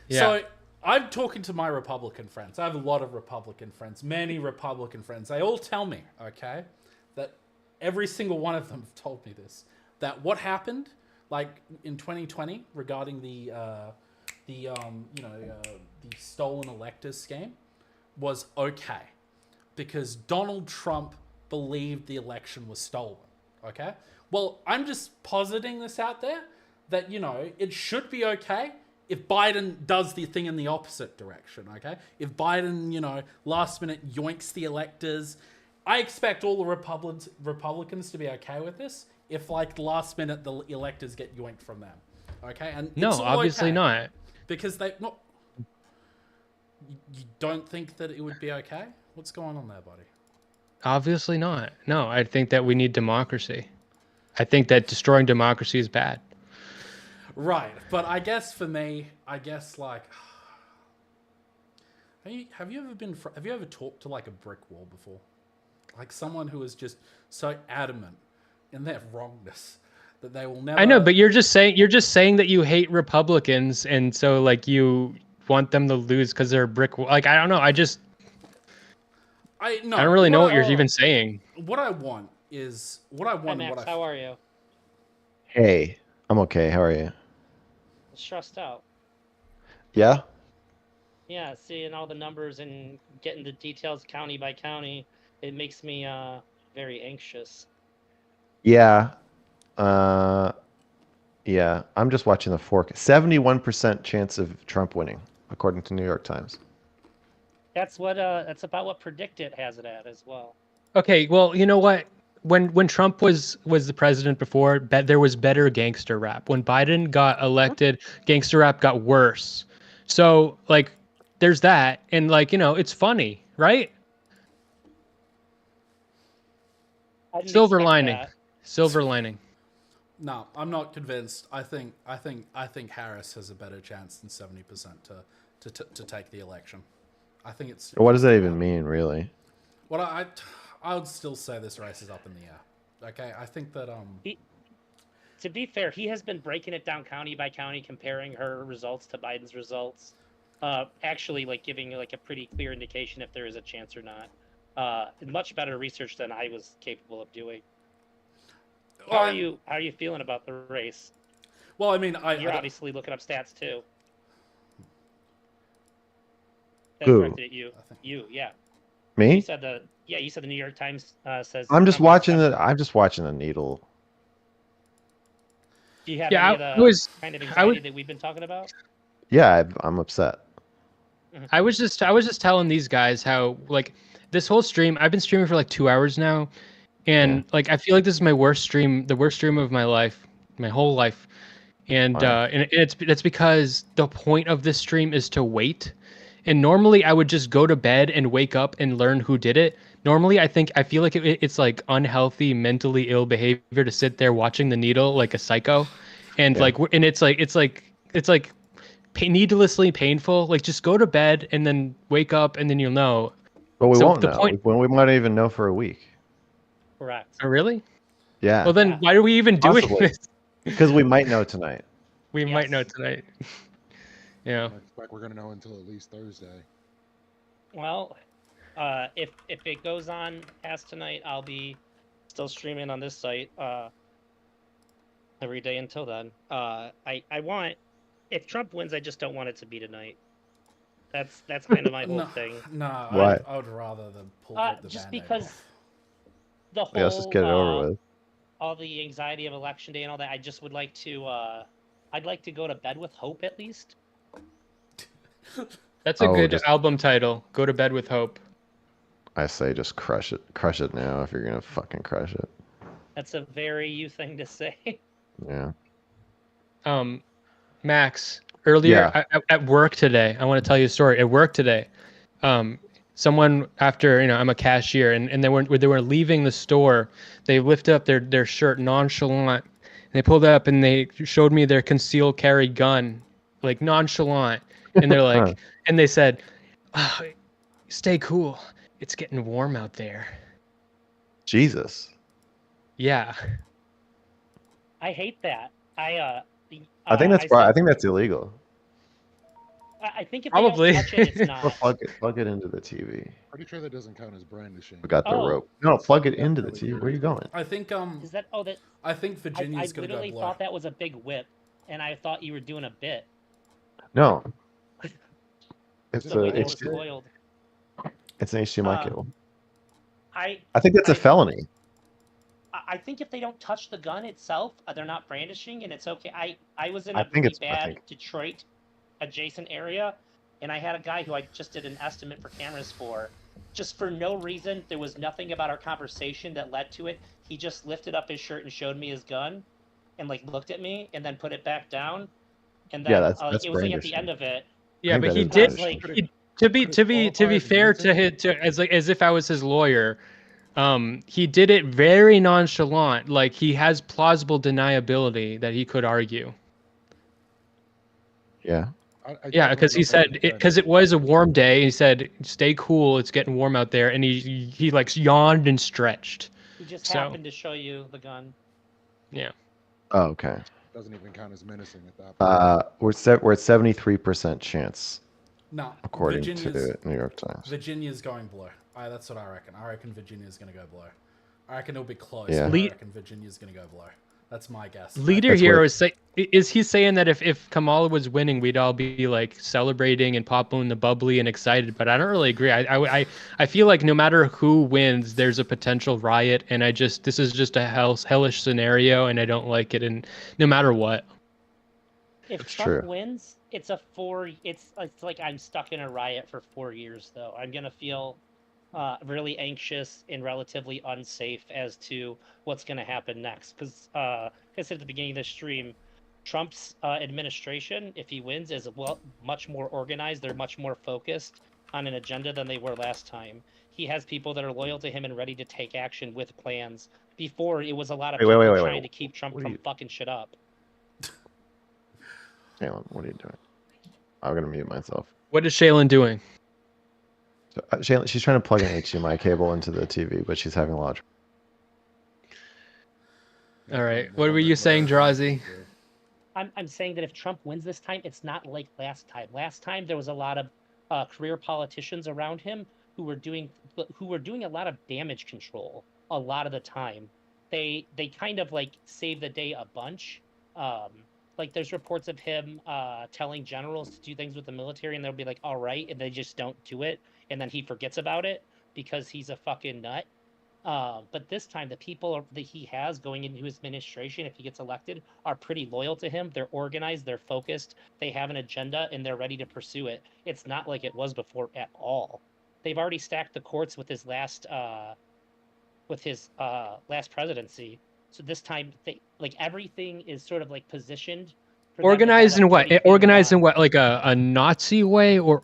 Yeah. So I'm talking to my Republican friends. I have a lot of Republican friends, many Republican friends. They all tell me, okay, that every single one of them have told me this, that what happened, like in 2020 regarding the stolen electors scheme was okay because Donald Trump believed the election was stolen, okay? Well, I'm just positing this out there that, you know, it should be okay if Biden does the thing in the opposite direction, okay? If Biden, you know, last minute yoinks the electors, I expect all the Republicans to be okay with this if, like, last minute the electors get yoinked from them, okay? And No, it's all obviously okay not. because they not. You don't think that it would be okay? What's going on there, buddy? Obviously not. No, I think that we need democracy. I think that destroying democracy is bad. Right, but I guess for me, like, have you ever talked to like a brick wall before, like someone who is just so adamant in their wrongness that they will never. I know, but you're just saying that you hate Republicans, and so like you want them to lose because they're a brick wall. Like I don't know. I don't really know what you're even saying. What I want is what I want. Hi, Max, how are you? Hey, I'm okay. How are you? Stressed out. Yeah? Yeah, seeing all the numbers and getting the details county by county, it makes me very anxious. Yeah. Yeah. I'm just watching the forecast. 71% chance of Trump winning, according to New York Times. That's about what Predictit has it at as well. Okay, well, you know what? When Trump was the president before, there was better gangster rap. When Biden got elected, gangster rap got worse. So like, there's that, and like it's funny, right? Silver lining. That. Silver lining. No, I'm not convinced. I think Harris has a better chance than 70% to take the election. I think it's. What does that even mean, really? Well, I would still say this race is up in the air. Okay, I think that to be fair, he has been breaking it down county by county, comparing her results to Biden's results. Actually, like giving like a pretty clear indication if there is a chance or not. Much better research than I was capable of doing. How are you feeling about the race? Well, I mean, you're obviously looking up stats too. That's Who? directed at you. Yeah. Me? You said the New York Times says. I'm just watching the needle. Do you have Yeah, any of the kind of anxiety that we've been talking about? Yeah, I'm upset. I was just telling these guys how like this whole stream. I've been streaming for like 2 hours now, and like I feel like this is my worst stream, the worst stream of my life, my whole life, and Wow. and it's because the point of this stream is to wait. And normally I would just go to bed and wake up and learn who did it. Normally I feel like it's like unhealthy, mentally ill behavior to sit there watching the needle like a psycho, and it's like needlessly painful. Like just go to bed and then wake up and then you'll know. But we So won't the know. point- We might not even know for a week. Correct. Oh, really? Yeah. Well then, why are we even doing Possibly. this? Because we might know tonight. We Yes. might know tonight. Yeah. I expect we're gonna know until at least Thursday. Well, if it goes on past tonight, I'll be still streaming on this site every day until then. I want, if Trump wins, I just don't want it to be tonight. That's kind of my whole No, thing. no, Why? I would rather them rip the Just Band-Aid because off. the Yeah, let's just get it over with. all the anxiety of election day and all that, I just would like to I'd like to go to bed with hope at least. That's a Oh, good just- album title. Go to bed with hope. I say just crush it now if you're gonna fucking crush it. That's a very you thing to say. Yeah. Max, earlier Yeah. at work today, I want to tell you a story. At work today, someone after I'm a cashier, and they were leaving the store, they lifted up their shirt nonchalant, and they pulled up and they showed me their concealed carry gun, like nonchalant, and they're like, Huh. and they said, "Ah, "Stay cool. It's getting warm out there." Jesus. Yeah. I hate that. I think that's I think that's illegal. I think if Probably. they don't touch it, it's Or not. plug it into the TV. Pretty sure that doesn't count as brandishing. We got the Oh. rope. No, plug it Yeah, into the really TV. weird. Where are you going? I think Is that that? I think I Virginia's gonna go literally blur. thought that was a big whip, and I thought you were doing a bit. No. It's The way that it's was spoiled. it's an HDMI Um, cable. I I think that's a felony. I think if they don't touch the gun itself, they're not brandishing, and it's okay. I was in I a think really it's- I bad think- Detroit adjacent area, and I had a guy who I just did an estimate for cameras for. Just for no reason, there was nothing about our conversation that led to it. He just lifted up his shirt and showed me his gun, and like looked at me, and then put it back down. And then Yeah, that's it was like at the brandishing. end of it. Yeah, think but that he is did. brandishing. Like, To be Could to it be to qualify be as fair to menacing? him, as if I was his lawyer, he did it very nonchalant. Like he has plausible deniability that he could argue. Yeah. Yeah, because he said because it was a warm day. He said, "Stay cool. It's getting warm out there," and he like yawned and stretched. he just So- happened to show you the gun. Yeah. Oh, okay. Doesn't even count as menacing at that point. We're at 73% chance No, according Virginia's to New York Times. Virginia's going blur. That's what I reckon. I reckon Virginia's gonna go blur. I reckon it'll be close. Yeah. But I Lead- reckon Virginia's gonna go blur. That's my guess. Leader That's here what- is he saying that if Kamala was winning, we'd all be like celebrating and popping the bubbly and excited? But I don't really agree. I feel like no matter who wins, there's a potential riot, and this is just a hellish scenario, and I don't like it. And no matter what, If That's Trump true. wins, it's like I'm stuck in a riot for 4 years though. I'm gonna feel really anxious and relatively unsafe as to what's gonna happen next. Because I said at the beginning of the stream, Trump's administration, if he wins, is much more organized. They're much more focused on an agenda than they were last time. He has people that are loyal to him and ready to take action with plans. Before, it was a lot of Wait, people wait. trying to keep Trump What are from you- fucking shit up. Shaylin, what are you doing? I'm gonna mute myself. what is Shaylin doing? So, Shaylin, she's trying to plug an HDMI cable into the TV, but she's having a lot of All right, what were you saying, Drazi? I'm saying that if Trump wins this time, it's not like last time. Last time there was a lot of career politicians around him who were doing a lot of damage control a lot of the time. They kind of like saved the day a bunch. Like there's reports of him telling generals to do things with the military, and they'll be like, "All right," and they just don't do it, and then he forgets about it because he's a fucking nut. But this time, the people that he has going into his administration, if he gets elected, are pretty loyal to him. They're organized, they're focused, they have an agenda, and they're ready to pursue it. It's not like it was before at all. They've already stacked the courts with his last presidency. So this time, everything is sort of like positioned. For them to have Organized a in what? pretty big Organized in run. what? Like a Nazi way, or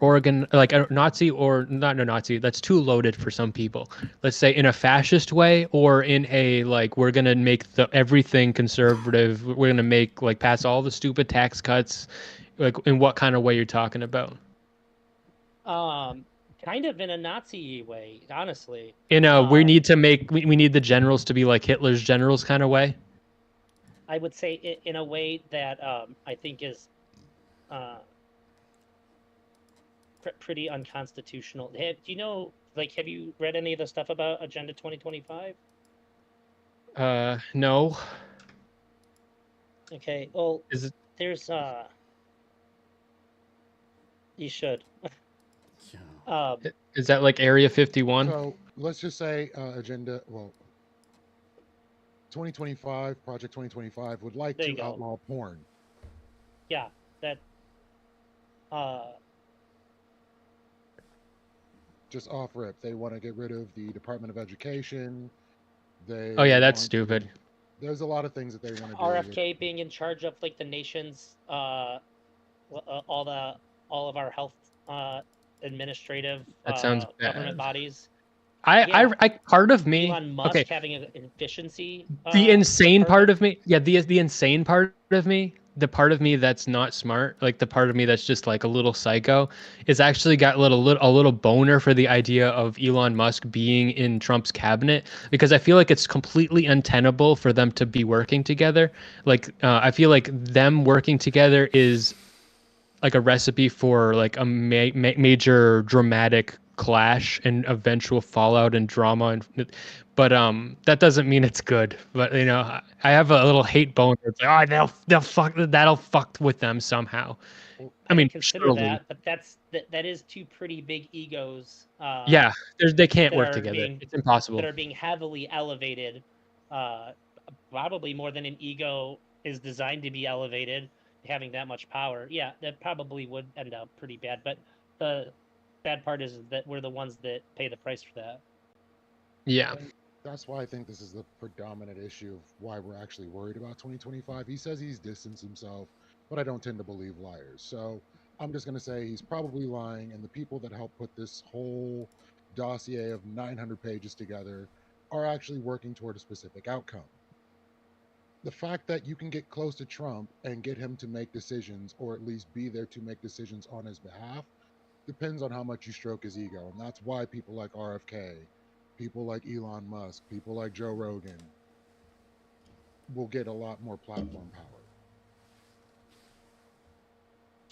like a Nazi, or not a Nazi? That's too loaded for some people. Let's say in a fascist way, or in a like we're gonna make everything conservative. We're gonna make like pass all the stupid tax cuts. Like in what kind of way you're talking about? Kind of in a Nazi way, honestly. In a we need the generals to be like Hitler's generals kind of way. I would say in a way that I think is pretty unconstitutional. Do you know, have you read any of the stuff about Agenda 2025? No. Okay, well, Is it? there's you should. Is that like Area 51? So let's just say agenda. Well, 2025 Project 2025 would like There you to go. outlaw porn. Yeah, that. Just off rip, they want to get rid of the Department of Education. They Oh yeah, that's want stupid. to- there's a lot of things that they want to do. RFK being in charge of like the nation's all of our health administrative That sounds government bad. bodies. I part of me. Elon Musk Okay, having an efficiency. the insane part department. of me, yeah, the insane part of me, the part of me that's not smart, like the part of me that's just like a little psycho, is actually got a little boner for the idea of Elon Musk being in Trump's cabinet, because I feel like it's completely untenable for them to be working together. Like I feel like them working together is like a recipe for like a major dramatic clash and eventual fallout and drama, and but that doesn't mean it's good. But you know, I have a little hate bone. It's like, oh, that'll fuck with them somehow. Well, I mean, didn't consider surely. that, but that is two pretty big egos. Yeah, they can't that work are together. being- It's impossible. That are being heavily elevated, probably more than an ego is designed to be elevated. Having that much power, yeah, that probably would end up pretty bad. But the bad part is that we're the ones that pay the price for that. Yeah. And that's why I think this is the predominant issue of why we're actually worried about 2025. He says he's distanced himself, but I don't tend to believe liars. So I'm just going to say he's probably lying, and the people that helped put this whole dossier of 900 pages together are actually working toward a specific outcome. The fact that you can get close to Trump and get him to make decisions, or at least be there to make decisions on his behalf, depends on how much you stroke his ego. And that's why people like RFK, people like Elon Musk, people like Joe Rogan will get a lot more platform power.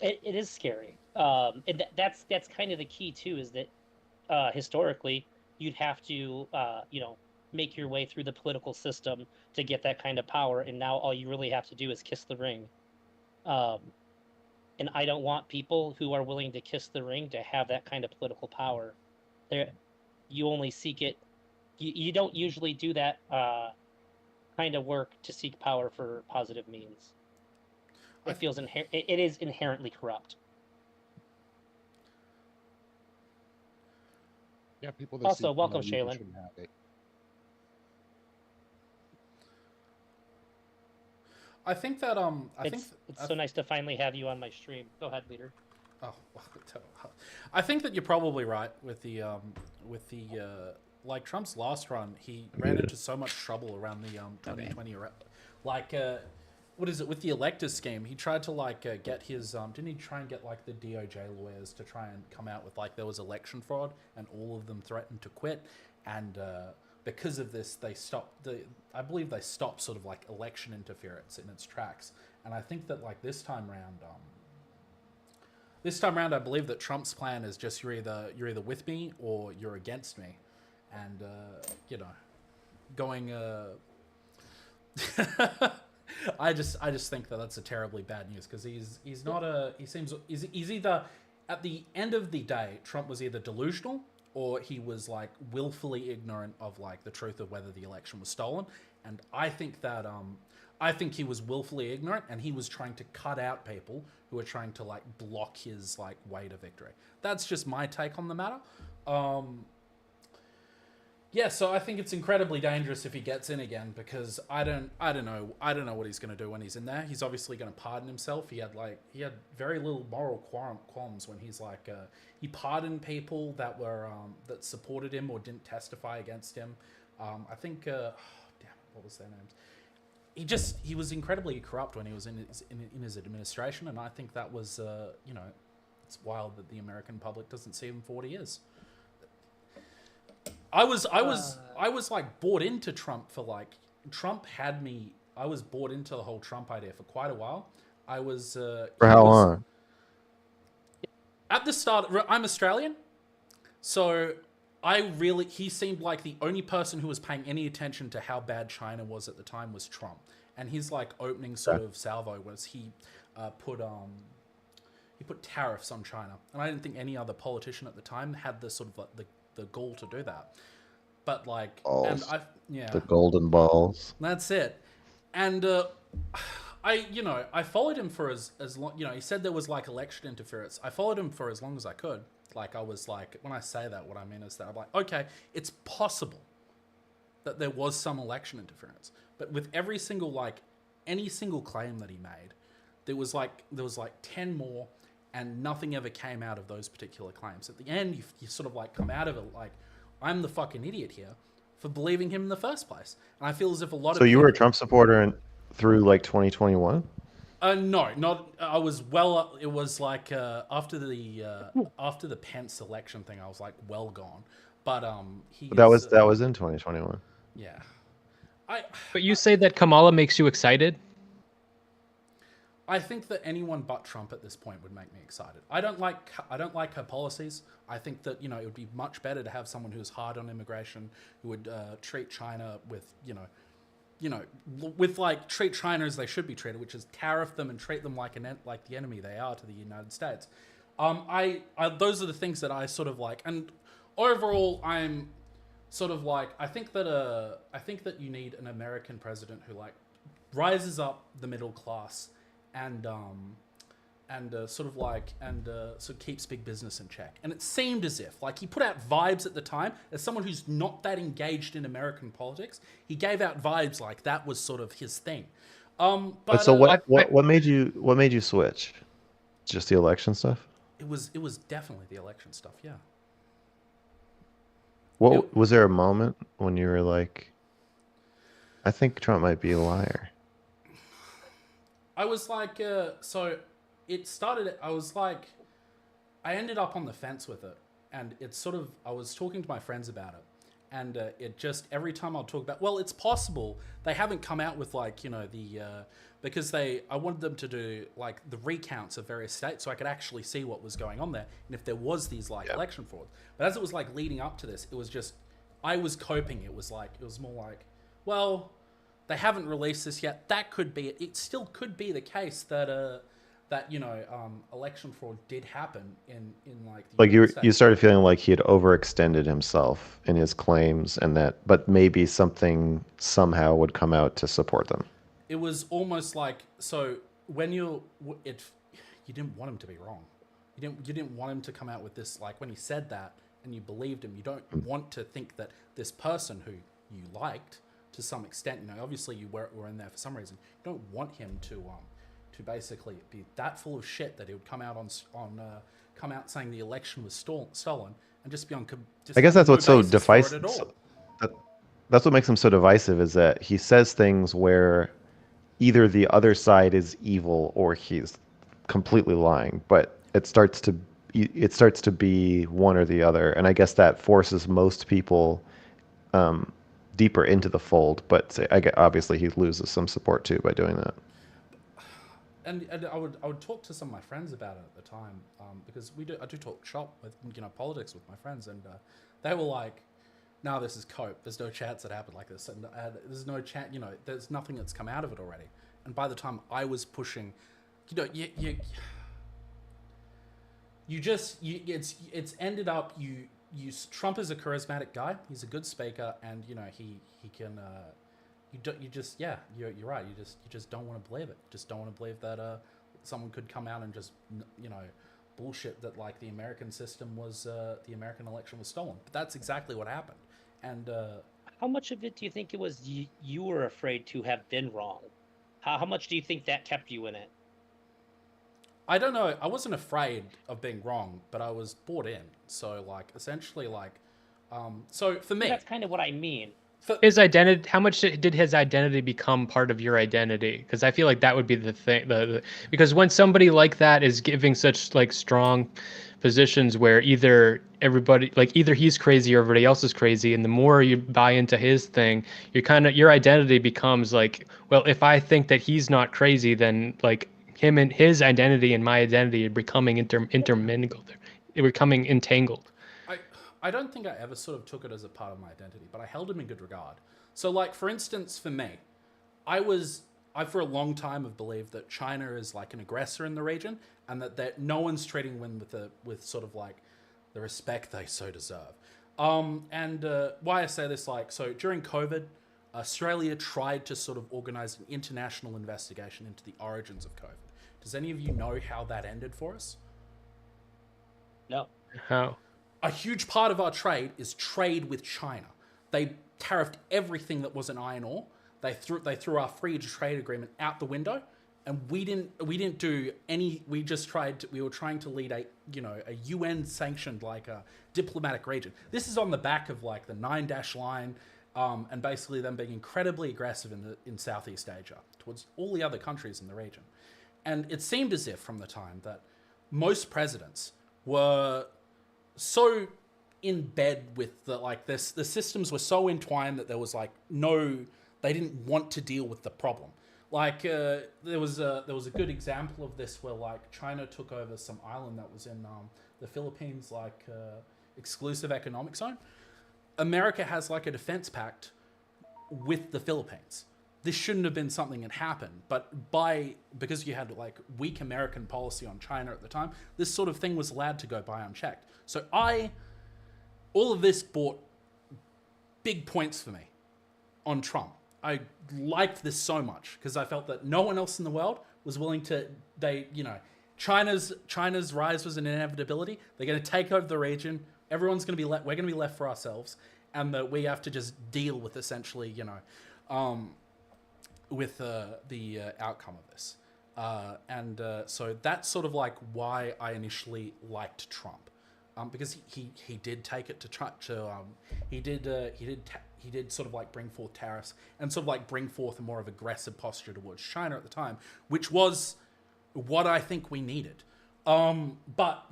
It is scary. That's kind of the key too. Is that historically you'd have to make your way through the political system to get that kind of power, and now all you really have to do is kiss the ring. And I don't want people who are willing to kiss the ring to have that kind of political power. You only seek it. You don't usually do that kind of work to seek power for positive means. It feels it is inherently corrupt. Yeah, people that Also, seek welcome, power usually Shaylin. shouldn't have it. I think that It's so nice to finally have you on my stream. Go ahead, leader. Oh, I think that you're probably right with the like Trump's last run. He ran into so much trouble around the 2020 like what is it with the electors scheme? He tried to like get his didn't he try and get like the DOJ lawyers to try and come out with like there was election fraud, and all of them threatened to quit, and because of this they stopped I believe they stopped sort of like election interference in its tracks. And I think that like this time round I believe that Trump's plan is just you're either with me or you're against me, and going. I just think that that's a terribly bad news, because he's either at the end of the day Trump was either delusional or he was like willfully ignorant of like the truth of whether the election was stolen. And I think that I think he was willfully ignorant, and he was trying to cut out people who were trying to like block his like way to victory. That's just my take on the matter. Yeah, so I think it's incredibly dangerous if he gets in again, because I don't know what he's going to do when he's in there. He's obviously going to pardon himself. He had very little moral qualms when he's like he pardoned people that were that supported him or didn't testify against him. I think damn it, what was their names? He was incredibly corrupt when he was in his administration, and I think that was it's wild that the American public doesn't see him for what he is. I was like bought into Trump for like Trump had me. I was bought into the whole Trump idea for quite a while. I was For how long? At the start. I'm Australian, so he seemed like the only person who was paying any attention to how bad China was at the time was Trump. And his like opening sort of salvo was he put tariffs on China, and I didn't think any other politician at the time had the sort of like the gall to do that. But like, and Balls. yeah, The golden balls. that's it. And I followed him for as long. He said there was like election interference. I followed him for as long as I could. Like I was like, when I say that, what I mean is that I'm like, okay, it's possible that there was some election interference, but with every single any single claim that he made, there was like 10 more, and nothing ever came out of those particular claims. At the end, you sort of like come out of it like, I'm the fucking idiot here for believing him in the first place. And I feel as if a lot of So you people, were a Trump supporter through like 2021? No, not. I was well. It was like after the Pence election thing, I was like well gone. But That was in 2021. yeah. But you say that Kamala makes you excited? I think that anyone but Trump at this point would make me excited. I don't like her policies. I think that it would be much better to have someone who's hard on immigration, who would treat China with treat China as they should be treated, which is tariff them and treat them like the enemy they are to the United States. Those are the things that I sort of like, and overall, I'm sort of like, I think that you need an American president who like rises up the middle class and sort of keeps big business in check. And it seemed as if like he put out vibes at the time as someone who's not that engaged in American politics. He gave out vibes like that was sort of his thing. But so what made you switch? Just the election stuff? It was definitely the election stuff. Yeah. Was there a moment when you were like, I think Trump might be a liar? I was like, so it started, I ended up on the fence with it. And it's sort of, I was talking to my friends about it. And it just, every time I'll talk about, well, it's possible. They haven't come out with because I wanted them to do like the recounts of various states so I could actually see what was going on there. And if there was these election fraud. But as it was like leading up to this, it was just, I was coping. It was more like, well, they haven't released this yet. That could be it. It still could be the case that election fraud did happen in like the you started feeling like he had overextended himself in his claims, but maybe something somehow would come out to support them. It was almost like, so when you didn't want him to be wrong. You didn't want him to come out with this, like when he said that and you believed him. You don't want to think that this person who you liked to some extent, obviously you were in there for some reason. You don't want him to basically be that full of shit that he would come out come out saying the election was stolen and just be on. Just I guess that's what's so divisive. That's what makes him so divisive, is that he says things where either the other side is evil or he's completely lying, but it starts to be one or the other, and I guess that forces most people deeper into the fold. But obviously he loses some support too by doing that. And I would talk to some of my friends about it at the time, because I do talk shop with politics with my friends, and they were like, "No, this is cope. There's no chance it happened like this, and there's no chance. There's nothing that's come out of it already." And by the time I was pushing, it's ended up Trump is a charismatic guy. He's a good speaker, and he can. You're right. You just don't want to believe it. Just don't want to believe that someone could come out and just bullshit that like the American system was the American election was stolen. But that's exactly what happened. And how much of it do you think it was you were afraid to have been wrong? How much do you think that kept you in it? I don't know. I wasn't afraid of being wrong, but I was bought in. So essentially so for me, that's kind of what I mean. His identity. How much did his identity become part of your identity? Because I feel like that would be the thing. Because when somebody like that is giving such strong positions, where either he's crazy or everybody else is crazy, and the more you buy into his thing, your identity becomes like, well, if I think that he's not crazy, then him and his identity and my identity are becoming intermingled. They're becoming entangled. I don't think I ever sort of took it as a part of my identity, but I held him in good regard. So for instance, for me, I was I for a long time have believed that China is like an aggressor in the region, and that no one's treating them with sort of like the respect they so deserve. Why I say this, like, so during COVID, Australia tried to sort of organize an international investigation into the origins of COVID. Does any of you know how that ended for us? No. How? A huge part of our trade is trade with China. They tariffed everything that wasn't iron ore. They threw our free trade agreement out the window, and we didn't do any. We were trying to lead a UN sanctioned like a diplomatic region. This is on the back of like the 9-dash line, and basically them being incredibly aggressive in Southeast Asia towards all the other countries in the region. And it seemed as if from the time that most presidents were so in bed with the systems were so entwined that there was like they didn't want to deal with the problem. Like there was a good example of this where like China took over some island that was in the Philippines, like exclusive economic zone. America has like a defense pact with the Philippines. This shouldn't have been something that happened, but because you had like weak American policy on China at the time, this sort of thing was allowed to go by unchecked. So all of this brought big points for me on Trump. I liked this so much because I felt that no one else in the world was willing to. China's rise was an inevitability. They're going to take over the region. Everyone's going to be we're going to be left for ourselves, and that we have to just deal with essentially, with the outcome of this. So that's sort of like why I initially liked Trump, because he did take it he did sort of like bring forth tariffs and sort of like bring forth a more of aggressive posture towards China at the time, which was what I think we needed. But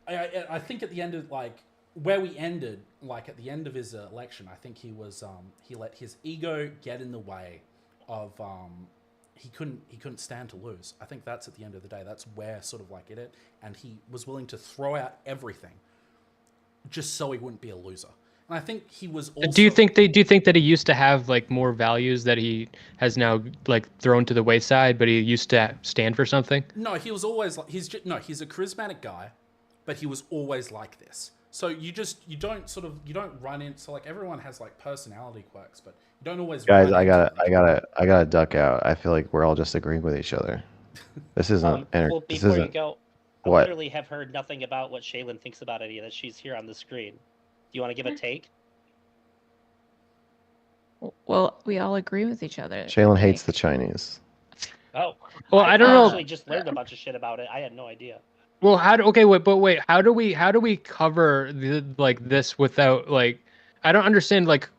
I think at the end of like where we ended, like at the end of his election, I think he let his ego get in the way of he couldn't stand to lose. I think that's at the end of the day. That's where sort of like it, and he was willing to throw out everything just so he wouldn't be a loser. And I think he was also. Do you think that he used to have like more values that he has now like thrown to the wayside, but he used to stand for something? No, he was always like he's a charismatic guy, but he was always like this. So you don't run in. So like everyone has like personality quirks, but you don't always. Guys, I gotta duck out. I feel like we're all just agreeing with each other. This isn't. Well, before you go, I What? literally have heard nothing about what Shaylin thinks about any of that. She's here on the screen. Do you want to give a take? Well, we all agree with each other. Shaylin hates the Chinese. Oh, Well, I don't know. actually just learned a bunch of shit about it. I had no idea. Well, wait. How do we cover this without like? I don't understand like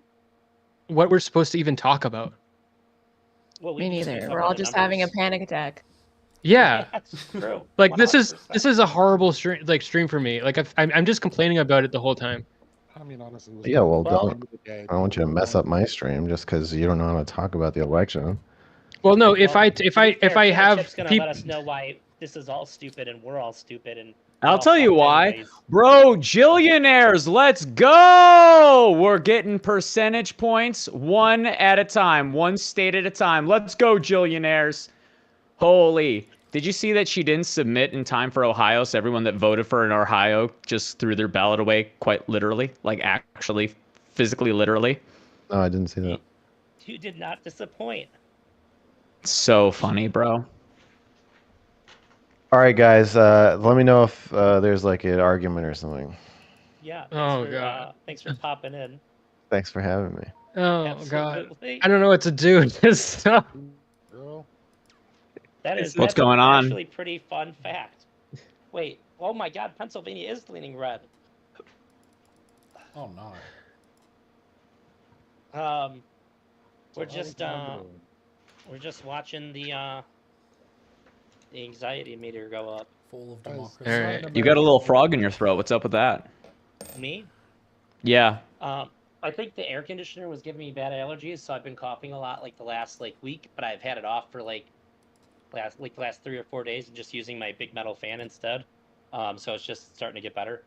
what we're supposed to even talk about. Well, Me just neither. cover We're all the just having a numbers. panic attack. Yeah, That's true. like this 100%. is a horrible stream for me. Like I'm just complaining about it the whole time. I mean, honestly, Yeah, well, Well- I don't want you to mess up my stream just because you don't know how to talk about the election. Well, no, if Well, I to be fair, have Chip's gonna people. let us know why this is all stupid and we're all stupid and. I'll all tell you fucked why. anyways. Bro, Jillionaires, let's go! We're getting percentage points one at a time, one state at a time. Let's go, Jillionaires. Holy. Did you see that she didn't submit in time for Ohio, so everyone that voted for in Ohio just threw their ballot away quite literally? Like actually, physically, literally? Oh, I didn't see that. You did not disappoint. So funny, bro. All right, guys. Let me know if there's like an argument or something. Yeah. Oh, God. Thanks for popping in. Thanks for having me. Oh God, Absolutely. I don't know what to do. Just Girl, That's What's going on? Actually, pretty fun fact. Wait. Oh my God, Pennsylvania is leaning red. Oh no. We're just watching the anxiety meter go up. Fall of Guys, democracy. All right. You got a little frog in your throat. What's up with that? Me? Yeah. I think the air conditioner was giving me bad allergies, so I've been coughing a lot like the last week, but I've had it off for the last 3 or 4 days and just using my big metal fan instead. So it's just starting to get better.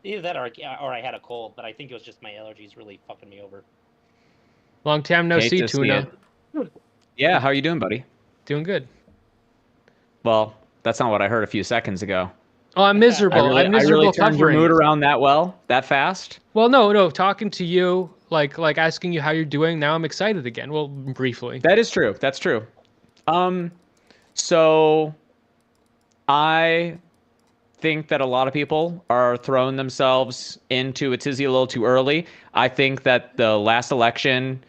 Either that or I had a cold, but I think it was just my allergies really fucking me over. Long time no Hate see, to see Tuna. it. Yeah, how are you doing, buddy? Doing good. Well, that's not what I heard a few seconds ago. Oh, I'm miserable. I'm I really miserable turned your covering mood it. around that fast. Well, no. Talking to you, like asking you how you're doing. Now I'm excited again. Well, briefly. That is true. That's true. So I think that a lot of people are throwing themselves into a tizzy a little too early. I think that the last election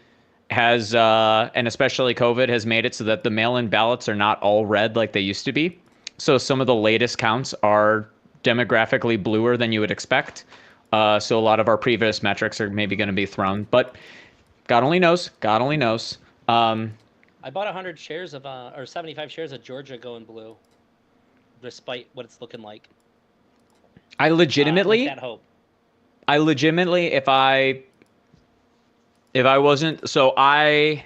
has, and especially COVID, has made it so that the mail-in ballots are not all red like they used to be. So some of the latest counts are demographically bluer than you would expect. So a lot of our previous metrics are maybe going to be thrown, but God only knows. God only knows. I bought 100 shares of, or 75 shares of Georgia going blue, despite what it's looking like. I legitimately, with that hope. if I wasn't, so IRL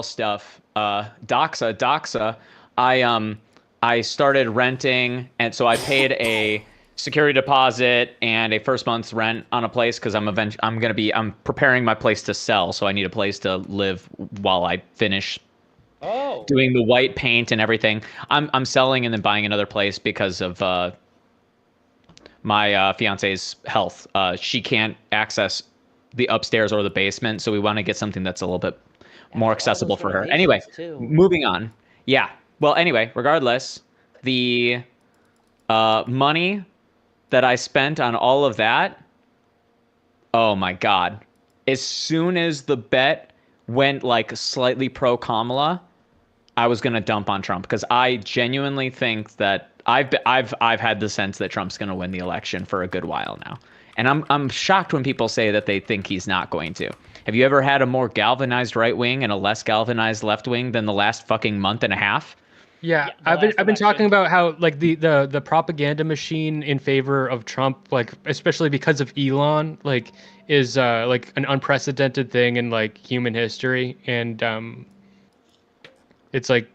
stuff, doxa, I started renting, and so I paid a security deposit and a first month's rent on a place because I'm preparing my place to sell, so I need a place to live while I finish doing the white paint and everything. I'm selling and then buying another place because of my fiance's health. She can't access the upstairs or the basement, so we want to get something that's a little bit more accessible for her. Anyway, moving on. Yeah. Well, anyway, regardless, the money that I spent on all of that, oh my God. As soon as the bet went like slightly pro Kamala, I was going to dump on Trump because I genuinely think that I've had the sense that Trump's going to win the election for a good while now. And I'm shocked when people say that they think he's not going to. Have you ever had a more galvanized right wing and a less galvanized left wing than the last fucking month and a half? Yeah, I've been talking about how like the propaganda machine in favor of Trump, like especially because of Elon, like is like an unprecedented thing in like human history, and it's like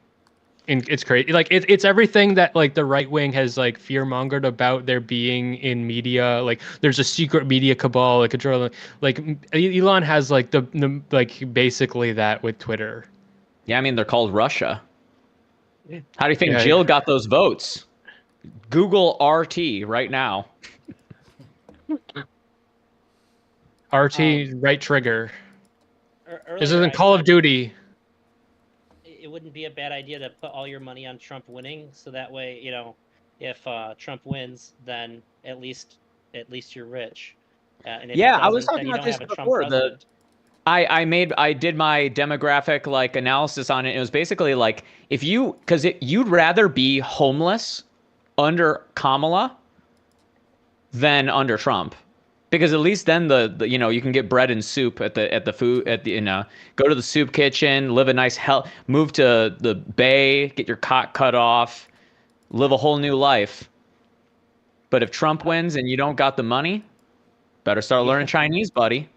it's crazy. Like it's everything that like the right wing has like fear mongered about there being in media. Like there's a secret media cabal, like control. Like Elon has like the like basically that with Twitter. Yeah, I mean they're called Russia. How do you think Jill got those votes? Google RT right now. RT right trigger. This isn't Call of Duty. It wouldn't be a bad idea to put all your money on Trump winning, so that way, you know, if Trump wins, then at least you're rich. And if I was talking about this before. I did my demographic like analysis on it. It was basically like if you'd rather be homeless under Kamala than under Trump. Because at least then the you know you can get bread and soup at the food go to the soup kitchen, live a nice move to the Bay, get your cock cut off, live a whole new life. But if Trump wins and you don't got the money, better start learning Chinese, buddy.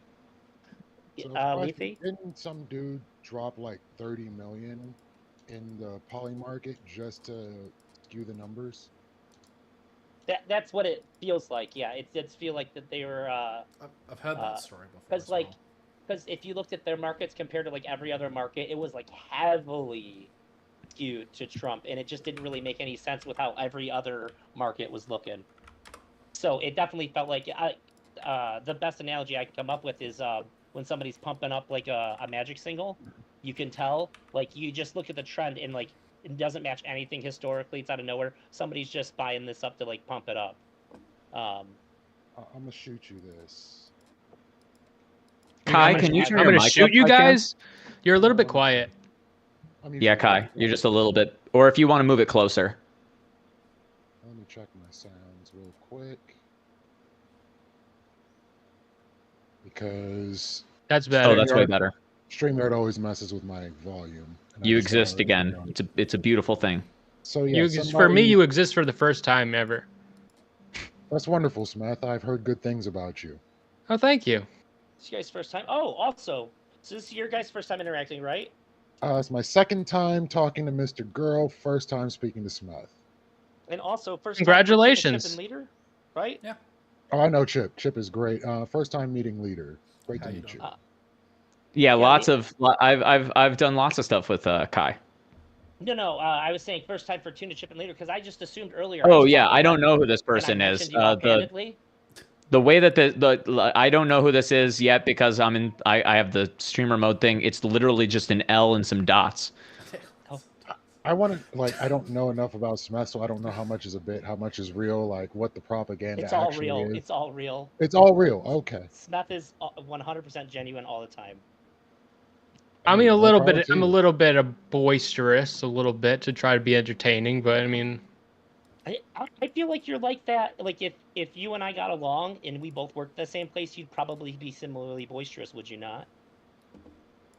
So didn't some dude drop like 30 million in the poly market just to skew the numbers? That's what it feels like. Yeah, it did feel like that they were. I've heard that story before. Because if you looked at their markets compared to like every other market, it was like heavily skewed to Trump, and it just didn't really make any sense with how every other market was looking. So it definitely felt like the best analogy I can come up with is when somebody's pumping up like a Magic single, you can tell like you just look at the trend and like. It doesn't match anything historically. It's out of nowhere. Somebody's just buying this up to like pump it up. I'm gonna shoot you this. Kai, can you turn your mic up? I'm gonna shoot you guys. You're a little bit quiet. Yeah, Kai, you're just a little bit. Or if you want to move it closer. Let me check my sounds real quick. Because that's better. Oh, that's way better. StreamYard always messes with my volume. You exist again. It's a beautifal thing. So yeah, for me, you exist for the first time ever. That's wonderful, Smith. I've heard good things about you. Oh, thank you. It's your guys' first time. Oh, also, so this is your guys' first time interacting, right? It's my second time talking to Mr. Girl. First time speaking to Smith. And also, first congratulations, time Chip and Leader, right? Yeah. Oh, I know Chip. Chip is great. First time meeting Leader. Great How to you meet you. doing? Yeah, Yeah, I've done lots of stuff with Kai. No. I was saying first time for tuna chip and leader because I just assumed earlier. I Oh was yeah, talking I don't about know you, who this and I person is. mentioned you offhandedly. The way that the I don't know who this is yet because I have the streamer mode thing. It's literally just an L and some dots. Oh, I want to I don't know enough about Smith, so I don't know how much is a bit, how much is real, like what the propaganda it's all actually real. is. It's all real. It's all real. Okay. Smeth is 100% genuine all the time. I mean, Hey, a more little power bit. to I'm a you. little bit of boisterous, a little bit to try to be entertaining. But I mean, I feel like you're like that. Like if you and I got along and we both worked the same place, you'd probably be similarly boisterous, would you not?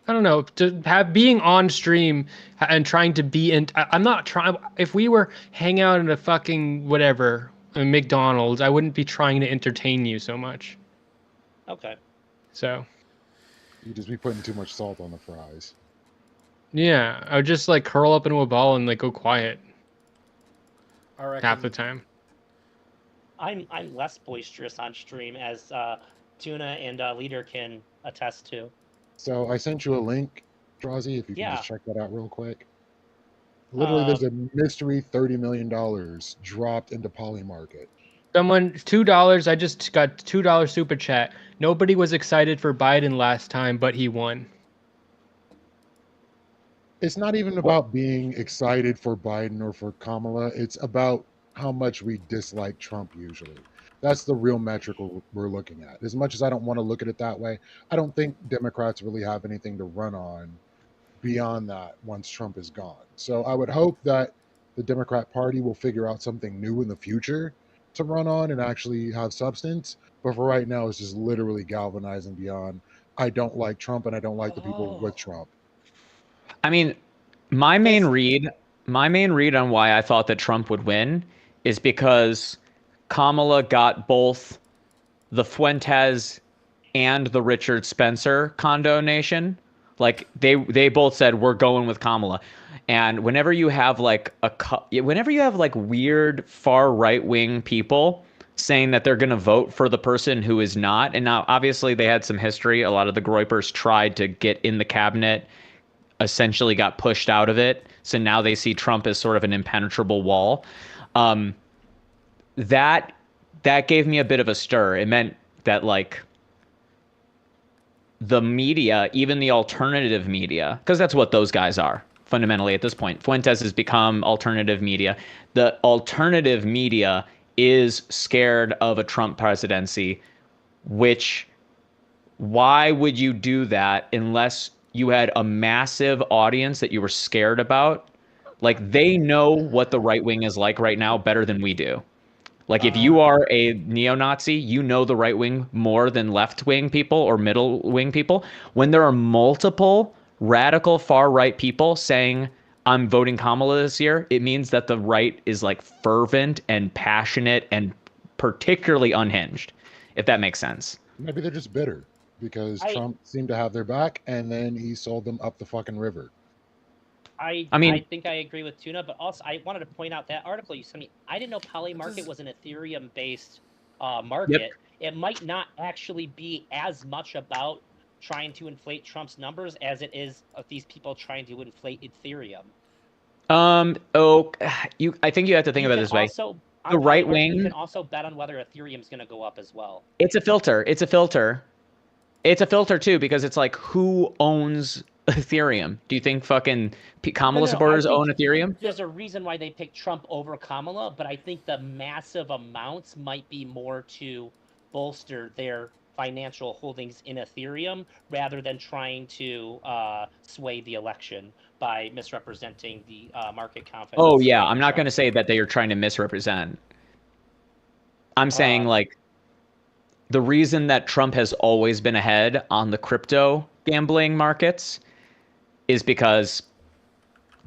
I don't know. To have being on stream and trying to be in. I'm not trying. If we were hang out in a fucking whatever, a McDonald's, I wouldn't be trying to entertain you so much. Okay. So You just be putting too much salt on the fries. yeah, I would just like curl up into a ball and like go quiet I reckon, half the time. I'm less boisterous on stream, as Tuna and Leader can attest to. So I sent you a link, Drazi, if you can Yeah. just check that out real quick. Literally, there's a mystery $30 million dropped into Poly Market. Someone $2. I just got $2 super chat. Nobody was excited for Biden last time, but he won. It's not even about being excited for Biden or for Kamala. It's about how much we dislike Trump usually. That's the real metric we're looking at. As much as I don't want to look at it that way, I don't think Democrats really have anything to run on beyond that once Trump is gone. So I would hope that the Democrat Party will figure out something new in the future to run on and actually have substance. But for right now, it's just literally galvanizing beyond I don't like Trump and I don't like the people with Trump. I mean, my main read on why I thought that Trump would win is because Kamala got both the Fuentes and the Richard Spencer condo nation. Like they both said we're going with Kamala. And whenever you have like weird far right wing people saying that they're going to vote for the person who is not, and now obviously they had some history. A lot of the Groypers tried to get in the cabinet, essentially got pushed out of it. So now they see Trump as sort of an impenetrable wall. That gave me a bit of a stir. It meant that like the media, even the alternative media, because that's what those guys are fundamentally at this point. Fuentes has become alternative media. The alternative media is scared of a Trump presidency, which why would you do that unless you had a massive audience that you were scared about? Like they know what the right wing is like right now better than we do. Like if you are a neo-Nazi, you know the right wing more than left wing people or middle wing people. When there are multiple radical far right people saying I'm voting Kamala this year, it means that the right is like fervent and passionate and particularly unhinged, if that makes sense. Maybe they're just bitter because Trump seemed to have their back and then he sold them up the fucking river. I think I agree with Tuna, but also I wanted to point out that article you sent me. I didn't know Poly Market was an Ethereum-based market. Yep. It might not actually be as much about trying to inflate Trump's numbers as it is of these people trying to inflate Ethereum. I think you have to think about it this way. The right wing. You can also bet on whether Ethereum's going to go up as well. It's a filter. It's a filter too, because it's like who owns Ethereum? Do you think fucking Kamala supporters own Ethereum? There's a reason why they picked Trump over Kamala, but I think the massive amounts might be more to bolster their financial holdings in Ethereum rather than trying to sway the election by misrepresenting the market confidence. Oh yeah, I'm not going to say that they are trying to misrepresent. I'm saying like the reason that Trump has always been ahead on the crypto gambling markets is because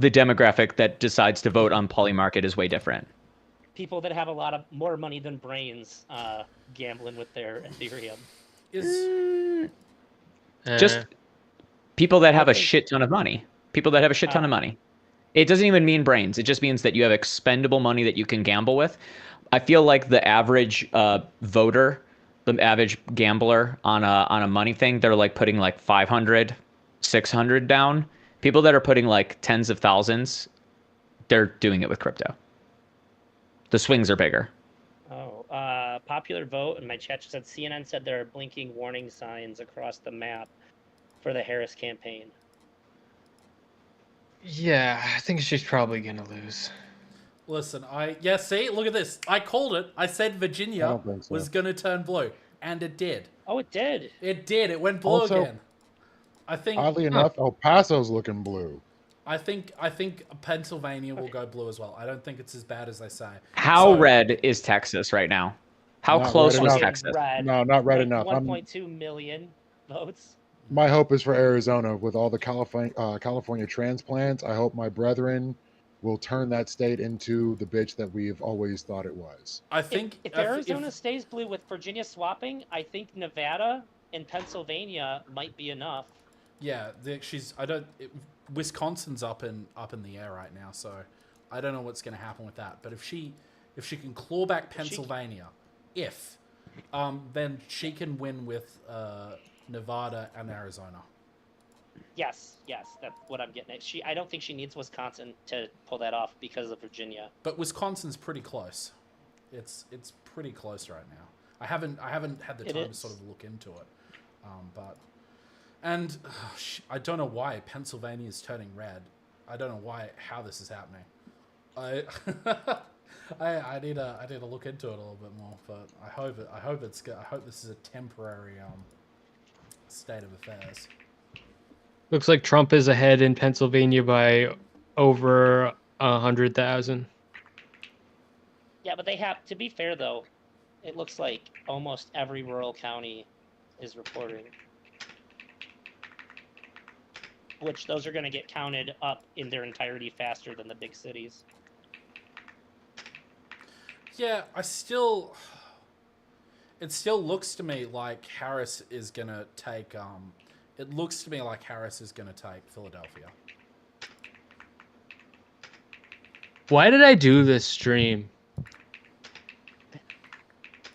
the demographic that decides to vote on Poly Market is way different. People that have a lot of more money than brains gambling with their Ethereum. Just people that have a shit ton of money. People that have a shit ton of money. It doesn't even mean brains. It just means that you have expendable money that you can gamble with. I feel like the average voter the average gambler on a money thing, they're like putting like 500, 600 down. People that are putting like tens of thousands, they're doing it with crypto. The swings are bigger. Oh, popular vote in my chat said CNN said there are blinking warning signs across the map for the Harris campaign. Yeah, I think she's probably gonna lose. Listen, see, look at this. I called it. I said Virginia I don't think so. was gonna turn blue, and it did. Oh, it did. It did. It went blue Also, again. I think. Oddly enough, El Paso's looking blue. I think Pennsylvania will go blue as well. I don't think it's as bad as they say. How red is Texas right now? How Not close red was enough. Texas? Red. No, not red Like enough. 1.2 million votes. My hope is for Arizona with all the California transplants. I hope my brethren will turn that state into the bitch that we've always thought it was. I think If Arizona stays blue with Virginia swapping, I think Nevada and Pennsylvania might be enough. Yeah, Wisconsin's up in the air right now, so I don't know what's going to happen with that. But if she can claw back Pennsylvania, then she can win with Nevada and Arizona. Yes, that's what I'm getting at. I don't think she needs Wisconsin to pull that off because of Virginia. But Wisconsin's pretty close. It's pretty close right now. I haven't had the time to sort of look into it, I don't know why Pennsylvania is turning red. I don't know how this is happening. I need to look into it a little bit more, but I hope it's good. I hope this is a temporary state of affairs. Looks like Trump is ahead in Pennsylvania by over 100,000. Yeah, but they have to be fair though. It looks like almost every rural county is reporting, which those are going to get counted up in their entirety faster than the big cities. Yeah, it still looks to me like Harris is gonna take. It looks to me like Harris is gonna take Philadelphia. Why did I do this stream?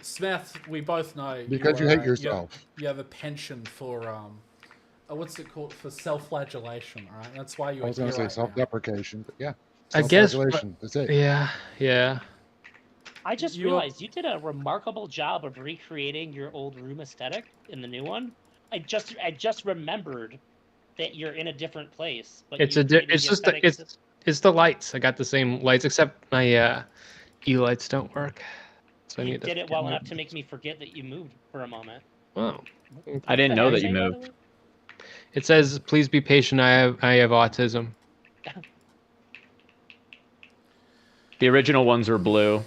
Smith, we both know Because you hate yourself. You have a penchant for what's it called, for self-flagellation, all right? That's why you. I was going to say self-deprecation, but yeah, I guess. Self-flagellation. That's it. Yeah. I just realized you did a remarkable job of recreating your old room aesthetic in the new one. I just remembered that you're in a different place. But It's the lights. I got the same lights, except my E-lights don't work. So you did it well enough to make me forget that you moved for a moment. Oh, I didn't know that you moved. It says, "Please be patient. I have autism." The original ones were blue.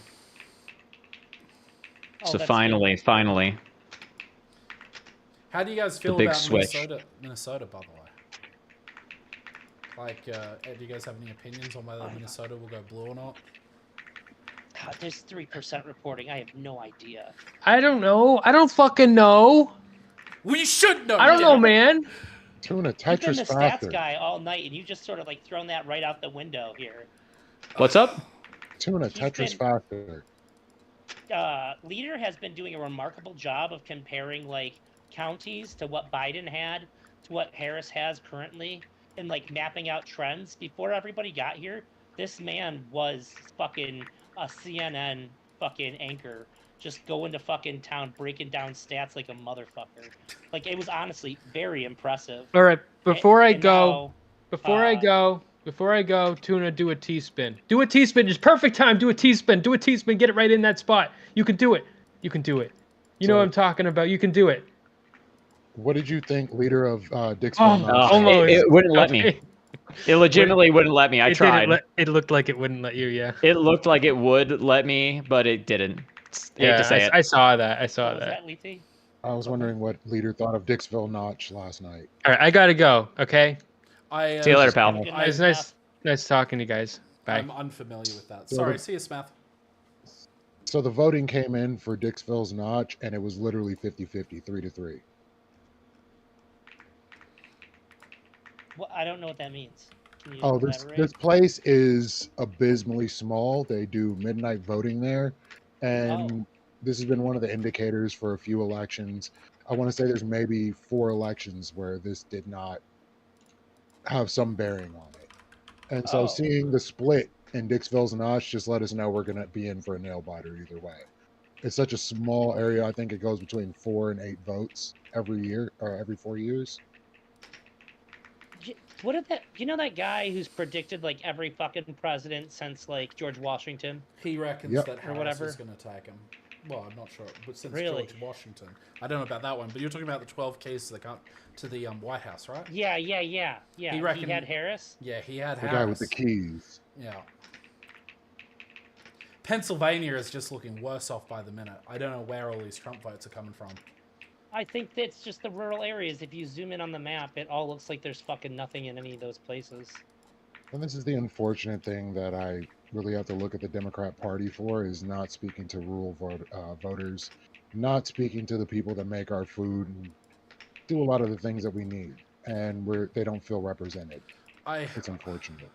Oh, So that's finally. How do you guys feel big about switch. Minnesota, by the way? Like, do you guys have any opinions on whether Minnesota will go blue or not? God, there's 3% reporting. I have no idea. I don't know. I don't fucking know. Well, you should know. I don't know, man. Tuna You've been Tetris the Factor. stats guy all night, and you just sort of like thrown that right out the window here. What's up? Tuna Tetris Factor. Leader has been doing a remarkable job of comparing like counties to what Biden had to what Harris has currently, and like mapping out trends. Before everybody got here, this man was fucking a CNN fucking anchor, just going to fucking town, breaking down stats like a motherfucker. Like, it was honestly very impressive. All right, before I now, go, Tuna, do a T-spin. Do a T-spin. It's perfect time. Do a T-spin. Do a T-spin. Get it right in that spot. You can do it. You can do it. You know what I'm talking about. You can do it. What did you think, leader of Dixville? Almost. It wouldn't let me. It legitimately wouldn't let me. I tried. It looked like it wouldn't let you, yeah. It looked like it would let me, but it didn't. Hate to say it. I saw that. I saw was that. that Lethe? I was wondering what leader thought of Dixville Notch last night. All right, I gotta go. Okay. See you later, pal. It's nice talking to you guys. Bye. I'm unfamiliar with that. Sorry, see you, Smith. So the voting came in for Dixville's Notch, and it was literally 50-50, 3-3. Well, I don't know what that means. Can you Oh, elaborate? this place is abysmally small. They do midnight voting there, and this has been one of the indicators for a few elections. I want to say there's maybe 4 elections where this did not have some bearing on it. And so Oh. seeing the split in Dixville's notch just let us know we're going to be in for a nail biter either way. It's such a small area. I think it goes between 4 and 8 votes every year or every 4 years. What did that? You know that guy who's predicted like every fucking president since like George Washington? He reckons Yep. that Or Harris whatever. is going to attack him. Well, I'm not sure, but since Really? George Washington, I don't know about that one. But you're talking about the 12 cases that got to the White House, right? Yeah. He reckoned- had Harris. Yeah, he had The Harris. guy with the keys. Yeah. Pennsylvania is just looking worse off by the minute. I don't know where all these Trump votes are coming from. I think that's just the rural areas. If you zoom in on the map, it all looks like there's fucking nothing in any of those places. And this is the unfortunate thing that I really have to look at the Democrat Party for, is not speaking to rural voters, not speaking to the people that make our food and do a lot of the things that we need, and they don't feel represented. It's unfortunate.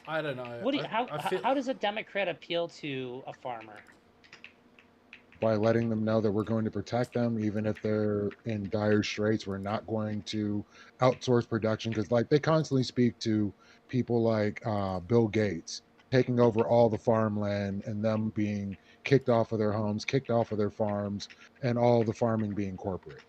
I don't know. What do you, how does a Democrat appeal to a farmer? By letting them know that we're going to protect them, even if they're in dire straits. We're not going to outsource production, because like they constantly speak to people like Bill Gates taking over all the farmland and them being kicked off of their homes, kicked off of their farms, and all the farming being corporate.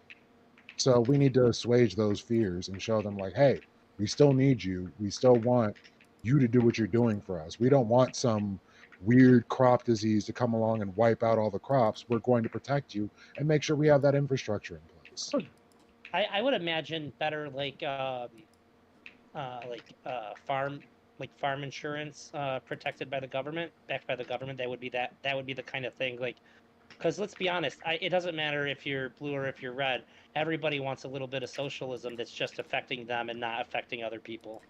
So we need to assuage those fears and show them like, hey, we still need you. We still want you to do what you're doing for us. We don't want some weird crop disease to come along and wipe out all the crops. We're going to protect you and make sure we have that infrastructure in place. I would imagine better farm insurance protected by the government, backed by the government. That would be the kind of thing, like, because let's be honest, it doesn't matter if you're blue or if you're red. Everybody wants a little bit of socialism that's just affecting them and not affecting other people.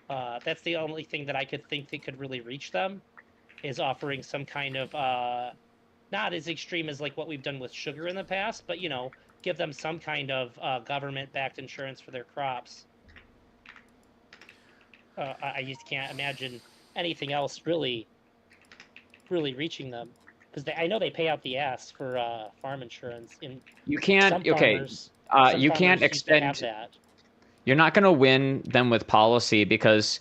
That's the only thing that I could think that could really reach them, is offering some kind of not as extreme as like what we've done with sugar in the past, but you know, give them some kind of government-backed insurance for their crops. I just can't imagine anything else really reaching them, because I know they pay out the ass for farm insurance. You can't. You can't extend. You're not going to win them with policy, because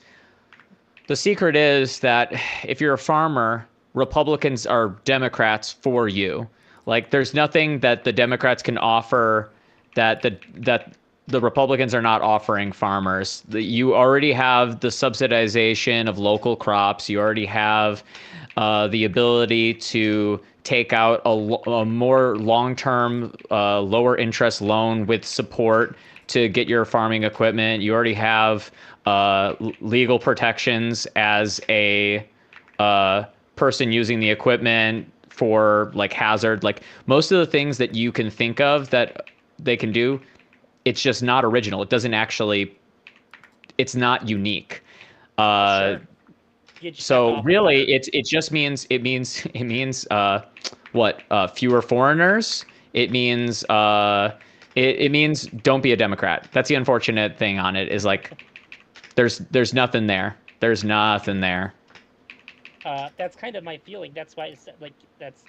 the secret is that if you're a farmer, Republicans are Democrats for you. Like, there's nothing that the Democrats can offer that the Republicans are not offering farmers. You already have the subsidization of local crops. You already have the ability to take out a more long-term, lower interest loan with support to get your farming equipment. You already have legal protections as a person using the equipment for like hazard. Like, most of the things that you can think of that they can do, it's just not original. It doesn't actually, it's not unique. Sure. So really, it just means fewer foreigners. It means it means don't be a Democrat. That's the unfortunate thing on it, is like there's nothing there. There's nothing there. That's kind of my feeling. That's why it's like that's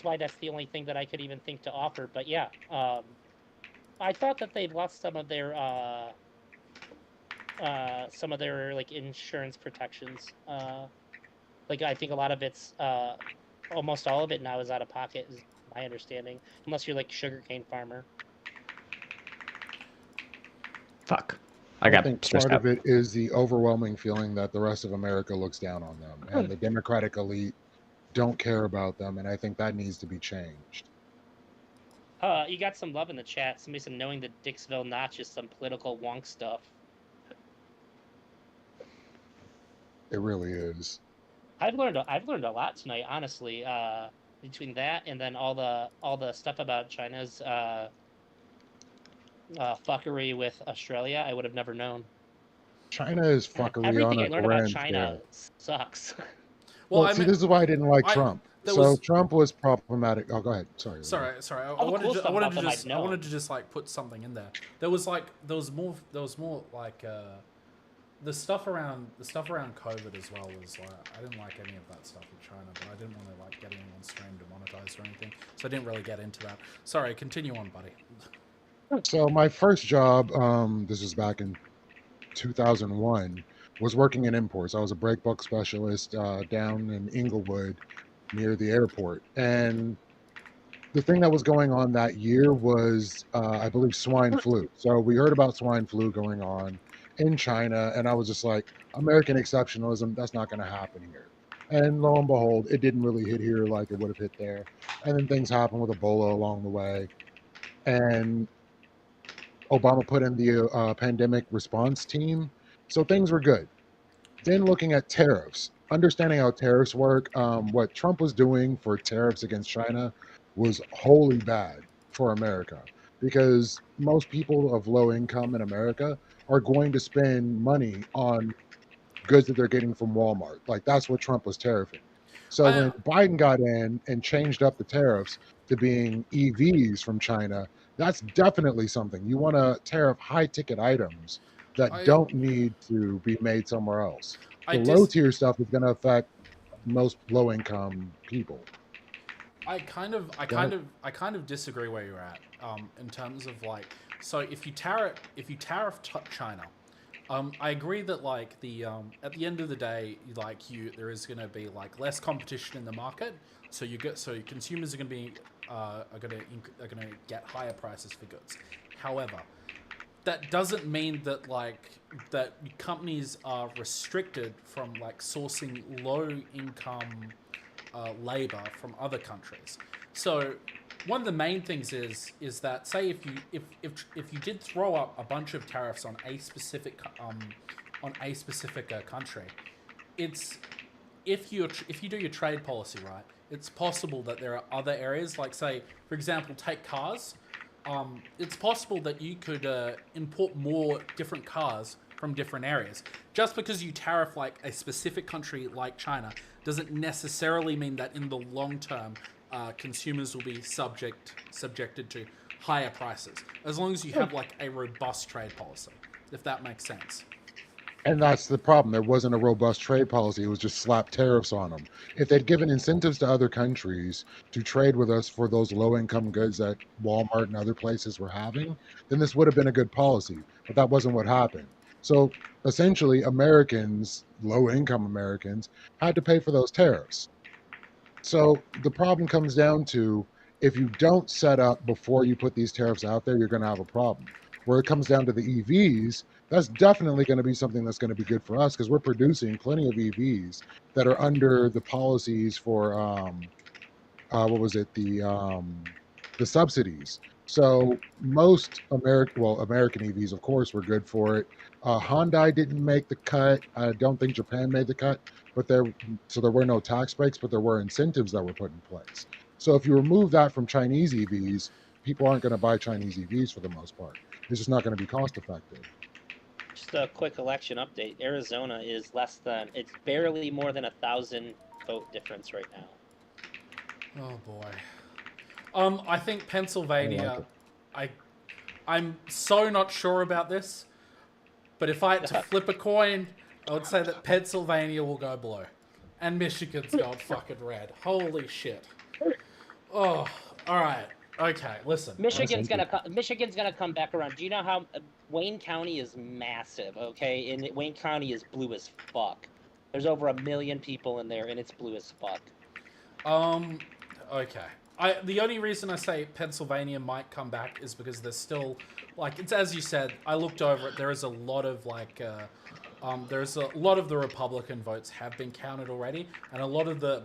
why that's the only thing that I could even think to offer. But yeah, I thought that they'd lost some of their like insurance protections. Like, I think a lot of it's almost all of it now is out of pocket, is my understanding, unless you're like a sugarcane farmer. Fuck. I think part of it is the overwhelming feeling that the rest of America looks down on them, and the Democratic elite don't care about them, and I think that needs to be changed. You got some love in the chat. Somebody said knowing that Dixville Notch is some political wonk stuff. It really is. I've learned a lot tonight, honestly. Between that and then all the stuff about China's fuckery with Australia, I would have never known. China is fuckery. Everything on I a learned about grand China scale. sucks. Well, see, this is why I didn't like Trump. Trump was problematic. Oh, go ahead. Sorry. I wanted to just like put something in there. There was more like the stuff around COVID as well was like I didn't like any of that stuff with China, but I didn't want to like get anyone on stream to monetize or anything, so I didn't really get into that. Sorry, continue on, buddy. So my first job, this was back in 2001, was working in imports. I was a brake book specialist down in Inglewood near the airport. And the thing that was going on that year was, I believe, swine flu. So we heard about swine flu going on in China, and I was just like, American exceptionalism, that's not going to happen here. And lo and behold, it didn't really hit here like it would have hit there. And then things happened with Ebola along the way. And Obama put in the pandemic response team. So things were good. Then looking at tariffs, understanding how tariffs work, what Trump was doing for tariffs against China was wholly bad for America because most people of low income in America are going to spend money on goods that they're getting from Walmart. Like that's what Trump was tariffing. So when Biden got in and changed up the tariffs to being EVs from China, that's definitely something. You want to tariff high ticket items that don't need to be made somewhere else. The low tier stuff is going to affect most low income people. I kind of disagree where you're at in terms of like, so if you tariff China, I agree that like the at the end of the day, like there is going to be like less competition in the market, so consumers are going to be are going to get higher prices for goods. However, that doesn't mean that that companies are restricted from like sourcing low income labor from other countries. So one of the main things is that say if you did throw up a bunch of tariffs on a specific country, it's if you do your trade policy right, it's possible that there are other areas like say for example take cars. It's possible that you could import more different cars from different areas. Just because you tariff like a specific country like China doesn't necessarily mean that in the long term consumers will be subjected to higher prices, as long as you have like a robust trade policy, if that makes sense. And that's the problem. There wasn't a robust trade policy. It was just slap tariffs on them. If they'd given incentives to other countries to trade with us for those low-income goods that Walmart and other places were having, then this would have been a good policy. But that wasn't what happened. So essentially, Americans, low-income Americans, had to pay for those tariffs. So the problem comes down to if you don't set up before you put these tariffs out there, you're going to have a problem. Where it comes down to the EVs, that's definitely going to be something that's going to be good for us because we're producing plenty of EVs that are under the policies for the subsidies. So most American EVs, of course, were good for it. Hyundai didn't make the cut. I don't think Japan made the cut, but there were no tax breaks, but there were incentives that were put in place. So if you remove that from Chinese EVs, people aren't going to buy Chinese EVs for the most part. It's just not going to be cost effective. Just a quick election update. Arizona is it's barely more than 1,000 vote difference right now. Oh boy. I think Pennsylvania. I'm so not sure about this, but if I had to flip a coin, I would say that Pennsylvania will go blue, and Michigan's going fucking red. Holy shit. Oh, all right. Okay, listen. Michigan's gonna come back around. Do you know how Wayne County is massive? Okay, and Wayne County is blue as fuck. There's over 1 million people in there, and it's blue as fuck. Okay. The only reason I say Pennsylvania might come back is because there's still, like, it's as you said. I looked over it. There is a lot of there's a lot of the Republican votes have been counted already, and a lot of the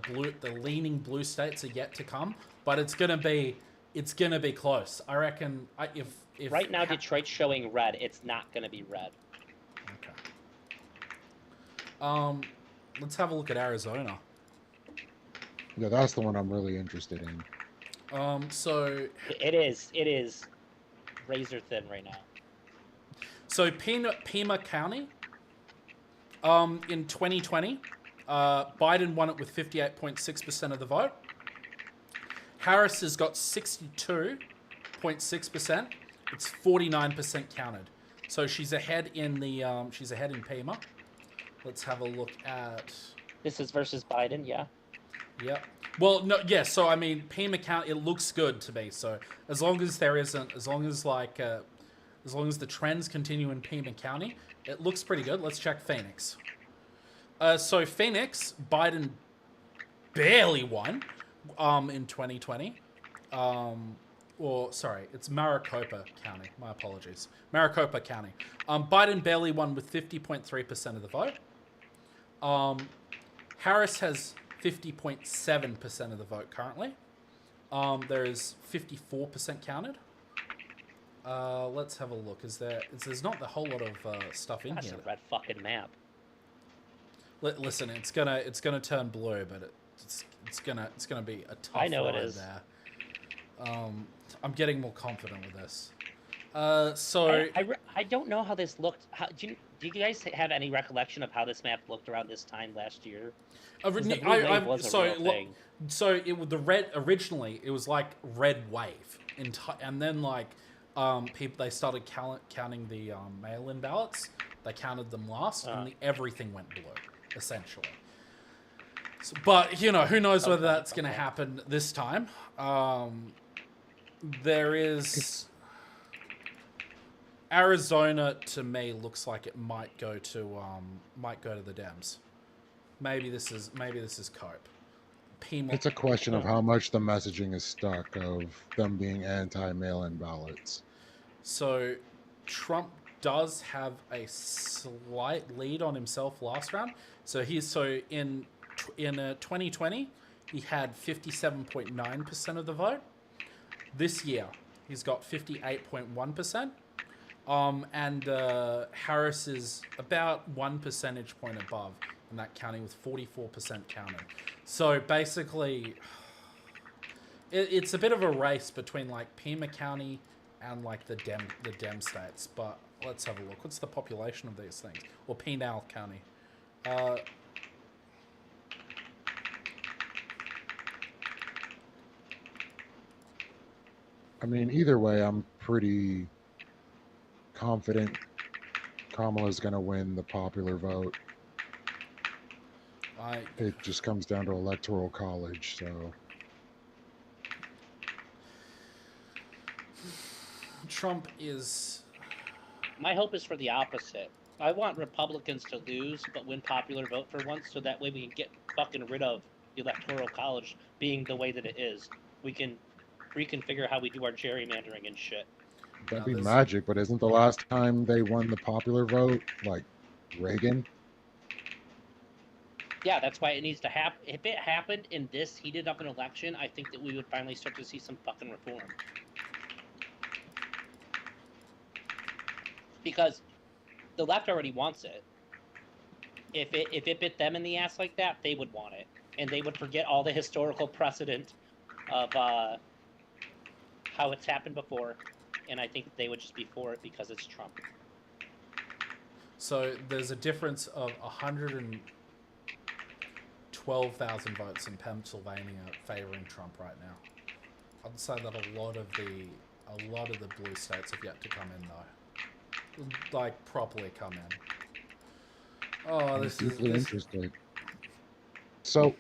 leaning blue states are yet to come. But it's gonna be close. I reckon. If right now Detroit's showing red, it's not gonna be red. Okay. Let's have a look at Arizona. Yeah, that's the one I'm really interested in. So it is razor thin right now. So Pima County, in 2020, Biden won it with 58.6% of the vote. Harris has got 62.6%. It's 49% counted. So she's ahead in the she's ahead in Pima. Let's have a look at. This is versus Biden, yeah. Yep. Well, no, yeah. So I mean, Pima County, it looks good to me. So as long as there isn't, as long as the trends continue in Pima County, it looks pretty good. Let's check Phoenix. So Phoenix, Biden barely won, in 2020. Or sorry, it's Maricopa County. My apologies, Maricopa County. Biden barely won with 50.3% of the vote. Harris has 50.7% of the vote currently. There is 54% counted. Let's have a look. There's not a whole lot of stuff in That's here. a red fucking map. Listen, it's gonna turn blue, but it's gonna be a tough I know it ride is. there. I'm getting more confident with this. So I don't know how this looked. Do you guys have any recollection of how this map looked around this time last year? 'Cause the blue wave was a real thing. So it was the red originally. It was like red wave, and then like people they started counting the mail-in ballots. They counted them last, and everything went blue, essentially. So, but you know, who knows whether that's going to happen this time? There is Arizona to me looks like it might go to the Dems. Maybe this is Cope. It's a question of how much the messaging is stuck of them being anti-mail-in ballots. So Trump does have a slight lead on himself last round. So in 2020 he had 57.9% of the vote. This year he's got 58.1%. And Harris is about 1 percentage point above in that county with 44% counted. So basically, it's a bit of a race between like Pima County and like the Dem states. But let's have a look. What's the population of these things? Or Pinal County. I mean, either way, I'm pretty confident Kamala's going to win the popular vote. It just comes down to electoral college, so. Trump is... My hope is for the opposite. I want Republicans to lose, but win popular vote for once, so that way we can get fucking rid of the electoral college being the way that it is. We can reconfigure how we do our gerrymandering and shit. That'd be magic, but isn't the last time they won the popular vote, like, Reagan? Yeah, that's why it needs to happen. If it happened in this heated up an election, I think that we would finally start to see some fucking reform. Because the left already wants it. If it bit them in the ass like that, they would want it. And they would forget all the historical precedent of how it's happened before. And I think they would just be for it because it's Trump. So there's a difference of 112,000 votes in Pennsylvania favoring Trump right now. I'd say that a lot of the blue states have yet to come in though. Like properly come in. Oh, this is interesting. So,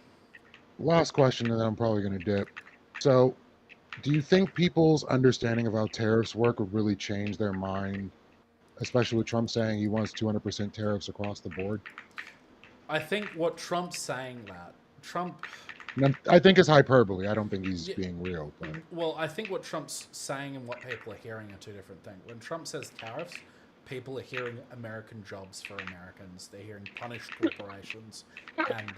last question, and then I'm probably going to dip. So, do you think people's understanding of how tariffs work would really change their mind, especially with Trump saying he wants 200% tariffs across the board? I think what Trump's saying I think it's hyperbole. I don't think he's being real. But. Well, I think what Trump's saying and what people are hearing are two different things. When Trump says tariffs, people are hearing American jobs for Americans. They're hearing punished corporations, and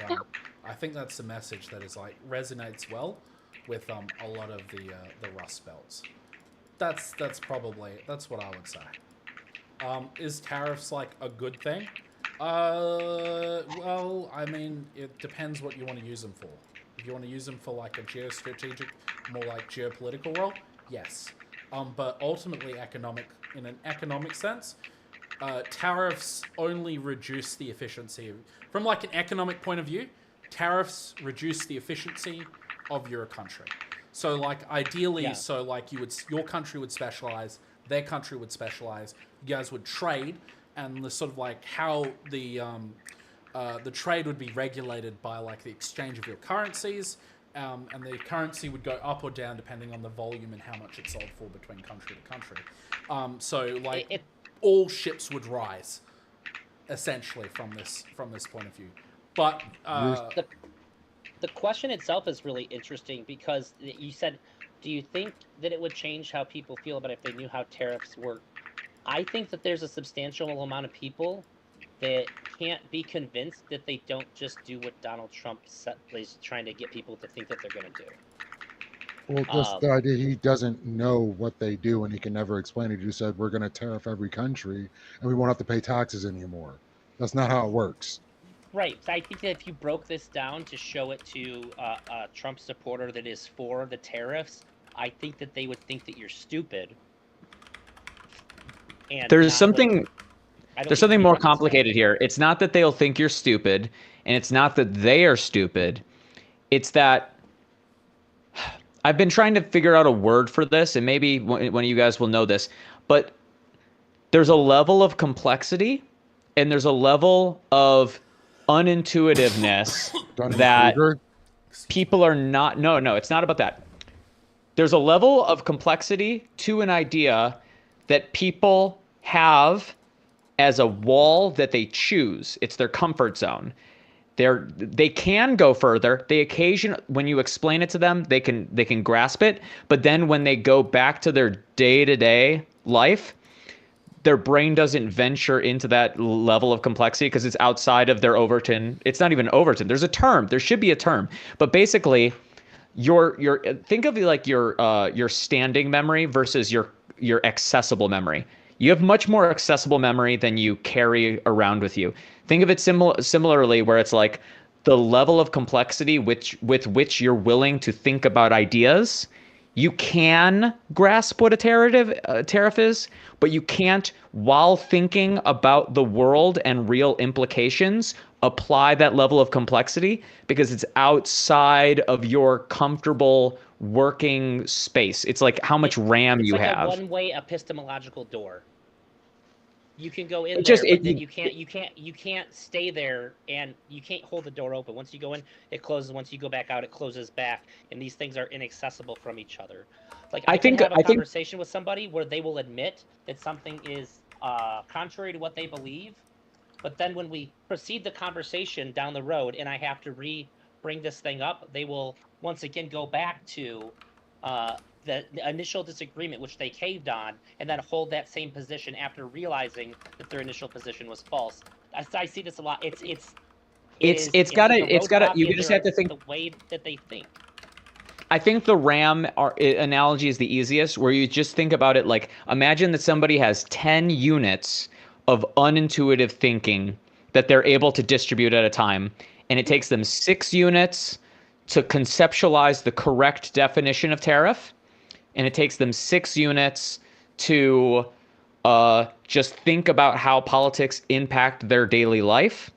I think that's the message that is like resonates well with a lot of the Rust Belts. That's what I would say. Is tariffs like a good thing? Well, I mean, it depends what you want to use them for. If you want to use them for like a geostrategic, more like geopolitical role, yes. But ultimately, in an economic sense, tariffs only reduce the efficiency. From like an economic point of view, tariffs reduce the efficiency of your country. So like ideally, your country would specialize their country would specialize. You guys would trade, and the sort of like how the trade would be regulated by like the exchange of your currencies, and the currency would go up or down depending on the volume and how much it sold for between country to country. So like all ships would rise, essentially from this point of view. But the question itself is really interesting because you said, do you think that it would change how people feel about if they knew how tariffs work? I think that there's a substantial amount of people that can't be convinced that they don't just do what Donald Trump is trying to get people to think that they're going to do. Well, just the idea he doesn't know what they do and he can never explain it. He just said, we're going to tariff every country and we won't have to pay taxes anymore. That's not how it works. Right. I think that if you broke this down to show it to a Trump supporter that is for the tariffs, I think that they would think that you're stupid. And there's something more complicated here. It's not that they'll think you're stupid, and it's not that they are stupid. It's that I've been trying to figure out a word for this, and maybe one of you guys will know this, but there's a level of complexity and there's a level of unintuitiveness that people are not. No, it's not about that. There's a level of complexity to an idea that people have as a wall that they choose. It's their comfort zone. They can go further. When you explain it to them, they can grasp it. But then when they go back to their day-to-day life, their brain doesn't venture into that level of complexity because it's outside of their Overton. It's not even Overton. There's a term. There should be a term. But basically, think of like your standing memory versus your accessible memory. You have much more accessible memory than you carry around with you. Think of it similarly, where it's like the level of complexity with which you're willing to think about ideas. You can grasp what a tariff is, but you can't, while thinking about the world and real implications, apply that level of complexity because it's outside of your comfortable working space. It's like how much RAM you have. It's like a one-way epistemological door. You can go in there, but then you can't stay there, and you can't hold the door open. Once you go in, it closes. Once you go back out, it closes back, and these things are inaccessible from each other. Like I can have a conversation with somebody where they will admit that something is contrary to what they believe, but then when we proceed the conversation down the road, and I have to bring this thing up, they will once again go back to the initial disagreement, which they caved on, and then hold that same position after realizing that their initial position was false. I see this a lot. It's gotta. You just have to think the way that they think. I think the RAM analogy is the easiest, where you just think about it like, imagine that somebody has 10 units of unintuitive thinking that they're able to distribute at a time, and it takes them 6 units to conceptualize the correct definition of tariff, and it takes them 6 units to just think about how politics impact their daily life.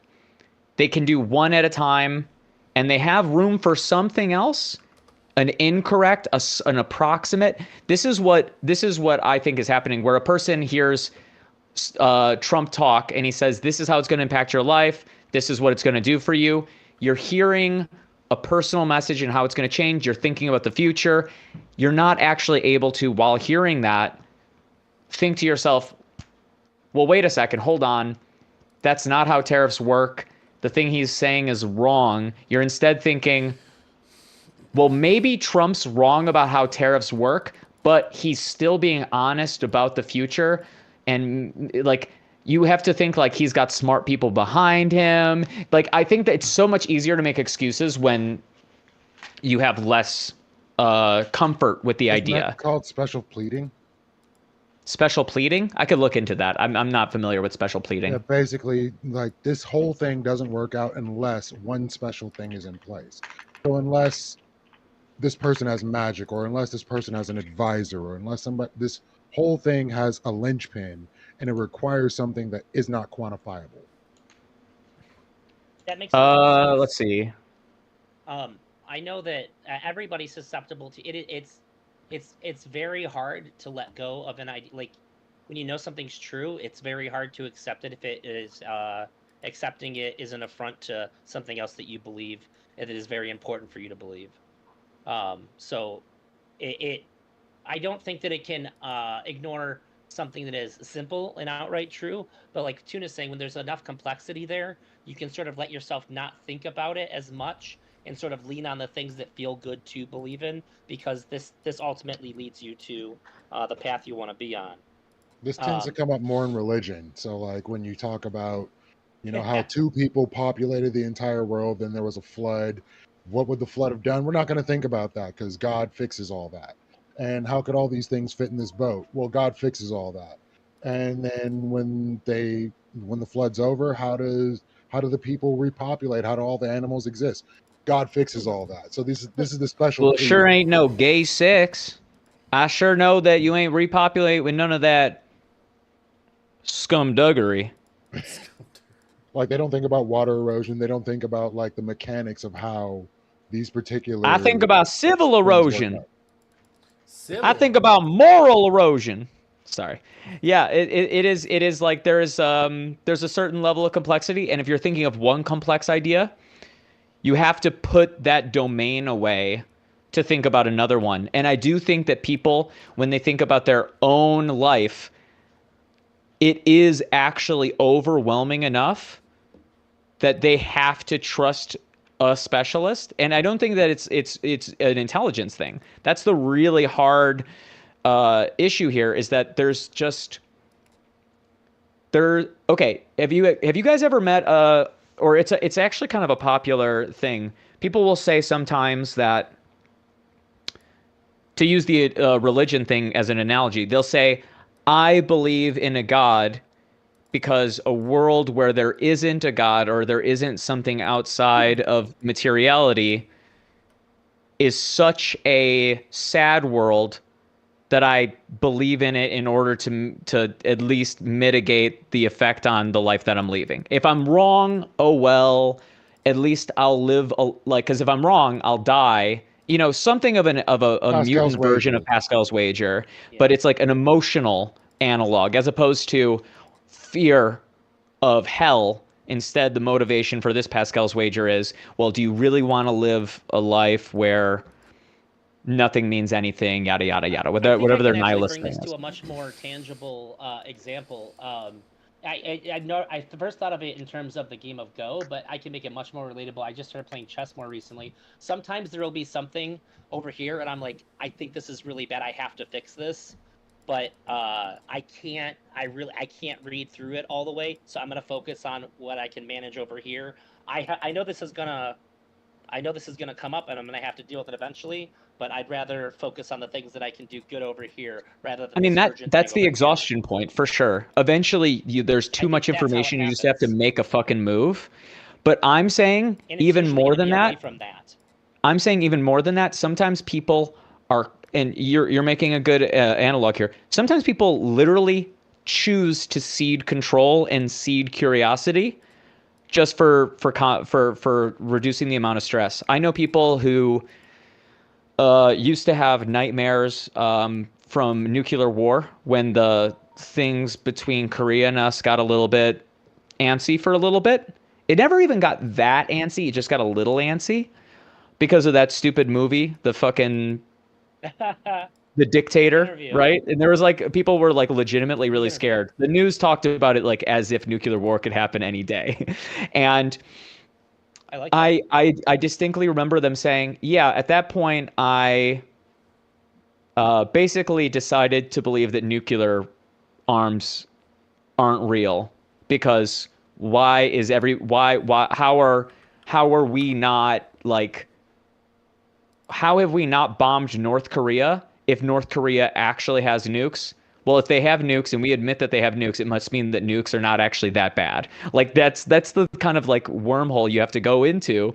They can do one at a time, and they have room for something else, an incorrect, an approximate. This is what I think is happening, where a person hears Trump talk, and he says, this is how it's going to impact your life. This is what it's going to do for you. You're hearing a personal message and how it's going to change. You're thinking about the future. You're not actually able to, while hearing that, think to yourself, well, wait a second, hold on. That's not how tariffs work. The thing he's saying is wrong. You're instead thinking, well, maybe Trump's wrong about how tariffs work, but he's still being honest about the future. And like, you have to think like he's got smart people behind him. Like, I think that it's so much easier to make excuses when you have less comfort with the idea. That called special pleading? Special pleading? I could look into that. I'm not familiar with special pleading. Yeah, basically, like, this whole thing doesn't work out unless one special thing is in place. So unless this person has magic, or unless this person has an advisor, or unless this whole thing has a linchpin, and it requires something that is not quantifiable. That makes sense. Let's see. I know that everybody's susceptible to it. it's very hard to let go of an idea. Like when you know something's true, it's very hard to accept it if it is accepting it is an affront to something else that you believe and that is very important for you to believe. So it I don't think that it can ignore something that is simple and outright true. But like Tuna's saying, when there's enough complexity there, you can sort of let yourself not think about it as much and sort of lean on the things that feel good to believe in, because this ultimately leads you to the path you want to be on. This tends to come up more in religion. So, like when you talk about, how two people populated the entire world, then there was a flood. What would the flood have done? We're not going to think about that because God fixes all that. And how could all these things fit in this boat? Well, God fixes all that. And then when the flood's over, how do the people repopulate? How do all the animals exist? God fixes all that. So this is the special. Well, sure ain't no gay sex. I sure know that you ain't repopulate with none of that scumduggery. Like they don't think about water erosion. They don't think about like the mechanics of how these particular. I think about civil erosion. I think about moral erosion. Sorry. Yeah, it is like there's a certain level of complexity, and if you're thinking of one complex idea, you have to put that domain away to think about another one. And I do think that people, when they think about their own life, it is actually overwhelming enough that they have to trust a specialist. And I don't think that it's an intelligence thing. That's the really hard issue here, is that there's just okay. Have you guys ever met or it's actually kind of a popular thing. People will say sometimes that, to use the religion thing as an analogy, they'll say, I believe in a God because a world where there isn't a God or there isn't something outside of materiality is such a sad world that I believe in it in order to at least mitigate the effect on the life that I'm leaving. If I'm wrong, oh well, at least I'll live because if I'm wrong, I'll die. Something of a mutant version of Pascal's wager, but it's like an emotional analog as opposed to fear of hell. Instead, the motivation for this Pascal's wager is, well, do you really want to live a life where nothing means anything, yada yada yada, whatever their nihilist thing is. Bring this to a much more tangible example. I first thought of it in terms of the game of Go, but I can make it much more relatable. I just started playing chess more recently. Sometimes there will be something over here, and I'm like, I think this is really bad. I have to fix this, but I can't read through it all the way. So I'm gonna focus on what I can manage over here. I know this is gonna come up, and I'm gonna have to deal with it eventually. But I'd rather focus on the things that I can do good over here rather than. I mean, that's the exhaustion point for sure. Eventually, there's too much information. You just have to make a fucking move. But I'm saying even more than that. I'm saying even more than that. Sometimes people are, and you're making a good analog here. Sometimes people literally choose to cede control and cede curiosity just for reducing the amount of stress. I know people who used to have nightmares from nuclear war when the things between Korea and us got a little bit antsy for a little bit. It never even got that antsy. It just got a little antsy because of that stupid movie, the fucking The Dictator, right? And there was like, people were like legitimately really scared. The news talked about it like as if nuclear war could happen any day. And I distinctly remember them saying, yeah, at that point, I basically decided to believe that nuclear arms aren't real because how are we not like, how have we not bombed North Korea if North Korea actually has nukes? Well, if they have nukes and we admit that they have nukes, it must mean that nukes are not actually that bad. Like that's the kind of like wormhole you have to go into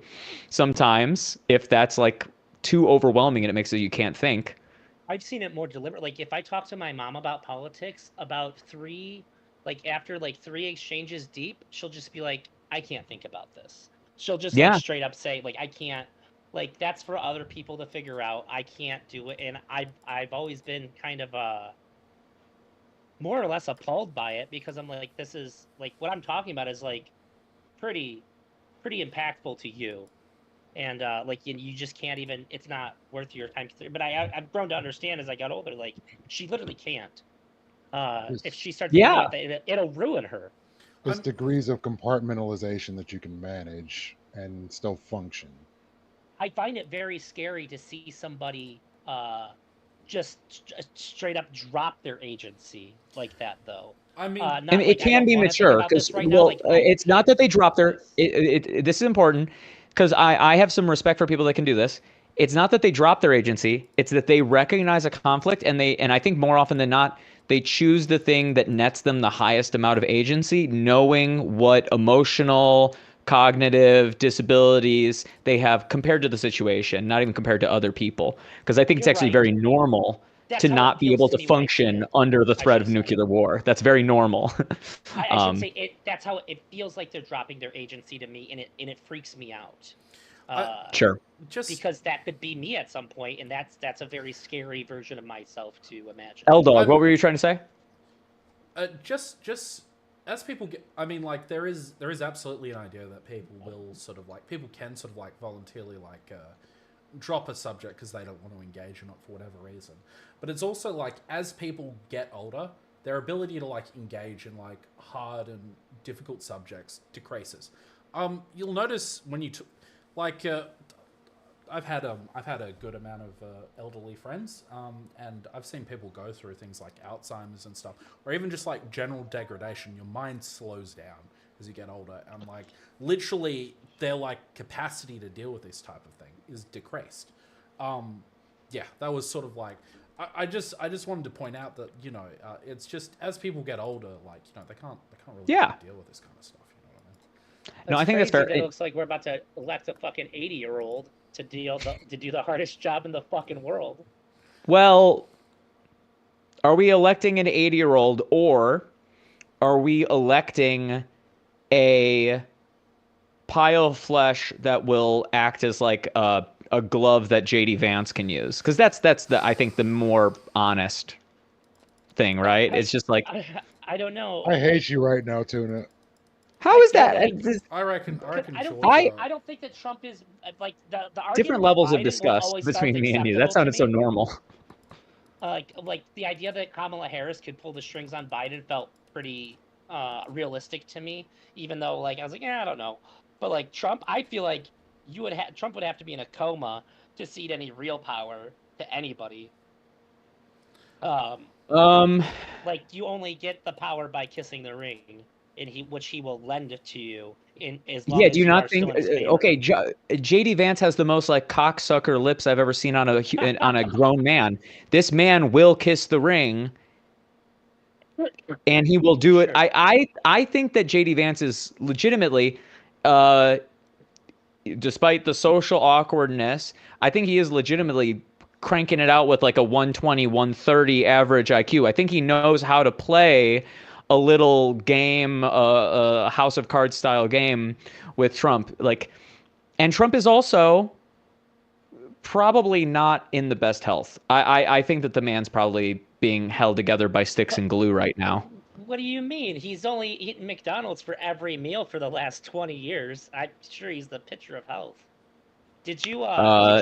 sometimes if that's like too overwhelming and it makes it you can't think. I've seen it more deliberate. Like if I talk to my mom about politics, after three exchanges deep, she'll just be like, I can't think about this. She'll just like, straight up say like, I can't. Like that's for other people to figure out. I can't do it, and I've always been kind of more or less appalled by it because I'm like, this is like what I'm talking about is like pretty impactful to you, and like you just can't even. It's not worth your time. But I've grown to understand as I got older. Like she literally can't. If she starts thinking Yeah. about that, it'll ruin her. There's degrees of compartmentalization that you can manage and still function. I find it very scary to see somebody just straight up drop their agency like that, though. I mean, not And it like I can don't be wanna think mature about this because, right now. Like it's not that they drop their. this. This is important because I have some respect for people that can do this. It's not that they drop their agency; it's that they recognize a conflict and I think more often than not they choose the thing that nets them the highest amount of agency, knowing what emotional, cognitive disabilities they have compared to the situation, not even compared to other people. Because I think it's You're actually right. very normal That's to how it not be feels able to to me when I see function it, under the I threat should of say. nuclear war. That's very normal. I should say it. That's how it feels like they're dropping their agency to me, and it freaks me out. Sure. Because that could be me at some point, and that's a very scary version of myself to imagine. updogg, what were you trying to say? Just as people get, I mean, like there is absolutely an idea that people will sort of like people can sort of like voluntarily like drop a subject because they don't want to engage in it for whatever reason. But it's also like as people get older, their ability to like engage in like hard and difficult subjects decreases. You'll notice when you I've had a good amount of elderly friends, and I've seen people go through things like Alzheimer's and stuff, or even just like general degradation. Your mind slows down as you get older, and like literally their like capacity to deal with this type of thing is decreased. Yeah, that was sort of like I just wanted to point out that it's just as people get older, like they can't really deal with this kind of stuff. You know what I mean? No, I think that's fair. It looks like we're about to elect a fucking 80-year-old to do the hardest job in the fucking world. Well, are we electing an 80-year-old or are we electing a pile of flesh that will act as like a glove that JD Vance can use? Because that's I think the more honest thing, right? It's just like I don't know. I hate you right now, Tuna. How is that? I reckon. I don't think that Trump is like the argument Different with levels of Biden disgust always between felt me and you. That acceptable sounded to so me. normal. Like the idea that Kamala Harris could pull the strings on Biden felt pretty realistic to me. Even though like I was like, yeah, I don't know. But like Trump, I feel like Trump would have to be in a coma to cede any real power to anybody. Like you only get the power by kissing the ring, and which he will lend to you in as long Yeah, as do you you not are think? still in his favor. Okay, JD Vance has the most like cocksucker lips I've ever seen on a grown man. This man will kiss the ring, and he will do it. Sure. I think that JD Vance is legitimately, despite the social awkwardness, I think he is legitimately cranking it out with like a 120, 130 average IQ. I think he knows how to play a little game, a House of Cards style game with Trump. Like, and Trump is also probably not in the best health. I think that the man's probably being held together by sticks and glue right now. What do you mean? He's only eaten McDonald's for every meal for the last 20 years. I'm sure he's the picture of health. Did you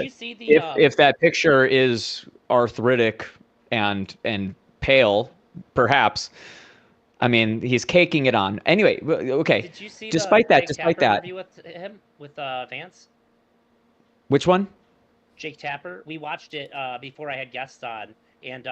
see the if that picture is arthritic and pale, perhaps. I mean, he's caking it on. Anyway, okay. Did you see despite the that, Jake despite Tapper that, interview with him with Vance? Which one? Jake Tapper. We watched it before I had guests on, and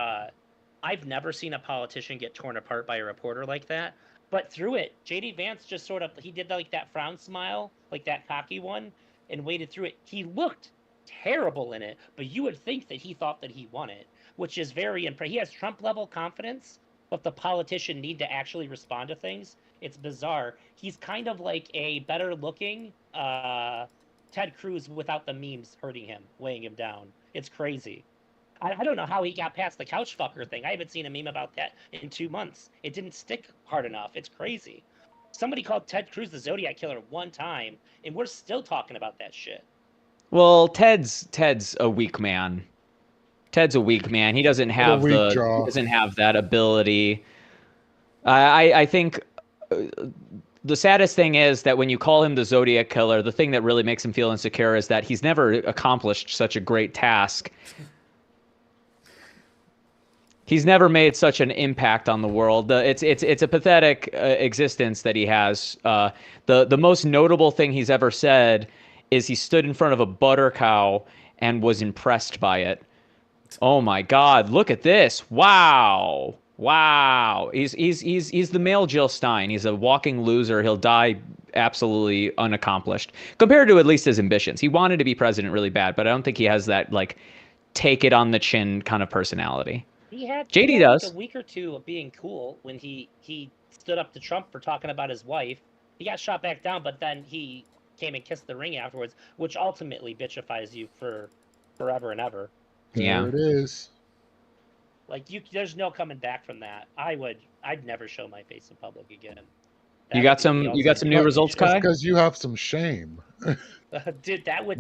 I've never seen a politician get torn apart by a reporter like that. But through it, JD Vance just sort of he did like that frown smile, like that cocky one, and waded through it. He looked terrible in it, but you would think that he thought that he won it, which is very impressive. He has Trump level confidence, but the politician need to actually respond to things. It's bizarre. He's kind of like a better looking Ted Cruz without the memes hurting him, weighing him down. It's crazy. I don't know how he got past the couch fucker thing. I haven't seen a meme about that in 2 months. It didn't stick hard enough. It's crazy. Somebody called Ted Cruz the Zodiac Killer one time, and we're still talking about that shit. Well, Ted's a weak man. Ted's a weak man. He doesn't have that ability. I think the saddest thing is that when you call him the Zodiac Killer, the thing that really makes him feel insecure is that he's never accomplished such a great task. He's never made such an impact on the world. It's a pathetic existence that he has. The most notable thing he's ever said is he stood in front of a butter cow and was impressed by it. Oh my God! Look at this! Wow! Wow! He's the male Jill Stein. He's a walking loser. He'll die absolutely unaccomplished compared to at least his ambitions. He wanted to be president really bad, but I don't think he has that like take it on the chin kind of personality. He had does. like a week or two of being cool when he stood up to Trump for talking about his wife. He got shot back down, but then he came and kissed the ring afterwards, which ultimately bitchifies you for forever and ever. There it is. Like there's no coming back from that. I'd never show my face in public again. You got some new results, Kai? Because you have some shame. Dude, that would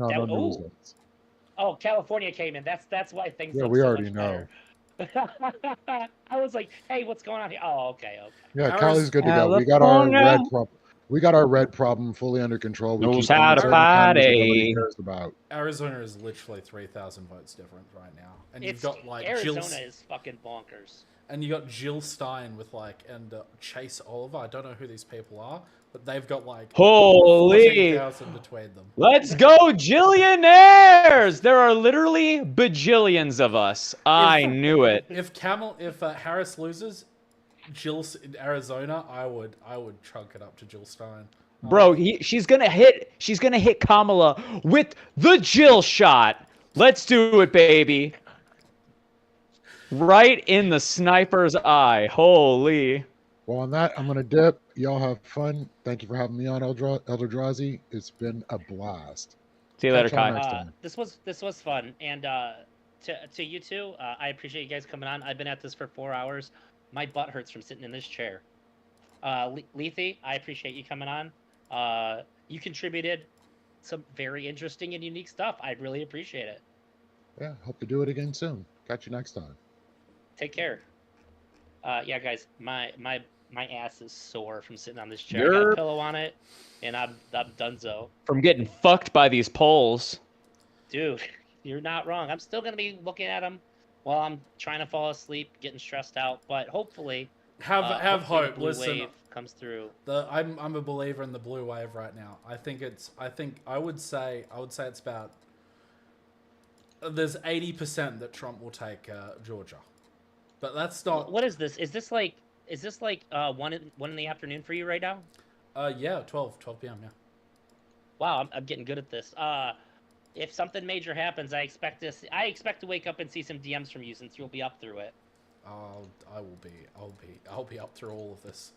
oh, California came in. That's why things. Yeah, look we so already much know. better. I was like, hey, what's going on here? Oh, okay. Yeah, Cali's good to go. We got our red problem. We got our red problem fully under control. We knows how to party. Cares about. Arizona is literally 3,000 votes different right now, and you've got like Arizona is fucking bonkers. And you got Jill Stein with and Chase Oliver. I don't know who these people are, but they've got like holy 14,000 between them. Let's go, Jillionaires! There are literally bajillions of us. I knew it. If Harris loses, Jill's in Arizona, I would chunk it up to Jill Stein. Bro, she's gonna hit Kamala with the Jill shot. Let's do it, baby. Right in the sniper's eye. Holy. Well, on that, I'm gonna dip. Y'all have fun. Thank you for having me on, Eldrazi. It's been a blast. See you later, Kai. This was fun, and to you two, I appreciate you guys coming on. I've been at this for 4 hours. My butt hurts from sitting in this chair. Lethe, I appreciate you coming on. You contributed some very interesting and unique stuff. I really appreciate it. Yeah, hope to do it again soon. Catch you next time. Take care. Yeah, guys, my ass is sore from sitting on this chair. I got a pillow on it, and I'm donezo. From getting fucked by these polls. Dude, you're not wrong. I'm still gonna be looking at them while I'm trying to fall asleep, getting stressed out. But hopefully, have hope. The blue Listen, wave comes through. I'm a believer in the blue wave right now. I would say it's about. There's 80% that Trump will take Georgia, but that's not. What is this? Is this like 1 in the afternoon for you right now? Yeah, 12 p.m. Yeah. Wow, I'm getting good at this. If something major happens, I expect to wake up and see some DMs from you since you'll be up through it. I'll be up through all of this.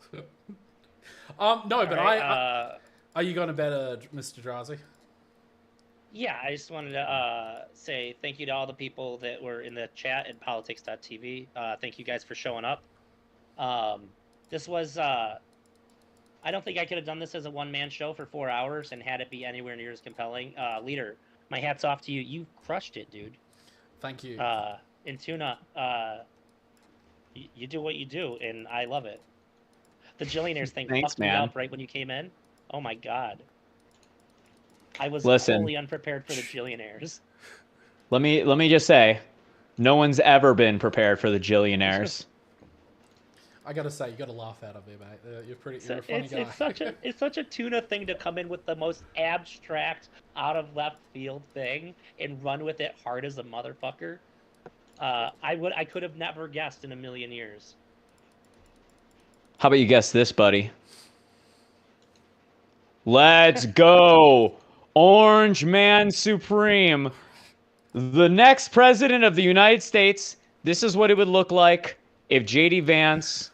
No, but right, are you going to bed, Mr. Drazi? Yeah, I just wanted to say thank you to all the people that were in the chat at politics.tv. Thank you guys for showing up. This was, I don't think I could have done this as a one-man show for 4 hours and had it be anywhere near as compelling. Leader, my hat's off to you. You crushed it, dude. Thank you. And Tuna, you do what you do, and I love it. The Jillionaires thing fucked me up right when you came in. Oh my God. I was totally unprepared for the Jillionaires. Let me just say, no one's ever been prepared for the Jillionaires. I gotta say, you gotta laugh out of me, mate. You're a funny guy. It's such a Tuna thing to come in with the most abstract, out of left field thing and run with it hard as a motherfucker. I could have never guessed in a million years. How about you guess this, buddy? Let's go! Orange Man Supreme. The next president of the United States. This is what it would look like if J.D. Vance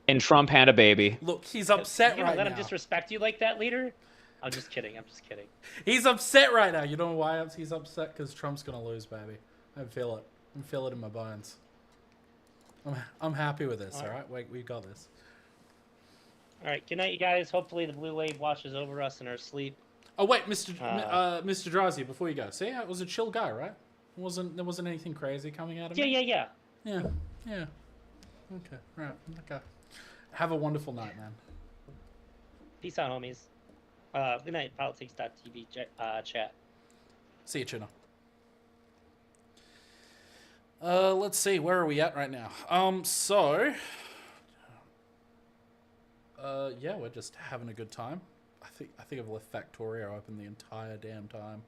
and Trump had a baby. Look, he's upset right now. Let him disrespect you like that, leader? I'm just kidding. He's upset right now. You know why he's upset? Because Trump's going to lose, baby. I feel it. I feel it in my bones. I'm happy with this, all right? We got this. All right, good night, you guys. Hopefully the blue wave washes over us in our sleep. Oh wait, Mr. Drazi, before you go, see, it was a chill guy, right? There wasn't anything crazy coming out of me. Yeah. Yeah. Okay, right. Okay. Have a wonderful night, man. Peace out, homies. Good night, politics.tv chat. See you, Chino. Let's see, where are we at right now? Yeah, we're just having a good time. I think I've left Factorio open the entire damn time.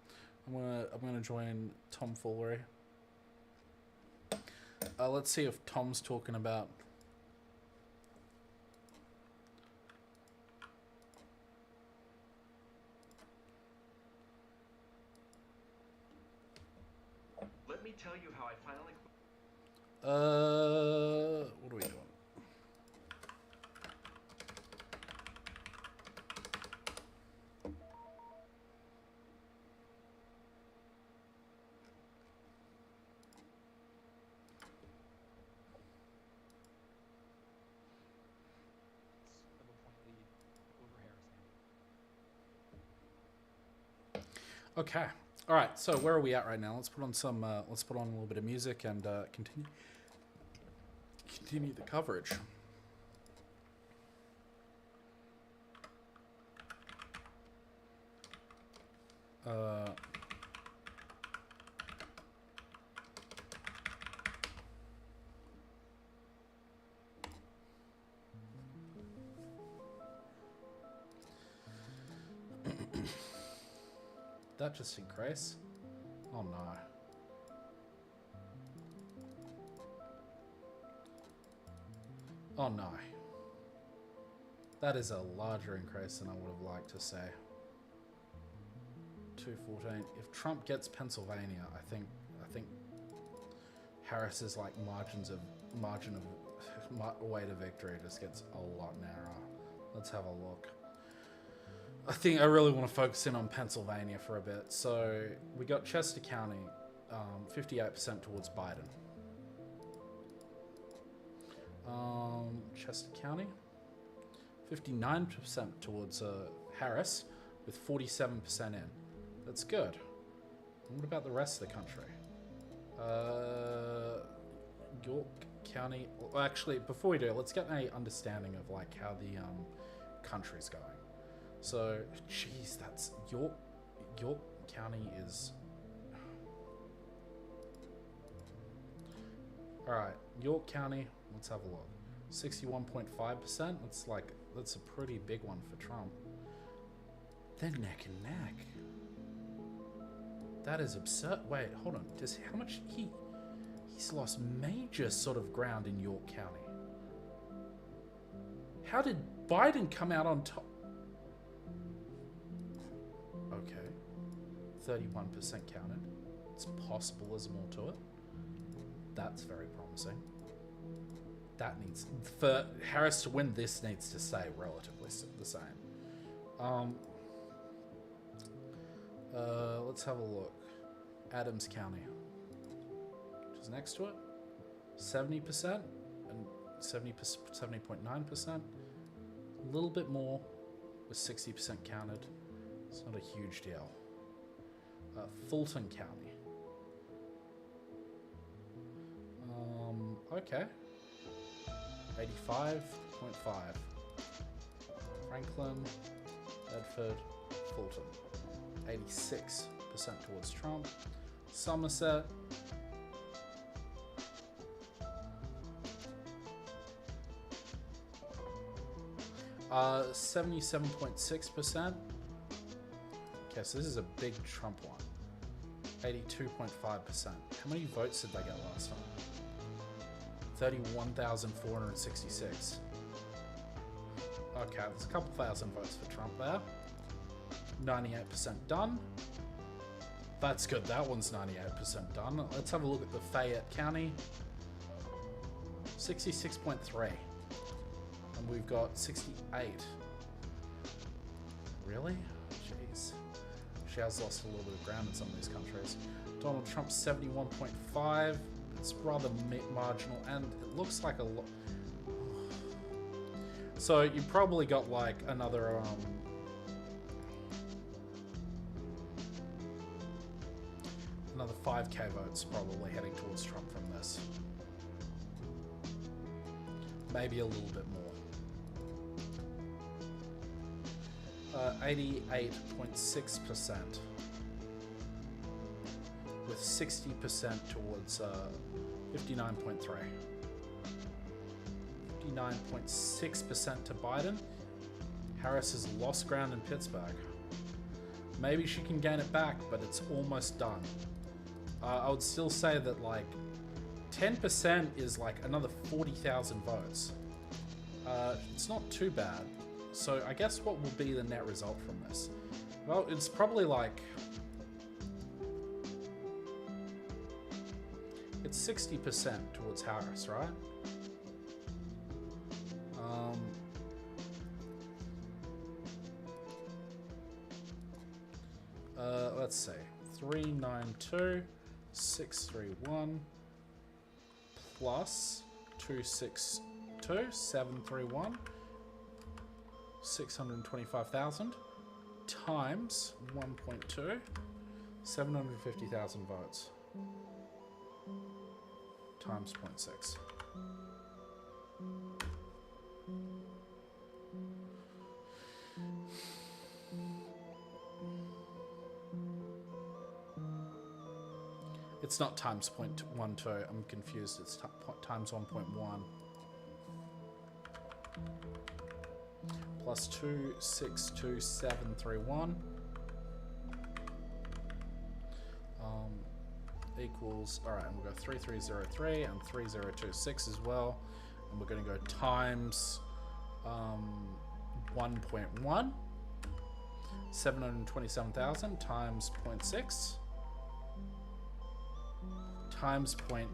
I'm gonna join tomfoolery. Let's see if Tom's talking about. Let me tell you how I finally. What are we doing? Okay. All right. So where are we at right now? Let's put on some. Let's put on a little bit of music and continue the coverage. That just increase? Oh no. Oh no. That is a larger increase than I would have liked to say. 214. If Trump gets Pennsylvania, I think Harris's like margin of way to victory just gets a lot narrower. Let's have a look. I think I really want to focus in on Pennsylvania for a bit. So we got Chester County, 58% towards Biden. Chester County, 59% towards Harris, with 47% in. That's good. And what about the rest of the country? York County. Well, actually, before we do, let's get an understanding of like how the country's going. So, geez, that's York County is. All right, York County. Let's have a look. 61.5%. That's a pretty big one for Trump. They're neck and neck. That is absurd. Wait, hold on. How much he's lost major sort of ground in York County. How did Biden come out on top? Okay. 31% counted. It's possible there's more to it. That's very promising. That needs, for Harris to win, this needs to stay relatively the same. Let's have a look. Adams County, which is next to it, 70% and 70.9%. A little bit more with 60% counted. It's not a huge deal. Fulton County. Okay. 85.5. Franklin, Bedford, Fulton. 86% towards Trump. Somerset. Uh, 77.6%. Okay, so this is a big Trump one. 82.5%. How many votes did they get last time? 31,466. Okay, there's a couple thousand votes for Trump there. 98% done. That's good. That one's 98% done. Let's have a look at the Fayette County. 66.3. And we've got 68. Really? Jeez. She has lost a little bit of ground in some of these countries. Donald Trump's 71.5. It's rather marginal, and it looks like a lot. So you probably got like another another 5k votes probably heading towards Trump from this. Maybe a little bit more. 88.6%. With 60% towards 59.3. 59.6% to Biden. Harris has lost ground in Pittsburgh. Maybe she can gain it back, but it's almost done. I would still say that like 10% is like another 40,000 votes. It's not too bad. So I guess what will be the net result from this? Well, it's probably like... It's 60% towards Harris, right? Let's see. 392,631 plus 262,731. 625,000 times 1.2, 750,000 votes times 0.6. It's not times 0.12, I'm confused, it's times 1.1. Plus 262,731 equals, all right, and we'll go 3303 and 3026 as well, and we're going to go times 1.1, 727,000 times 0.6 times 0.59.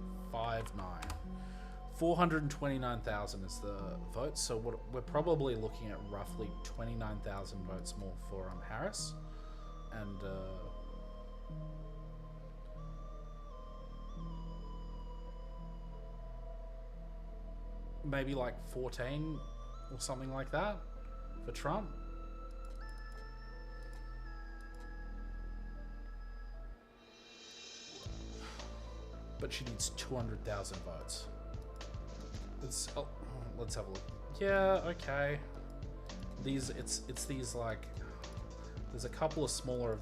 429,000 is the votes, so we're probably looking at roughly 29,000 votes more for Harris, and maybe like 14 or something like that for Trump. But she needs 200,000 votes. Let's have a look. Yeah, okay. It's these like, there's a couple of smaller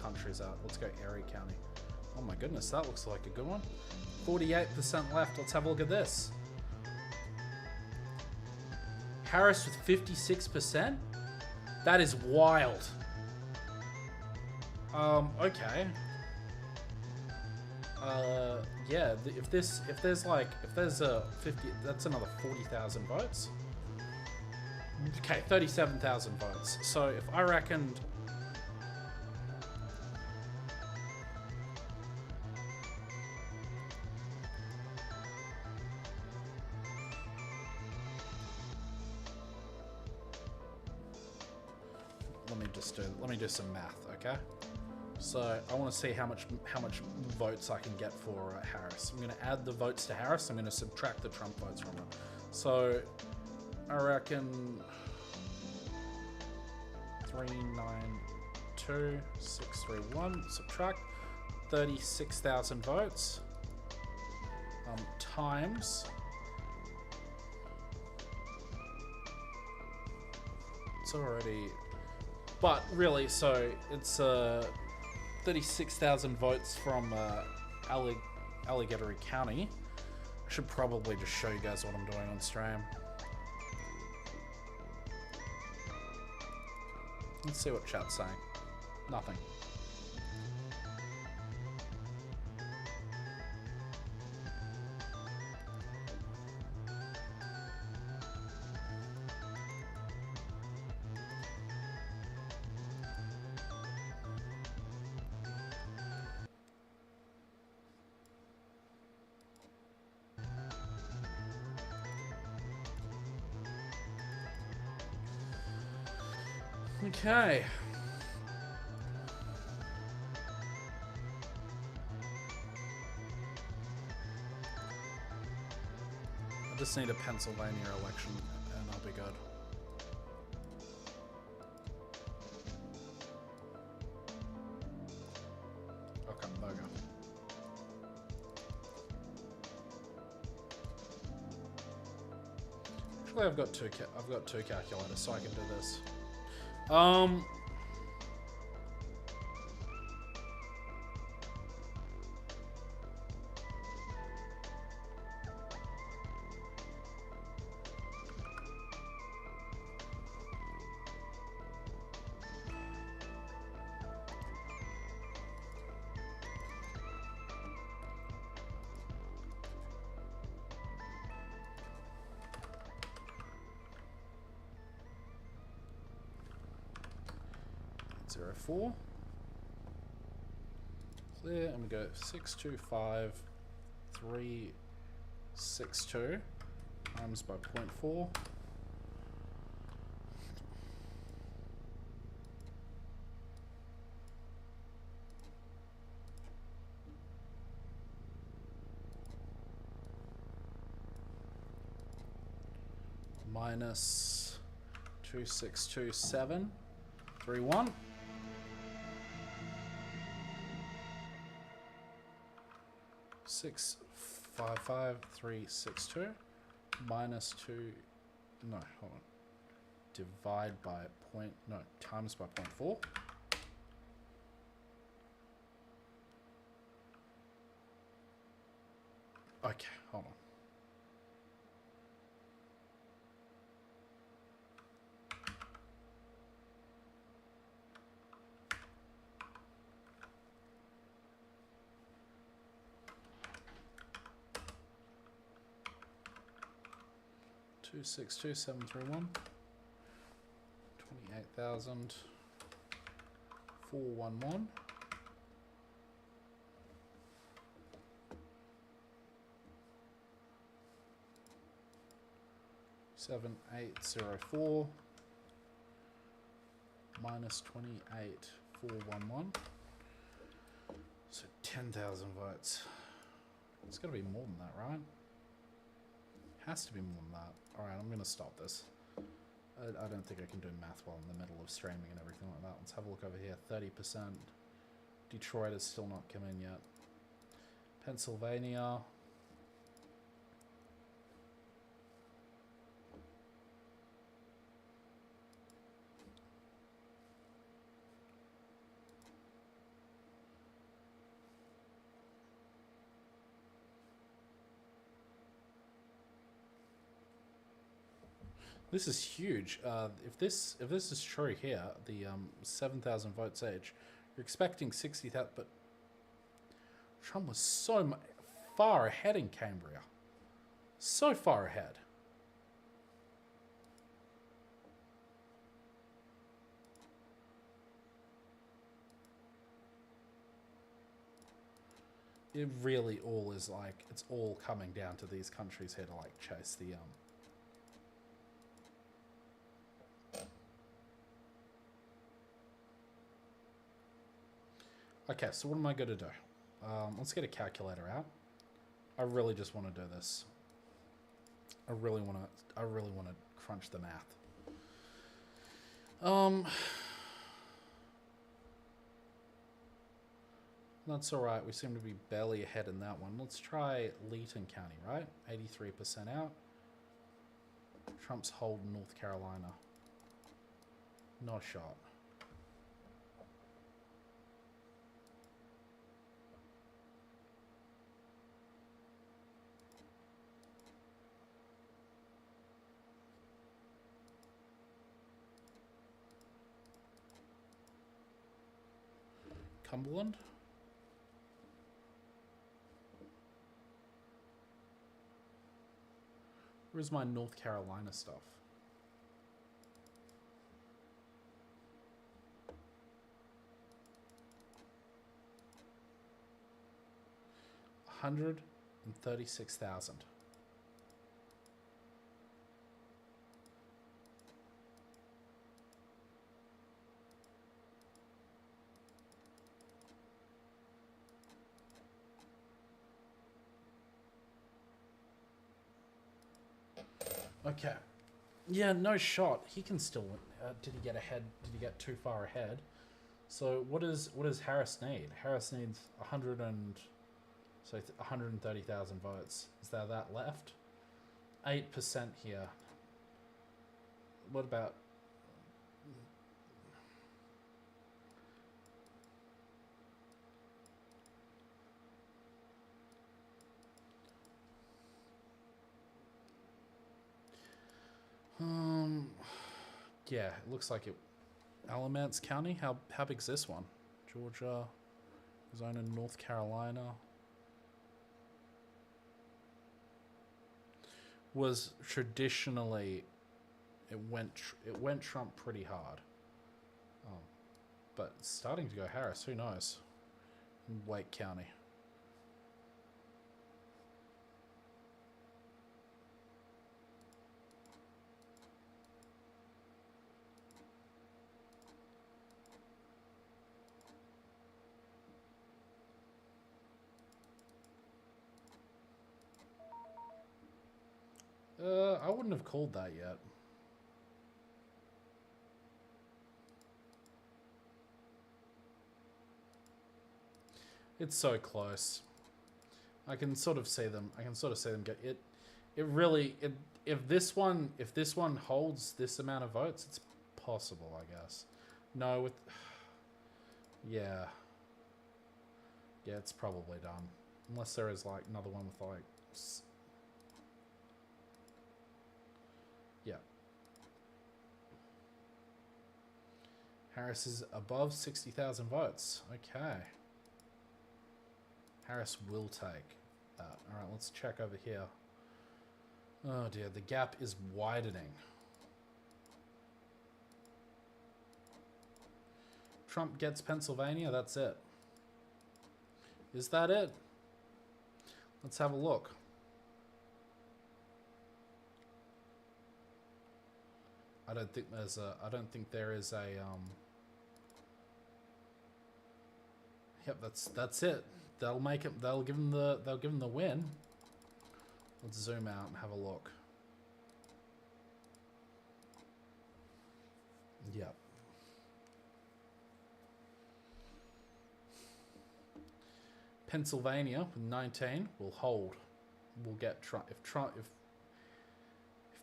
countries out. Let's go Erie County. Oh my goodness, that looks like a good one. 48% left. Let's have a look at this. Harris with 56%. That is wild. Okay. Yeah, if there's a 50, that's another 40,000 votes. Okay, 37,000 votes. So if I reckoned, let me do some math, okay? So I want to see how much votes I can get for Harris. I'm going to add the votes to Harris. I'm going to subtract the Trump votes from her. So I reckon 392,631 subtract 36,000 votes times it's already, but really, so it's 36,000 votes from Alligator County. I should probably just show you guys what I'm doing on stream. Let's see what chat's saying. Nothing. Okay. I just need a Pennsylvania election and I'll be good. Okay, there we go. Actually, I've got two calculators, so I can do this. Zero 4. Clear, and we go 625,362 times by 0.4. Minus 262731. 655,362 minus 2. No, hold on. Divide by point. No, times by 0.4. Okay, hold on. Two six two seven three one. 28,411. Seven eight 7,804 minus 28,411. So 10,000 votes. It's got to be more than that, right? Has to be more than that. Alright, I'm going to stop this. I don't think I can do math while in the middle of streaming and everything like that. Let's have a look over here. 30%. Detroit has still not come in yet. Pennsylvania. This is huge. If this is true here, the 7,000 votes each, you're expecting 60,000, but Trump was so far ahead in Cambria, so far ahead. It really all is like, it's all coming down to these countries here to like chase the Okay, so what am I going to do? Let's get a calculator out. I really just want to do this. I really want to crunch the math. That's all right. We seem to be barely ahead in that one. Let's try Leeton County, right? 83% out. Trump's hold North Carolina. Not a shot. Cumberland. Where's my North Carolina stuff? $136,000. Okay. Yeah, no shot. He can still win. Did he get ahead? Did he get too far ahead? So what does Harris need? Harris needs 130,000 votes. Is there that left? 8% here. What about? Yeah, it looks like it. Alamance County. How big's this one? Georgia, Arizona, North Carolina. Was traditionally it went Trump pretty hard. But it's starting to go Harris. Who knows? In Wake County. I wouldn't have called that yet. It's so close. I can sort of see them. Get it. It really. If this one holds this amount of votes, it's possible, I guess. No, with. Yeah. Yeah, it's probably done. Unless there is like another one with like. Yeah. Harris is above 60,000 votes. Okay. Harris will take that. Alright, let's check over here. Oh dear, the gap is widening. Trump gets Pennsylvania, that's it. Is that it? Let's have a look. I don't think there is a Yep, that's it. They'll make it. They'll give him the win. Let's zoom out and have a look. Yep. Pennsylvania with 19 will hold. We'll get Trump. If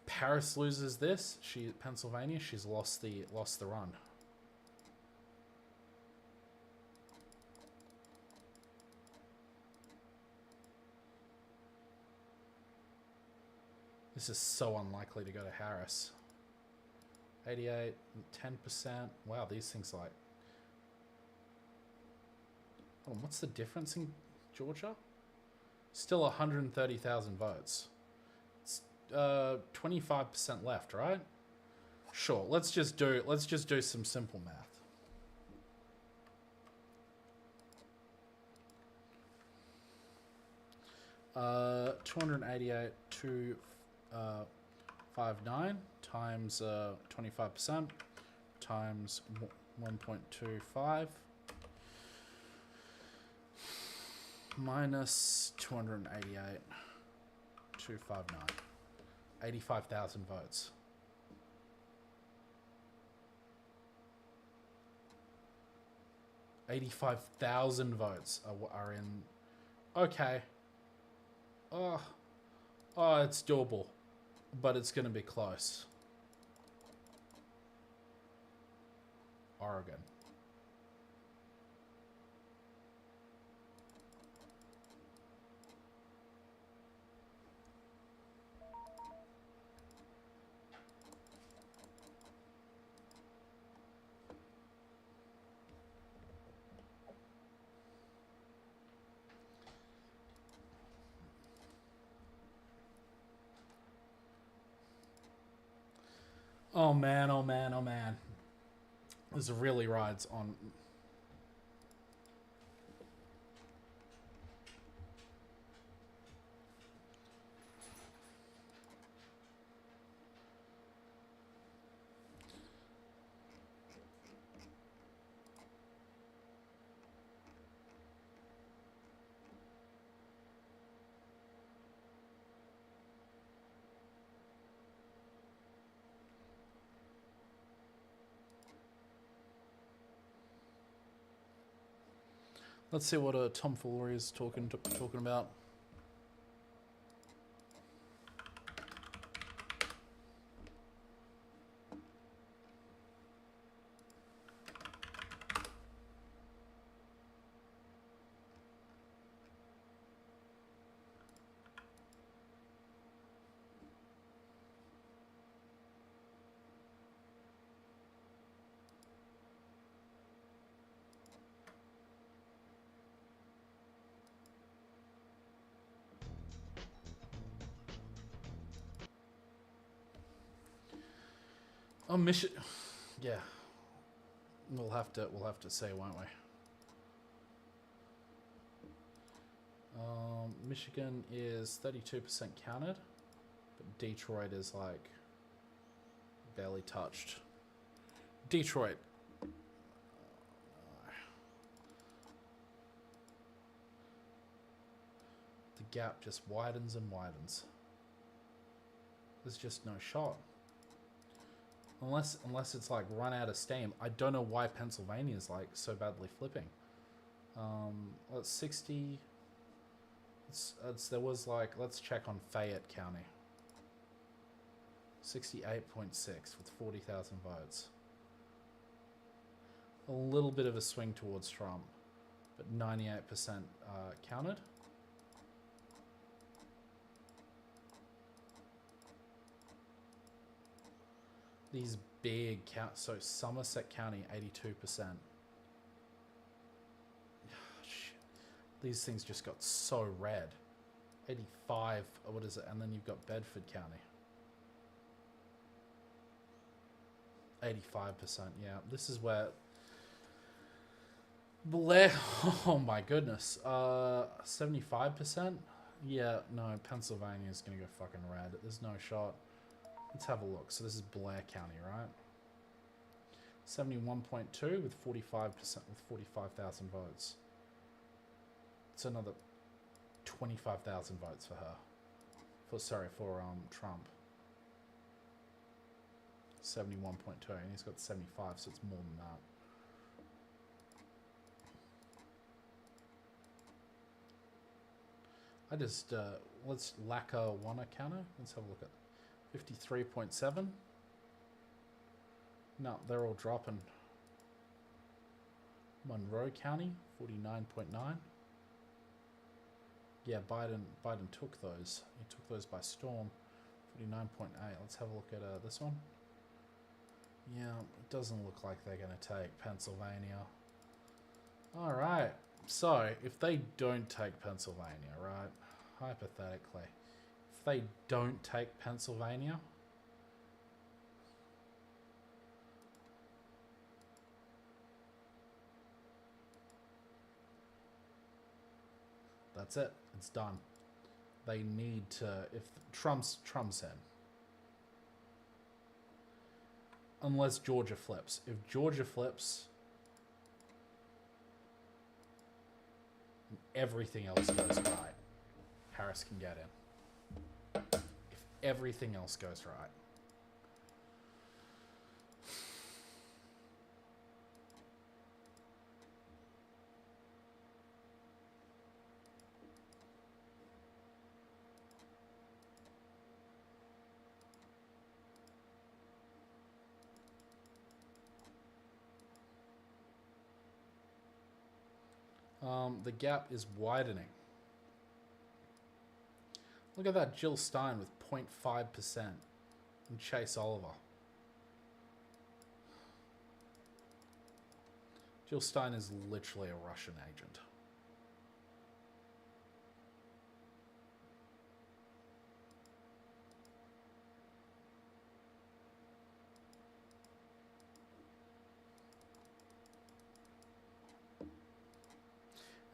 Paris loses this, Pennsylvania, she's lost the run. This is so unlikely to go to Harris. 88, 10%. Wow, these things like... Oh, what's the difference in Georgia? Still 130,000 votes. It's 25% left, right? Sure, let's just do some simple math. Uh, 288 to 59 times 25% times 1.25 minus 288 259 85,000 votes. $85,000 votes are in. Okay. Oh, it's doable, but it's going to be close. Oregon. Oh man, oh man, oh man. This really rides on... Let's see what tomfoolery is talking about. Oh, Michigan. Yeah, we'll have to say, won't we? Michigan is 32% counted, but Detroit is like barely touched. Detroit. The gap just widens and widens. There's just no shot. Unless it's like run out of steam. I don't know why Pennsylvania's like so badly flipping. Let's 60. There was like, let's check on Fayette County. 68.6 with 40,000 votes. A little bit of a swing towards Trump, but 98% counted. These big counts. So Somerset County, 82%. Shit. These things just got so red. 85, what is it? And then you've got Bedford County. 85%, yeah. This is where Blair, oh my goodness. 75%? Yeah, no, Pennsylvania's gonna go fucking red. There's no shot. Let's have a look. So this is Blair County, right? 71.2 with 45% with 45,000 votes. It's another 25,000 votes for her. For Trump. 71.2, and he's got 75, so it's more than that. Let's Lackawanna County. Let's have a look at 53.7. No, they're all dropping. Monroe County, 49.9. Yeah, Biden took those. He took those by storm. 49.8. Let's have a look at this one. Yeah, it doesn't look like they're going to take Pennsylvania. All right. So, if they don't take Pennsylvania, right, hypothetically, if they don't take Pennsylvania, that's it. It's done. They need to, if Trump's in. Unless Georgia flips. If Georgia flips, everything else goes right, Harris can get in. If everything else goes right. The gap is widening. Look at that, Jill Stein with 0.5% and Chase Oliver. Jill Stein is literally a Russian agent.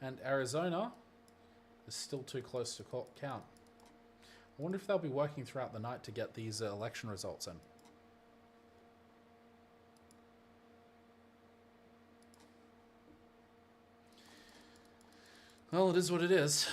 And Arizona is still too close to count. I wonder if they'll be working throughout the night to get these election results in. Well, it is what it is.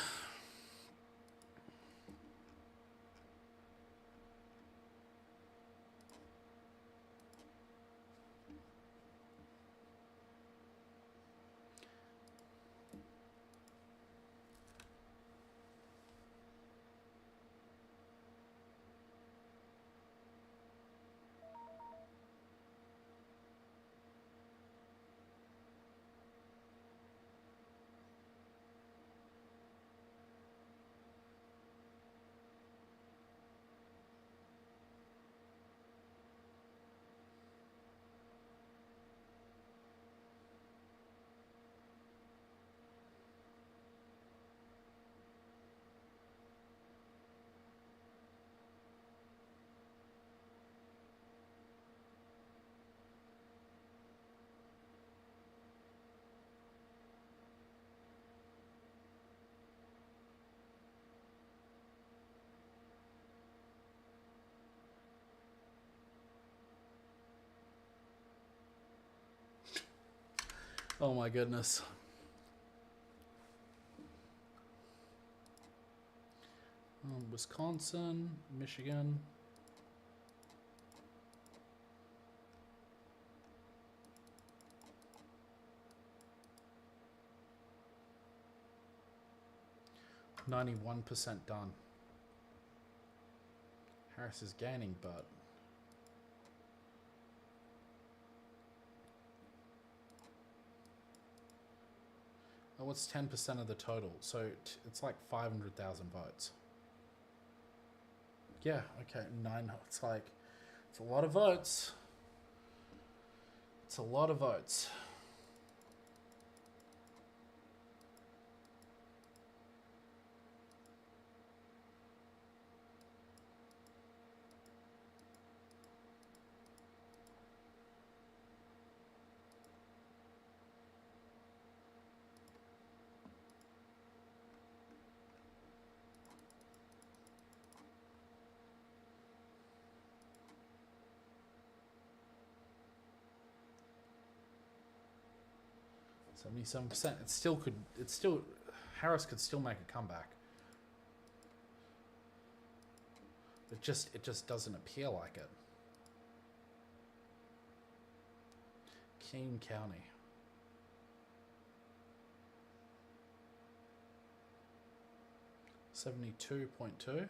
Oh my goodness. Wisconsin, Michigan. %91 done. Harris is gaining, but oh, what's 10% of the total? So it's like 500,000 votes. Yeah, okay, 9. It's like, it's a lot of votes. It's a lot of votes. %77%. It still could. It's still. Harris could still make a comeback. It just doesn't appear like it. Keene County. $72.2.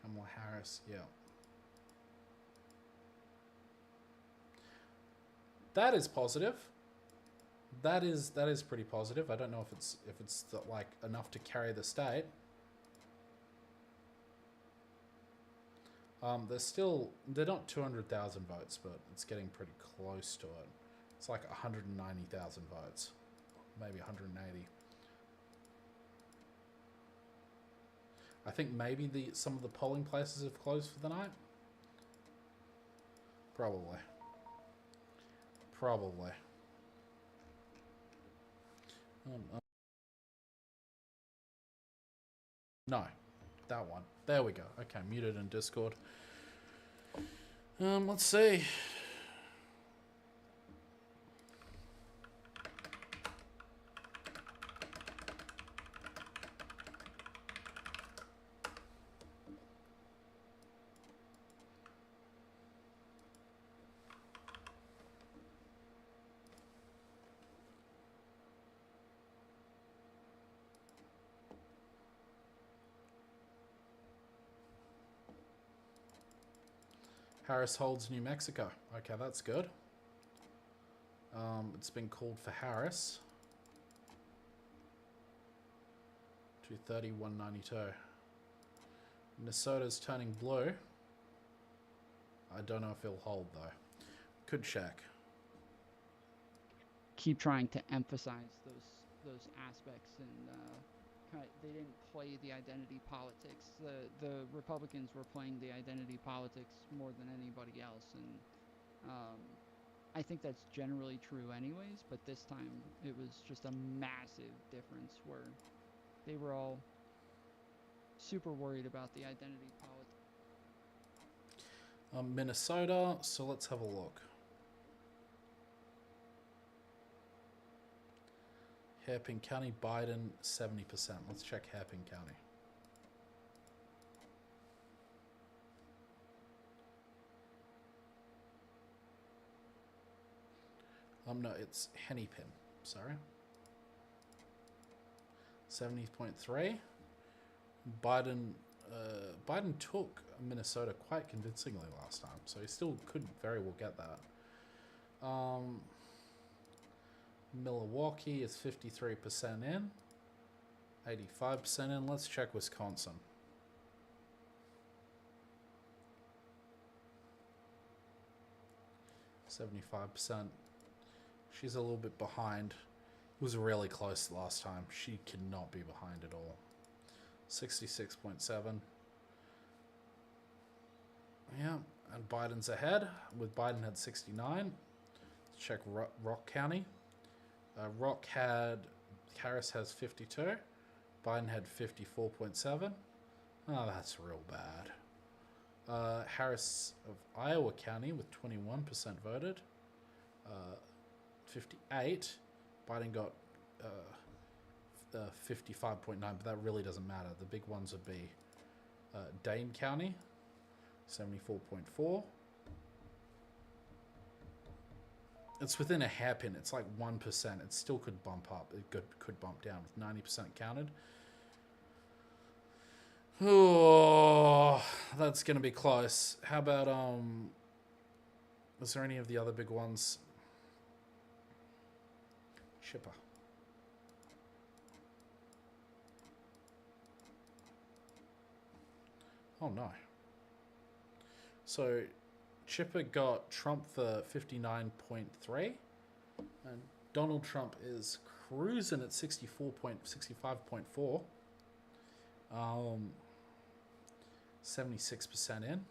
Kamala Harris. Yeah. That is positive. That is pretty positive. I don't know if it's like enough to carry the state. They're not 200,000 votes, but it's getting pretty close to it. It's like 190,000 votes, maybe 180. I think maybe some of the polling places have closed for the night. Probably. No, that one. There we go. Okay, muted in Discord. Let's see. Harris holds New Mexico. Okay, that's good. It's been called for Harris. 230, 192. Minnesota's turning blue. I don't know if he'll hold though. Could check. Keep trying to emphasize those aspects, and they didn't play the identity politics. The Republicans were playing the identity politics more than anybody else, and I think that's generally true anyways, but this time it was just a massive difference where they were all super worried about the identity politics. Minnesota, so let's have a look. Hairpin County, Biden, 70%. Let's check Hairpin County. No, it's Hennepin. Sorry. 70.3. Biden took Minnesota quite convincingly last time, so he still could very well get that. Milwaukee is 53% in, 85% in. Let's check Wisconsin. %75%. She's a little bit behind. It was really close last time. She cannot be behind at all. 66.7. Yeah, and Biden's ahead. With Biden had 69. Let's check Rock County. Harris has 52. Biden had 54.7. Oh, that's real bad. Harris of Iowa County with 21% voted. 58. Biden got 55.9, but that really doesn't matter. The big ones would be Dane County, 74.4. It's within a hairpin. It's like 1%. It still could bump up. It could bump down with 90% counted. Oh, that's going to be close. How about, is there any of the other big ones? Chipper. Oh, no. So, Chipper got Trump for 59.3, and Donald Trump is cruising at 65.4. 76% in.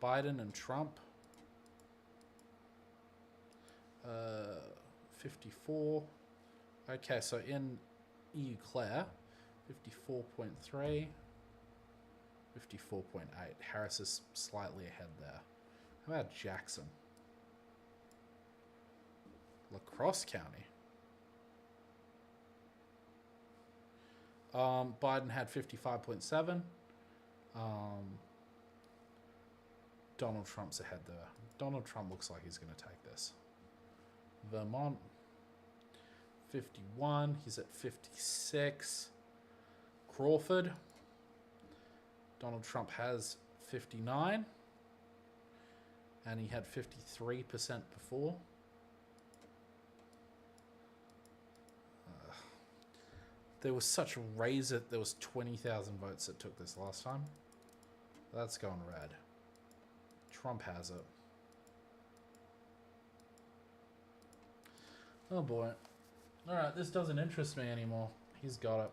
Biden and Trump, 54. Okay, so in EU Claire, 54.3. 54.8. Harris is slightly ahead there. How about Jackson? La Crosse County. Biden had 55.7. Donald Trump's ahead there. Donald Trump looks like he's going to take this. Vermont, 51. He's at 56. Crawford. Donald Trump has 59. And he had 53% before. There was such a raise that there was 20,000 votes that took this last time. That's going red. Trump has it. Oh boy. Alright, this doesn't interest me anymore. He's got it.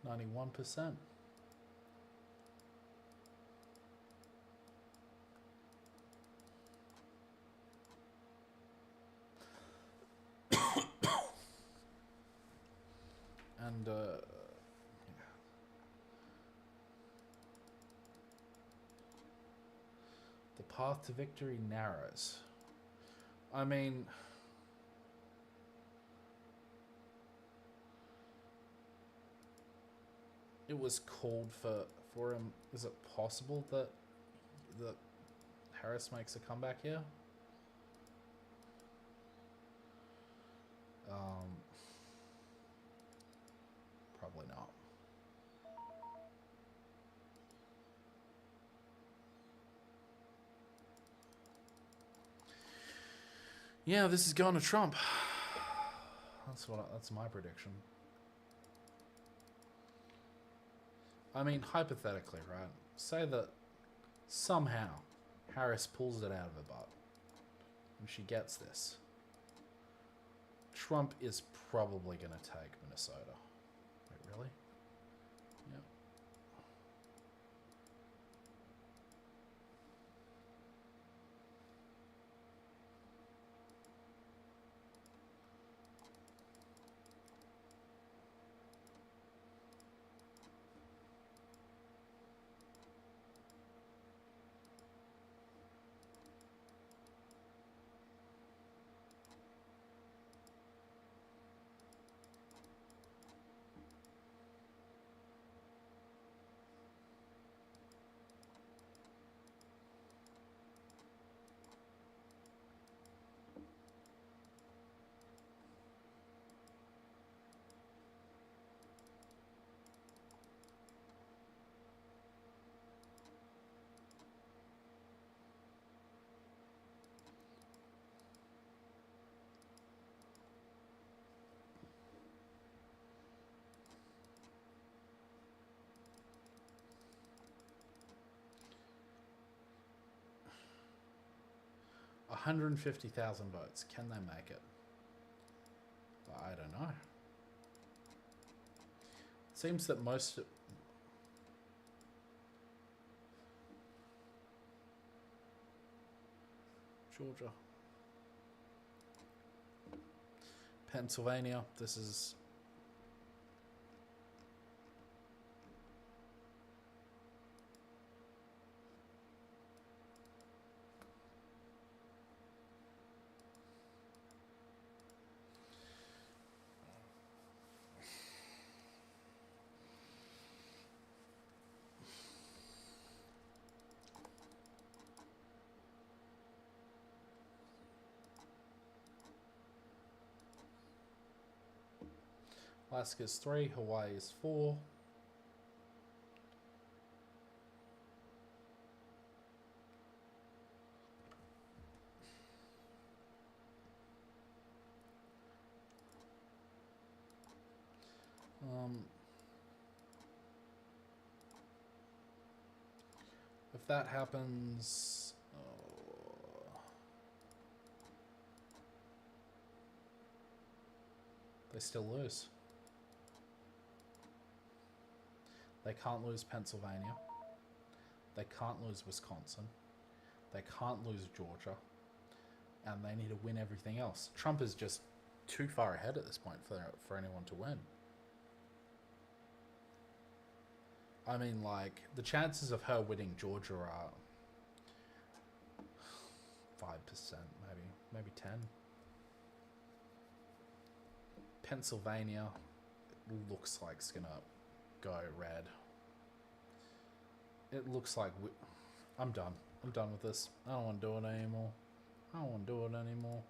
%91. And the path to victory narrows. I mean, it was called for him. Is it possible that Harris makes a comeback here? Probably not. Yeah, this is going to Trump. That's my prediction. I mean, hypothetically, right? Say that somehow Harris pulls it out of her butt and she gets this. Trump is probably going to take Minnesota. Wait, really? Yep. 150,000 votes. Can they make it? I don't know. Seems that most... Georgia. Pennsylvania. This is... Alaska's 3, Hawaii is 4. If that happens, they still lose. They can't lose Pennsylvania. They can't lose Wisconsin. They can't lose Georgia. And they need to win everything else. Trump is just too far ahead at this point for anyone to win. I mean, like, the chances of her winning Georgia are 5%, maybe 10. Pennsylvania looks like it's gonna go red. It looks like I'm done. I'm done with this. I don't want to do it anymore. I don't want to do it anymore.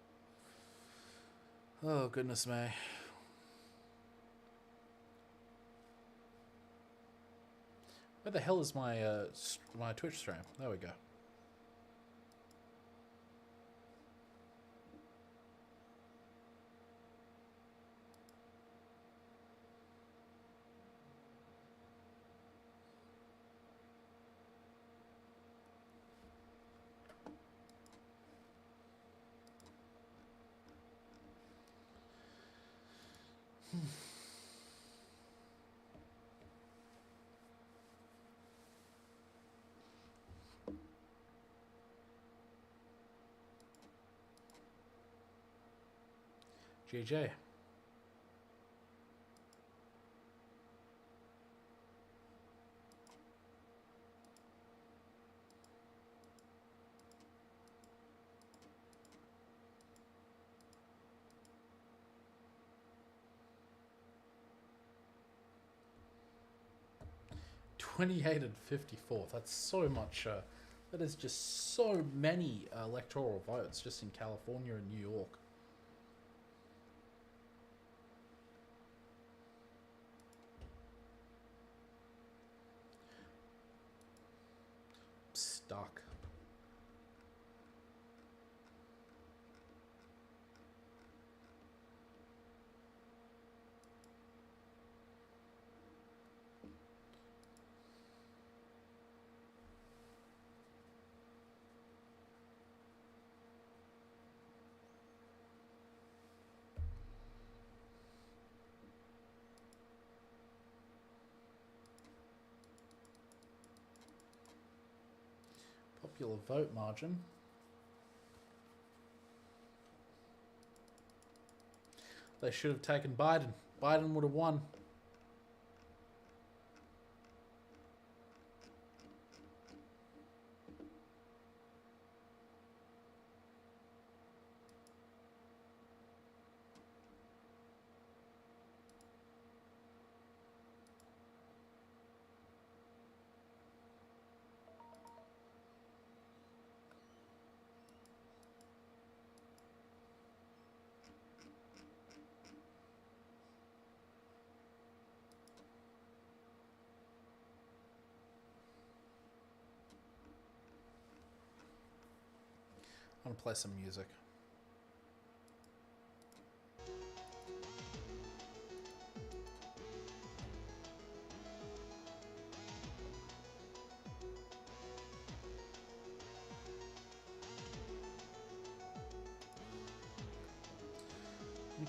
Oh, goodness me. Where the hell is my my Twitch stream? There we go. JJ. '28 and 54. That's so much. That is just so many electoral votes just in California and New York. Stuck. Popular vote margin. They should have taken Biden. Biden would have won. I'm gonna play some music.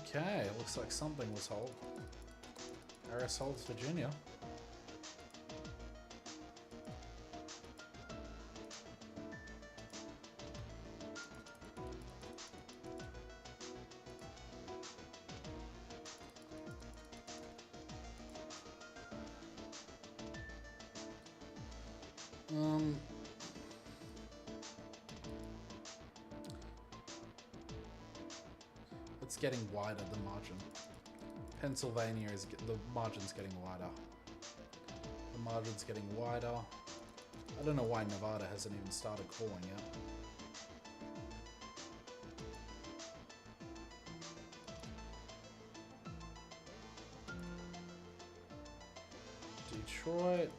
Okay, looks like something was hold. Harris holds Virginia. It's getting wider, the margin. Pennsylvania is the margin's getting wider. The margin's getting wider. I don't know why Nevada hasn't even started calling yet. Detroit.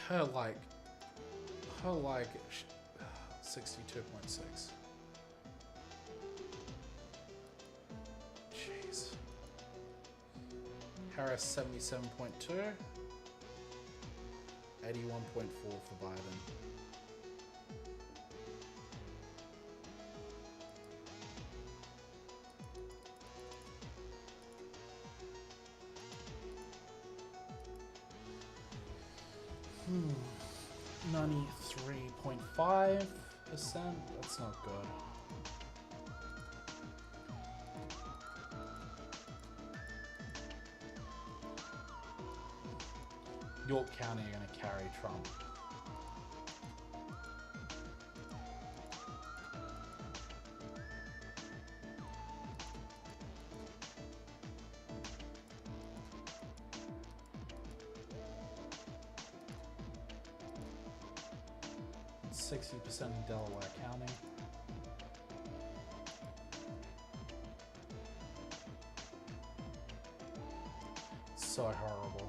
Her like 62.6. Jeez. Harris 77.2. 81.4 for Biden. Hmm. 93.5%. That's not good. York County are going to carry Trump. %60 in Delaware County. So horrible.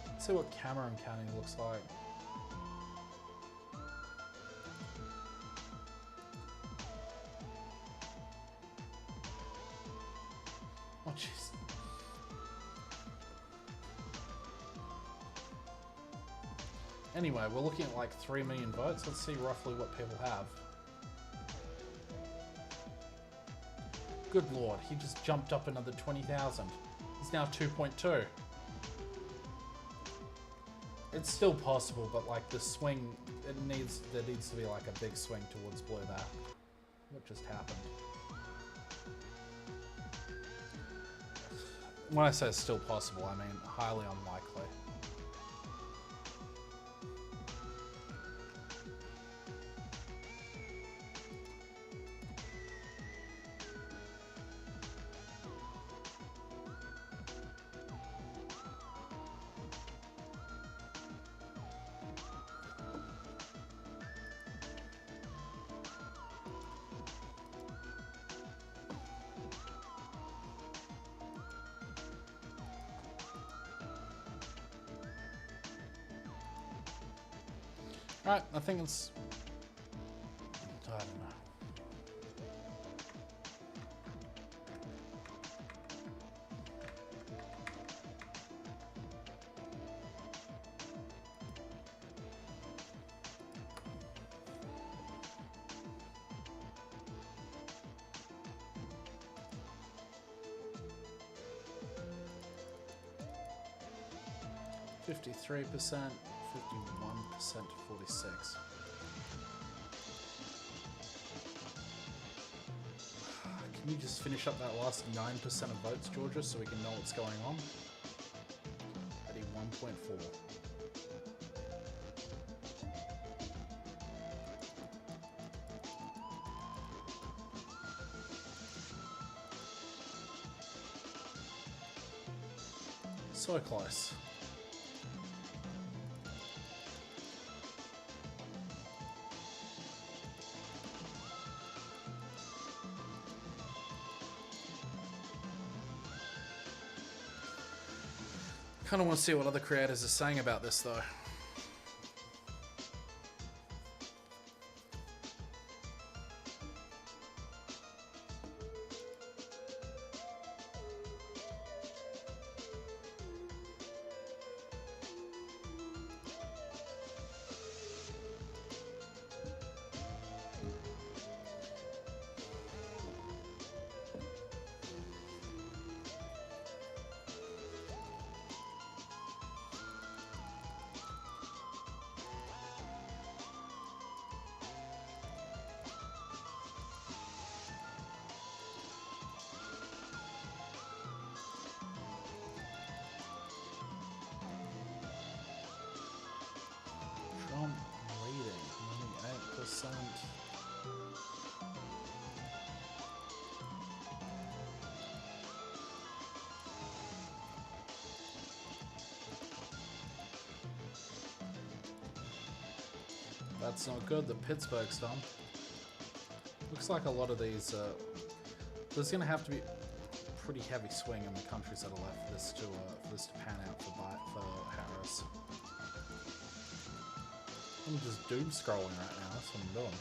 Let's see what Cameron County looks like. Oh jeez. Anyway, we're looking at like 3 million votes. Let's see roughly what people have. Good lord, he just jumped up another 20,000. He's now 2.2. It's still possible, but like the swing, there needs to be like a big swing towards blowback. What just happened? When I say it's still possible, I mean highly unlikely. Alright, I think it's... I don't know. $53%, 51%, 46. Can you just finish up that last 9% of votes, Georgia, so we can know what's going on? 81.4. So close. Kind of want to see what other creators are saying about this, though. Trump leading, 98%. That's not good. The Pittsburgh's done. Looks like a lot of these. There's going to have to be a pretty heavy swing in the countries that are left for this to pan out for Harris. I'm just doom scrolling right now. That's what I'm doing.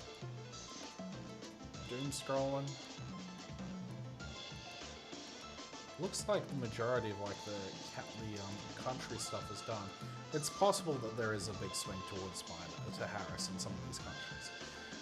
Doom scrolling. Looks like the majority of like the country stuff is done. It's possible that there is a big swing towards Biden to Harris in some of these countries.